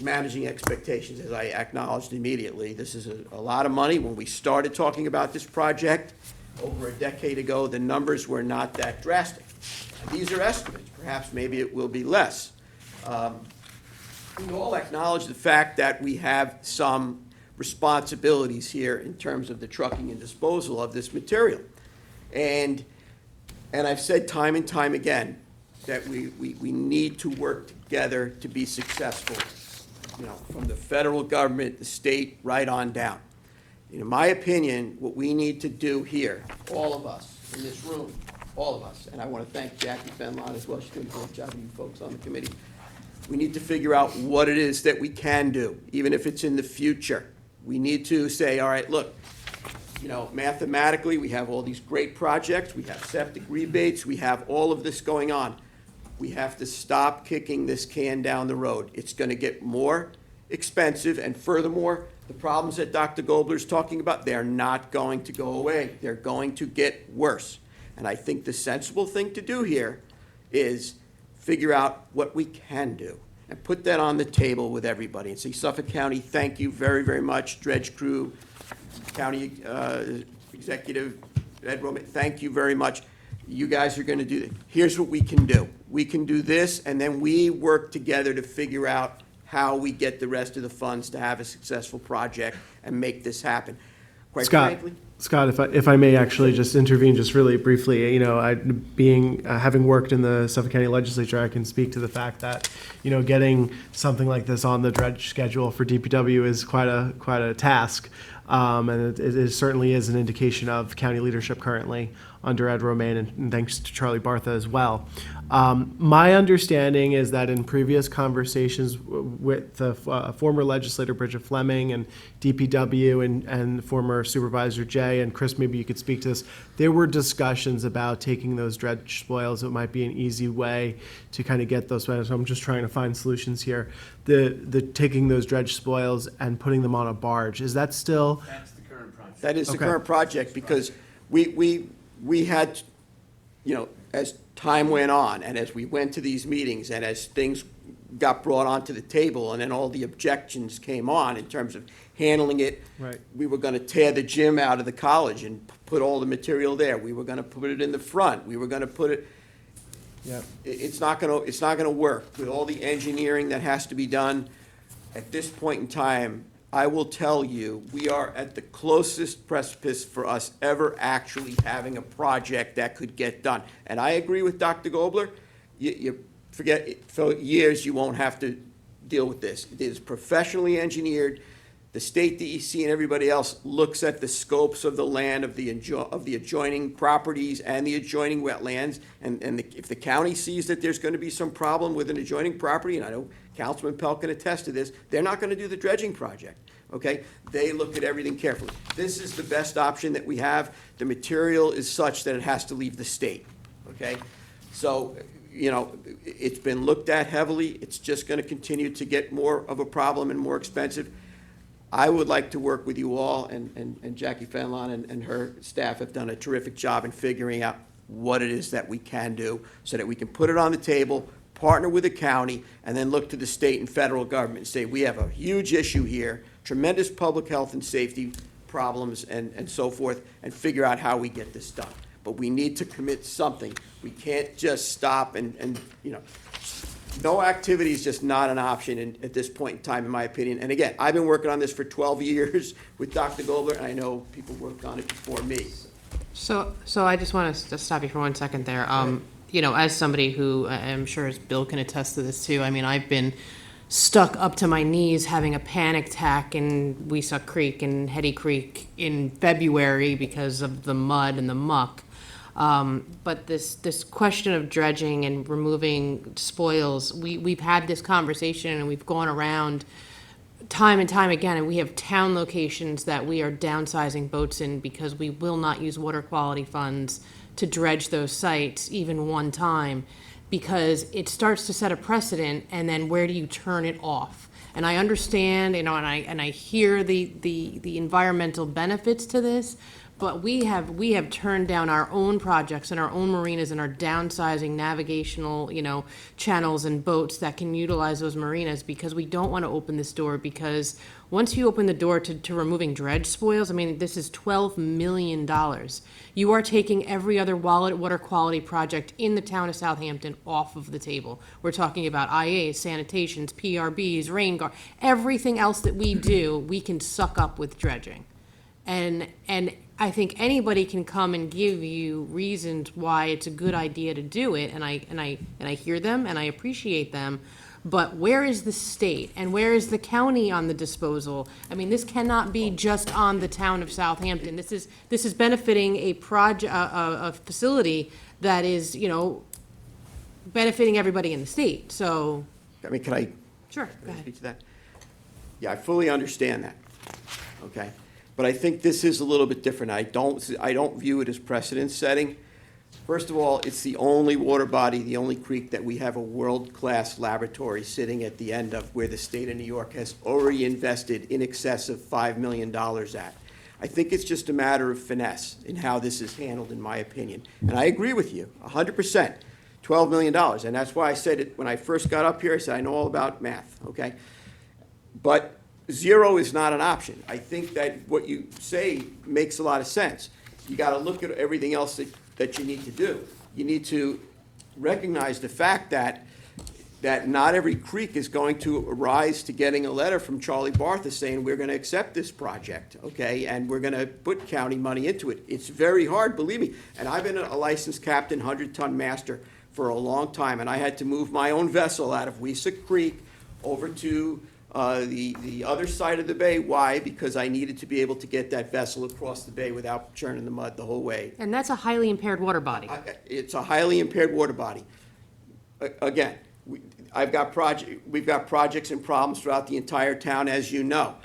Managing expectations, as I acknowledged immediately, this is a lot of money. When we started talking about this project over a decade ago, the numbers were not that drastic. These are estimates. Perhaps maybe it will be less. We all acknowledge the fact that we have some responsibilities here in terms of the trucking and disposal of this material. And I've said time and time again that we need to work together to be successful, from the federal government, the state, right on down. In my opinion, what we need to do here, all of us in this room, all of us, and I want to thank Jackie Fenlon as well, she's doing a great job, and you folks on the committee. We need to figure out what it is that we can do, even if it's in the future. We need to say, all right, look, you know, mathematically, we have all these great projects, we have septic rebates, we have all of this going on. We have to stop kicking this can down the road. It's gonna get more expensive, and furthermore, the problems that Dr. Gobler's talking about, they're not going to go away. They're going to get worse. And I think the sensible thing to do here is figure out what we can do and put that on the table with everybody and say, Suffolk County, thank you very, very much. Dredge crew, county executive, Ed Roman, thank you very much. You guys are going to do this. Here's what we can do. We can do this, and then we work together to figure out how we get the rest of the funds to have a successful project and make this happen. Quite frankly, Scott, if I may actually just intervene just really briefly, you know, having worked in the Suffolk County Legislature, I can speak to the fact that, you know, getting something like this on the dredge schedule for DPW is quite a task. And it certainly is an indication of county leadership currently under Ed Romaine, and thanks to Charlie Bartha as well. My understanding is that in previous conversations with the former legislator Bridget Fleming and DPW and former Supervisor Jay, and Chris, maybe you could speak to this, there were discussions about taking those dredge spoils. It might be an easy way to kind of get those. So I'm just trying to find solutions here. The taking those dredge spoils and putting them on a barge, is that still? that's the current project. That is the current project, because we had, you know, as time went on and as we went to these meetings and as things got brought onto the table and then all the objections came on in terms of handling it. Right. We were going to tear the gym out of the college and put all the material there. We were going to put it in the front. We were going to put it. Yeah. It's not going to work with all the engineering that has to be done. At this point in time, I will tell you, we are at the closest precipice for us ever actually having a project that could get done. And I agree with Dr. Gobler. You forget, for years, you won't have to deal with this. It is professionally engineered. The state DEC and everybody else looks at the scopes of the land, of the adjoining properties and the adjoining wetlands. And if the county sees that there's going to be some problem with an adjoining property, and I know Councilman Pell can attest to this, they're not going to do the dredging project, okay? They look at everything carefully. This is the best option that we have. The material is such that it has to leave the state, okay? So, you know, it's been looked at heavily. It's just going to continue to get more of a problem and more expensive. I would like to work with you all, and Jackie Fenlon and her staff have done a terrific job in figuring out what it is that we can do so that we can put it on the table, partner with the county, and then look to the state and federal government and say, we have a huge issue here, tremendous public health and safety problems and so forth, and figure out how we get this done. But we need to commit something. We can't just stop and you know, no activity is just not an option at this point in time, in my opinion. And again, I've been working on this for 12 years with Dr. Gobler, and I know people worked on it before me. So I just want to stop you for 1 second there. You know, as somebody who, I'm sure as Bill can attest to this too, I mean, I've been stuck up to my knees having a panic attack in Weesuck Creek and Hetty Creek in February because of the mud and the muck. But this question of dredging and removing spoils, we've had this conversation and we've gone around time and time again, and we have town locations that we are downsizing boats in because we will not use water quality funds to dredge those sites even one time, because it starts to set a precedent, and then where do you turn it off? And I understand, you know, and I hear the environmental benefits to this, but we have turned down our own projects and our own marinas and our downsizing navigational, you know, channels and boats that can utilize those marinas because we don't want to open this door, because once you open the door to removing dredge spoils, I mean, this is $12 million. You are taking every other water quality project in the town of Southampton off of the table. We're talking about IAs, sanitations, PRBs, rain guard, everything else that we do, we can suck up with dredging. And I think anybody can come and give you reasons why it's a good idea to do it, and I hear them and I appreciate them. But where is the state and where is the county on the disposal? I mean, this cannot be just on the town of Southampton. This is benefiting a facility that is, you know, benefiting everybody in the state. So, I mean, can I? Sure, go ahead. Speak to that? Yeah, I fully understand that, okay? But I think this is a little bit different. I don't view it as precedent setting. First of all, it's the only water body, the only creek that we have a world-class laboratory sitting at the end of, where the state of New York has already invested in excess of $5 million at. I think it's just a matter of finesse in how this is handled, in my opinion. And I agree with you, 100%, $12 million. And that's why I said it, when I first got up here, I said, I know all about math, okay? But zero is not an option. I think that what you say makes a lot of sense. You got to look at everything else that you need to do. You need to recognize the fact that not every creek is going to rise to getting a letter from Charlie Bartha saying, we're going to accept this project, okay, and we're going to put county money into it. It's very hard, believe me. And I've been a licensed captain, 100-ton master for a long time, and I had to move my own vessel out of Weesuk Creek over to the other side of the bay. Why? Because I needed to be able to get that vessel across the bay without churning the mud the whole way. And that's a highly impaired water body. It's a highly impaired water body. Again, we've got projects and problems throughout the entire town, as you know.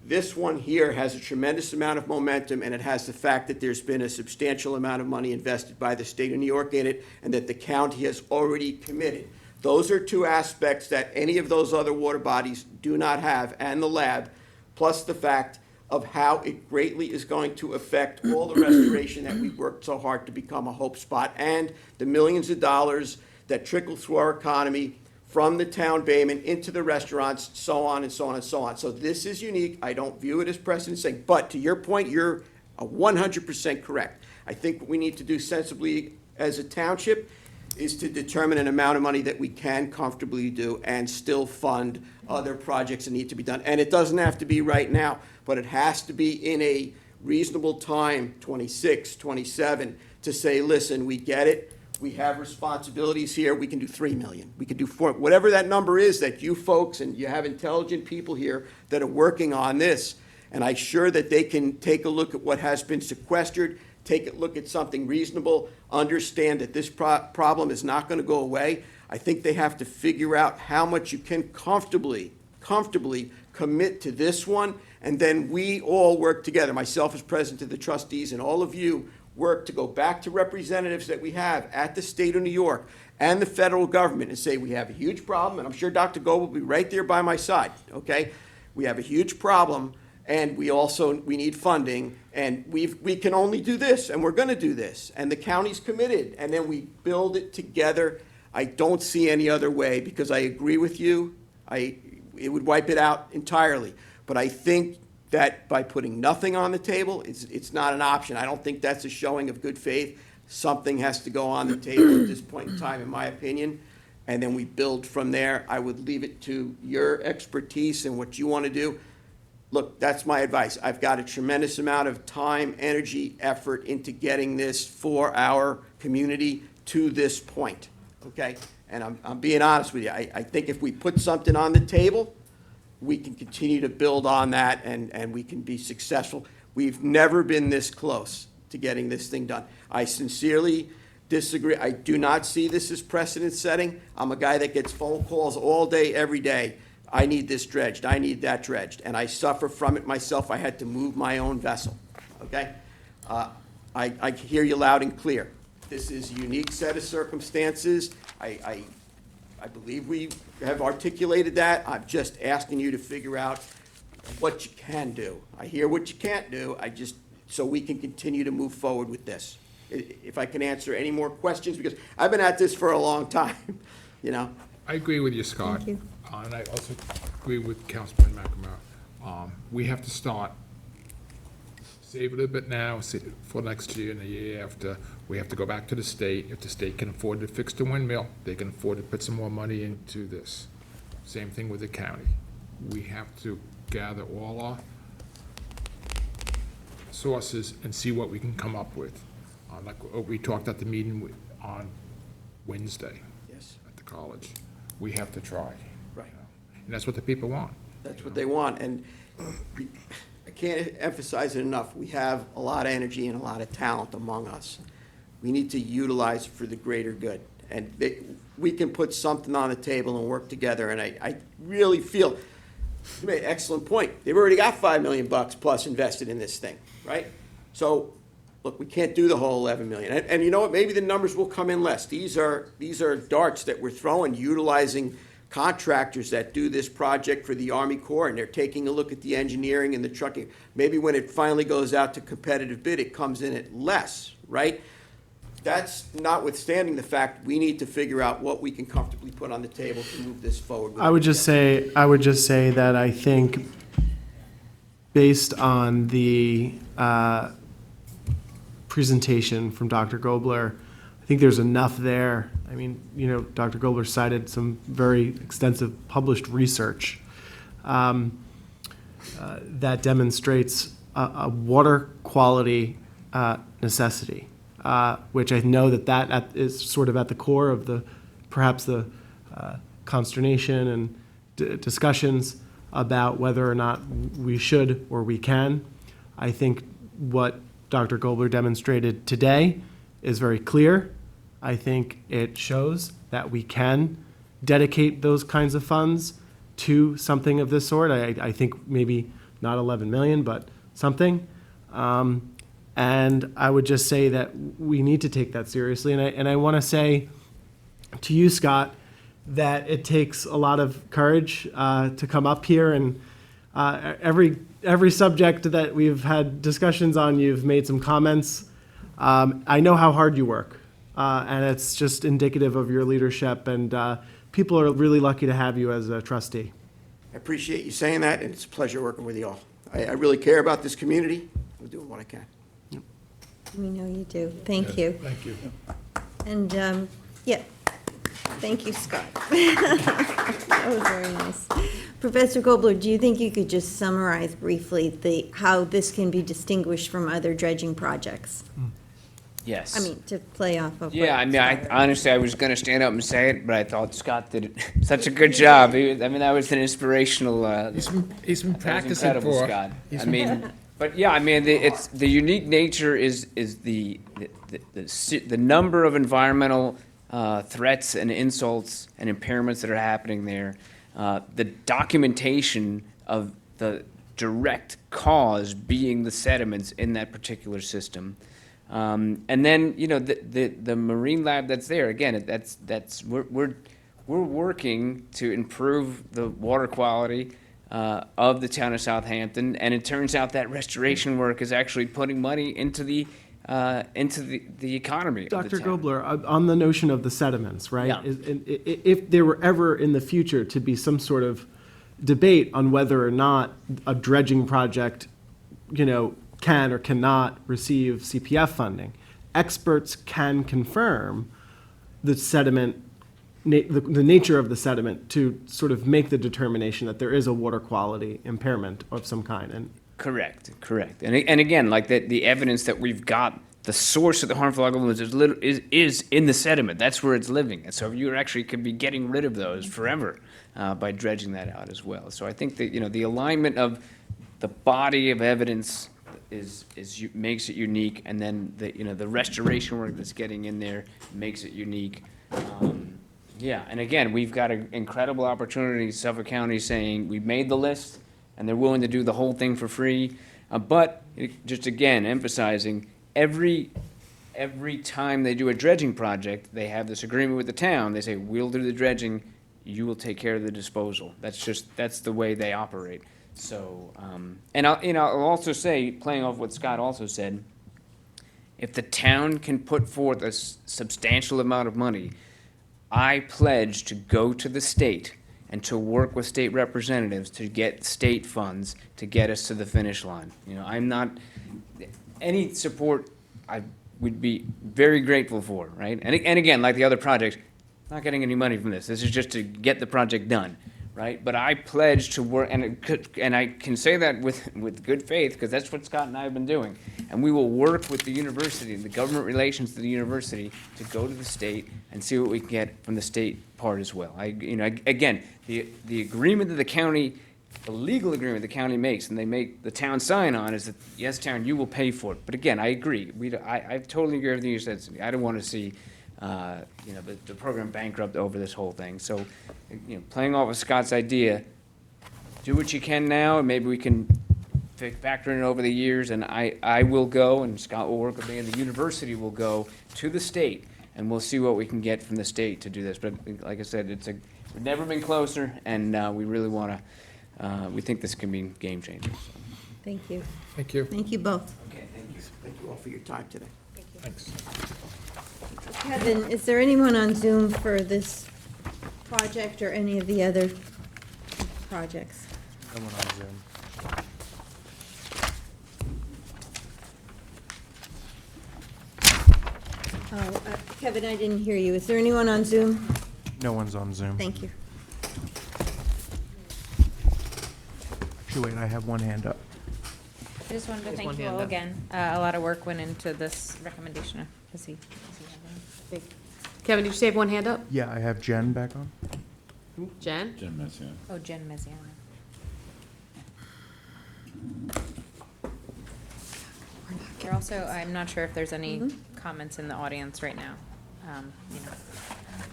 This one here has a tremendous amount of momentum, and it has the fact that there's been a substantial amount of money invested by the state of New York in it, and that the county has already committed. Those are two aspects that any of those other water bodies do not have, and the lab, plus the fact of how it greatly is going to affect all the restoration that we've worked so hard to become a hope spot, and the millions of dollars that trickle through our economy from the town bayment into the restaurants, so on and so on and so on. So this is unique. I don't view it as precedent setting. But to your point, you're 100% correct. I think what we need to do sensibly as a township is to determine an amount of money that we can comfortably do and still fund other projects that need to be done. And it doesn't have to be right now, but it has to be in a reasonable time, 26, 27, to say, listen, we get it. We have responsibilities here. We can do 3 million. We can do 4, whatever that number is that you folks, and you have intelligent people here that are working on this. And I'm sure that they can take a look at what has been sequestered, take a look at something reasonable, understand that this problem is not going to go away. I think they have to figure out how much you can comfortably commit to this one, and then we all work together, myself as president of the trustees and all of you, work to go back to representatives that we have at the state of New York and the federal government and say, we have a huge problem, and I'm sure Dr. Gold will be right there by my side, okay? We have a huge problem, and we need funding, and we can only do this, and we're gonna do this, and the county's committed, and then we build it together. I don't see any other way, because I agree with you, it would wipe it out entirely. But I think that by putting nothing on the table, it's not an option. I don't think that's a showing of good faith. Something has to go on the table at this point in time, in my opinion, and then we build from there. I would leave it to your expertise and what you want to do. Look, that's my advice. I've got a tremendous amount of time, energy, effort into getting this for our community to this point, okay? And I'm being honest with you. I think if we put something on the table, we can continue to build on that, and we can be successful. We've never been this close to getting this thing done. I sincerely disagree. I do not see this as precedent setting. I'm a guy that gets phone calls all day, every day. I need this dredged, I need that dredged, and I suffer from it myself. I had to move my own vessel, okay? I hear you loud and clear. This is a unique set of circumstances. I believe we have articulated that. I'm just asking you to figure out what you can do. I hear what you can't do, so we can continue to move forward with this. If I can answer any more questions, because I've been at this for a long time, you know? I agree with you, Scott. Thank you. And I also agree with Councilman McNamara. We have to start, save a little bit now for next year and the year after. We have to go back to the state. If the state can afford to fix the windmill, they can afford to put some more money into this. Same thing with the county. We have to gather all our sources and see what we can come up with. Like we talked at the meeting on Wednesday. Yes. At the college. We have to try. Right. And that's what the people want. That's what they want, and I can't emphasize it enough. We have a lot of energy and a lot of talent among us. We need to utilize it for the greater good, and we can put something on the table and work together, and I really feel, You made an excellent point. They've already got $5 million plus invested in this thing, right? So, look, we can't do the whole 11 million. And you know what? Maybe the numbers will come in less. These are darts that we're throwing, utilizing contractors that do this project for the Army Corps, and they're taking a look at the engineering and the trucking. Maybe when it finally goes out to competitive bid, it comes in at less, right? That's notwithstanding the fact we need to figure out what we can comfortably put on the table to move this forward. I would just say that I think based on the presentation from Dr. Gobler, I think there's enough there. I mean, you know, Dr. Gobler cited some very extensive published research that demonstrates a water quality necessity, which I know that is sort of at the core of perhaps the consternation and discussions about whether or not we should or we can. I think what Dr. Gobler demonstrated today is very clear. I think it shows that we can dedicate those kinds of funds to something of this sort. I think maybe not 11 million, but something. And I would just say that we need to take that seriously. And I want to say to you, Scott, that it takes a lot of courage to come up here, and every subject that we've had discussions on, you've made some comments. I know how hard you work, and it's just indicative of your leadership, and people are really lucky to have you as a trustee. I appreciate you saying that, and it's a pleasure working with you all. I really care about this community. I'm doing what I can. We know you do. Thank you. Thank you. And, yeah, thank you, Scott. That was very nice. Professor Gobler, do you think you could just summarize briefly how this can be distinguished from other dredging projects? Yes. I mean, to play off of. Yeah, I mean, honestly, I was going to stand up and say it, but I thought Scott did such a good job. That was an inspirational. He's been practicing incredible, for. Scott. I mean, but yeah, I mean, it's the unique nature is the number of environmental threats and insults and impairments that are happening there. The documentation of the direct cause being the sediments in that particular system. And then, you know, the marine lab that's there, again, we're working to improve the water quality of the town of Southampton, and it turns out that restoration work is actually putting money into the economy. Dr. Gobler, on the notion of the sediments, right? Yeah. If there were ever in the future to be some sort of debate on whether or not a dredging project, you know, can or cannot receive CPF funding, experts can confirm the sediment, the nature of the sediment to sort of make the determination that there is a water quality impairment of some kind. And Correct. And again, like the evidence that we've got, the source of the harmful algal is in the sediment. That's where it's living. And so you actually could be getting rid of those forever by dredging that out as well. So I think that, you know, the alignment of the body of evidence makes it unique, and then the restoration work that's getting in there makes it unique. Yeah, and again, we've got an incredible opportunity. Suffolk County saying we made the list, and they're willing to do the whole thing for free. But just again, emphasizing every time they do a dredging project, they have this agreement with the town. They say, we'll do the dredging, you will take care of the disposal. That's the way they operate. So, and I'll also say, playing off what Scott also said, if the town can put forth a substantial amount of money, I pledge to go to the state and to work with state representatives to get state funds to get us to the finish line. You know, I'm not, any support I would be very grateful for, right? And again, like the other projects, not getting any money from this. This is just to get the project done, right? But I pledge to work, and I can say that with good faith, because that's what Scott and I have been doing. And we will work with the university, the government relations to the university, to go to the state and see what we can get from the state part as well. Again, the agreement that the county, the legal agreement the county makes, and they make the town sign on, is that, yes, town, you will pay for it. But again, I agree. I totally agree with everything you said to me. I don't want to see the program bankrupt over this whole thing. So, playing off of Scott's idea, do what you can now, and maybe we can factor in it over the years, and I will go, and Scott will work with me, and the university will go to the state, and we'll see what we can get from the state to do this. But like I said, we've never been closer, and we really want to, we think this can be game changer. So. Thank you. Thank you. Thank you both. Okay, thank you. Thank you all for your time today. Thanks. Kevin, is there anyone on Zoom for this project or any of the other projects? Someone on Zoom. Oh, Kevin, I didn't hear you. Is there anyone on Zoom? No one's on Zoom. Thank you. Actually, wait, I have one hand up. I just wanted to There's thank one you hand all up. again. A lot of work went into this recommendation. Does he have one? Kevin, did you say have one hand up? Yeah, I have Jen back on. Jen? Oh, Jen Meziano. There also, I'm not sure if there's any comments in the audience right now. You know.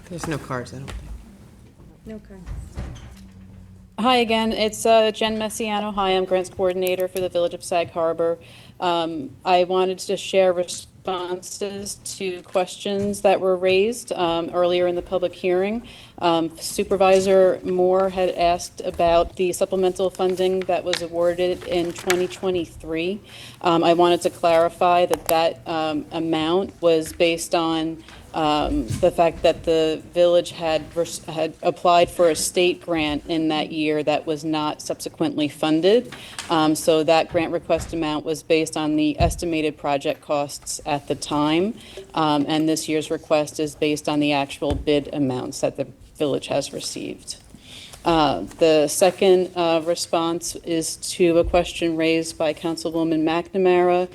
There's no cards, I don't think. No cards. Hi again, it's Jen Messiano. Hi, I'm Grants Coordinator for the Village of Sag Harbor. I wanted to share responses to questions that were raised earlier in the public hearing. Supervisor Moore had asked about the supplemental funding that was awarded in 2023. I wanted to clarify that that amount was based on the fact that the village had applied for a state grant in that year that was not subsequently funded. So that grant request amount was based on the estimated project costs at the time. And this year's request is based on the actual bid amounts that the village has received. The second response is to a question raised by Councilwoman McNamara.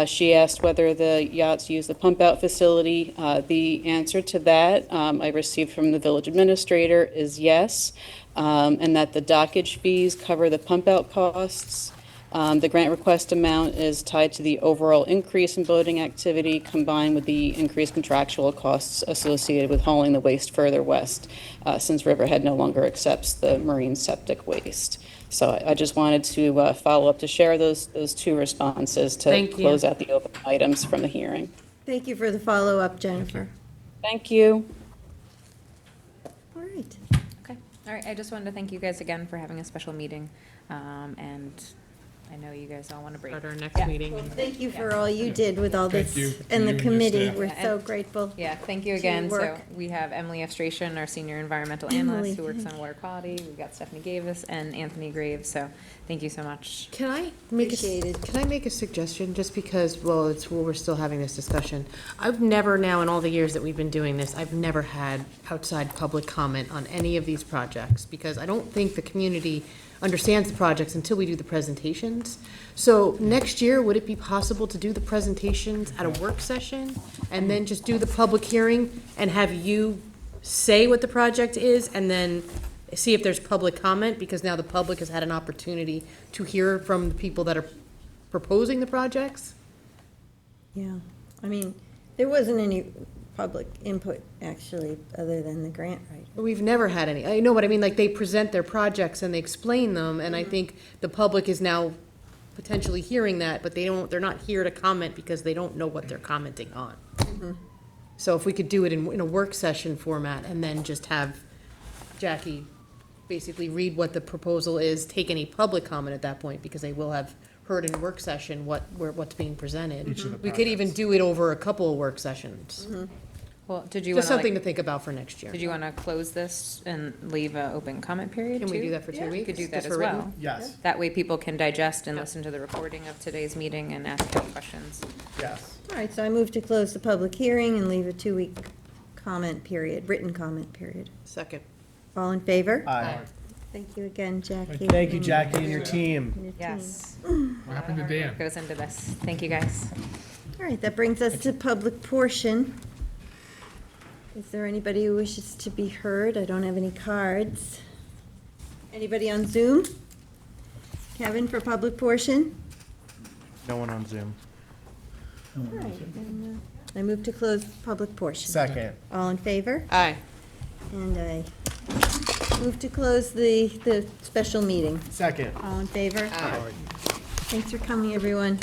She asked whether the yachts use the pump-out facility. The answer to that I received from the village administrator is yes, and that the dockage fees cover the pump-out costs. The grant request amount is tied to the overall increase in boating activity combined with the increased contractual costs associated with hauling the waste further west, since Riverhead no longer accepts the marine septic waste. So I just wanted to follow up to share those two responses to Thank you. close out the open items from the hearing. Thank you for the follow-up, Jennifer. Thank you. All right. Okay, all right, I just wanted to thank you guys again for having a special meeting, and I know you guys all want to break. At our next meeting. Thank you for all you did with all Thank this you. and You the and your committee. staff. We're Yeah, so and- grateful. Yeah, thank you to again. So work. we have Emily Estration, our senior environmental Emily, analyst who works on water quality. We've got Stephanie Gavis and Anthony Graves, so thank you so much. Can I make Appreciated. can I make a suggestion, just because, well, it's, well, we're still having this discussion. I've never now, in all the years that we've been doing this, I've never had outside public comment on any of these projects, because I don't think the community understands the projects until we do the presentations. So next year, would it be possible to do the presentations at a work session and then just do the public hearing and have you say what the project is and then see if there's public comment? Because now the public has had an opportunity to hear from the people that are proposing the projects. Yeah, I mean, there wasn't any public input, actually, other than the grant writer. We've never had any. I know what I mean, like, they present their projects and they explain them, and I think the public is now potentially hearing that, but they're not here to comment because they don't know what they're commenting on. So if we could do it in a work session format and then just have Jackie basically read what the proposal is, take any public comment at that point, because they will have heard in work session what's being presented. Each of the We could even do it over a couple of work sessions. Well, did you Just want something to think about for next year. Did you want to close this and leave an open comment period Can we too? do that for 2 We weeks? could do that just as for written? well. Yes. That way people can digest and listen to the recording of today's meeting and ask any questions. Yes. All right, so I move to close the public hearing and leave a 2-week comment period, written comment period. Second. All in favor? Aye. Thank you again, Jackie. Thank you, Jackie, and your team. And your team. Yes. What happened to Dan? Goes into this. Thank you, guys. All right, that brings us to public portion. Is there anybody who wishes to be heard? I don't have any cards. Anybody on Zoom? Kevin, for public portion? No one on Zoom. All right, then, I move to close public portion. Second. All in favor? Aye. And I Move to close the special meeting. Second. All in favor? Aye. Thanks for coming, everyone.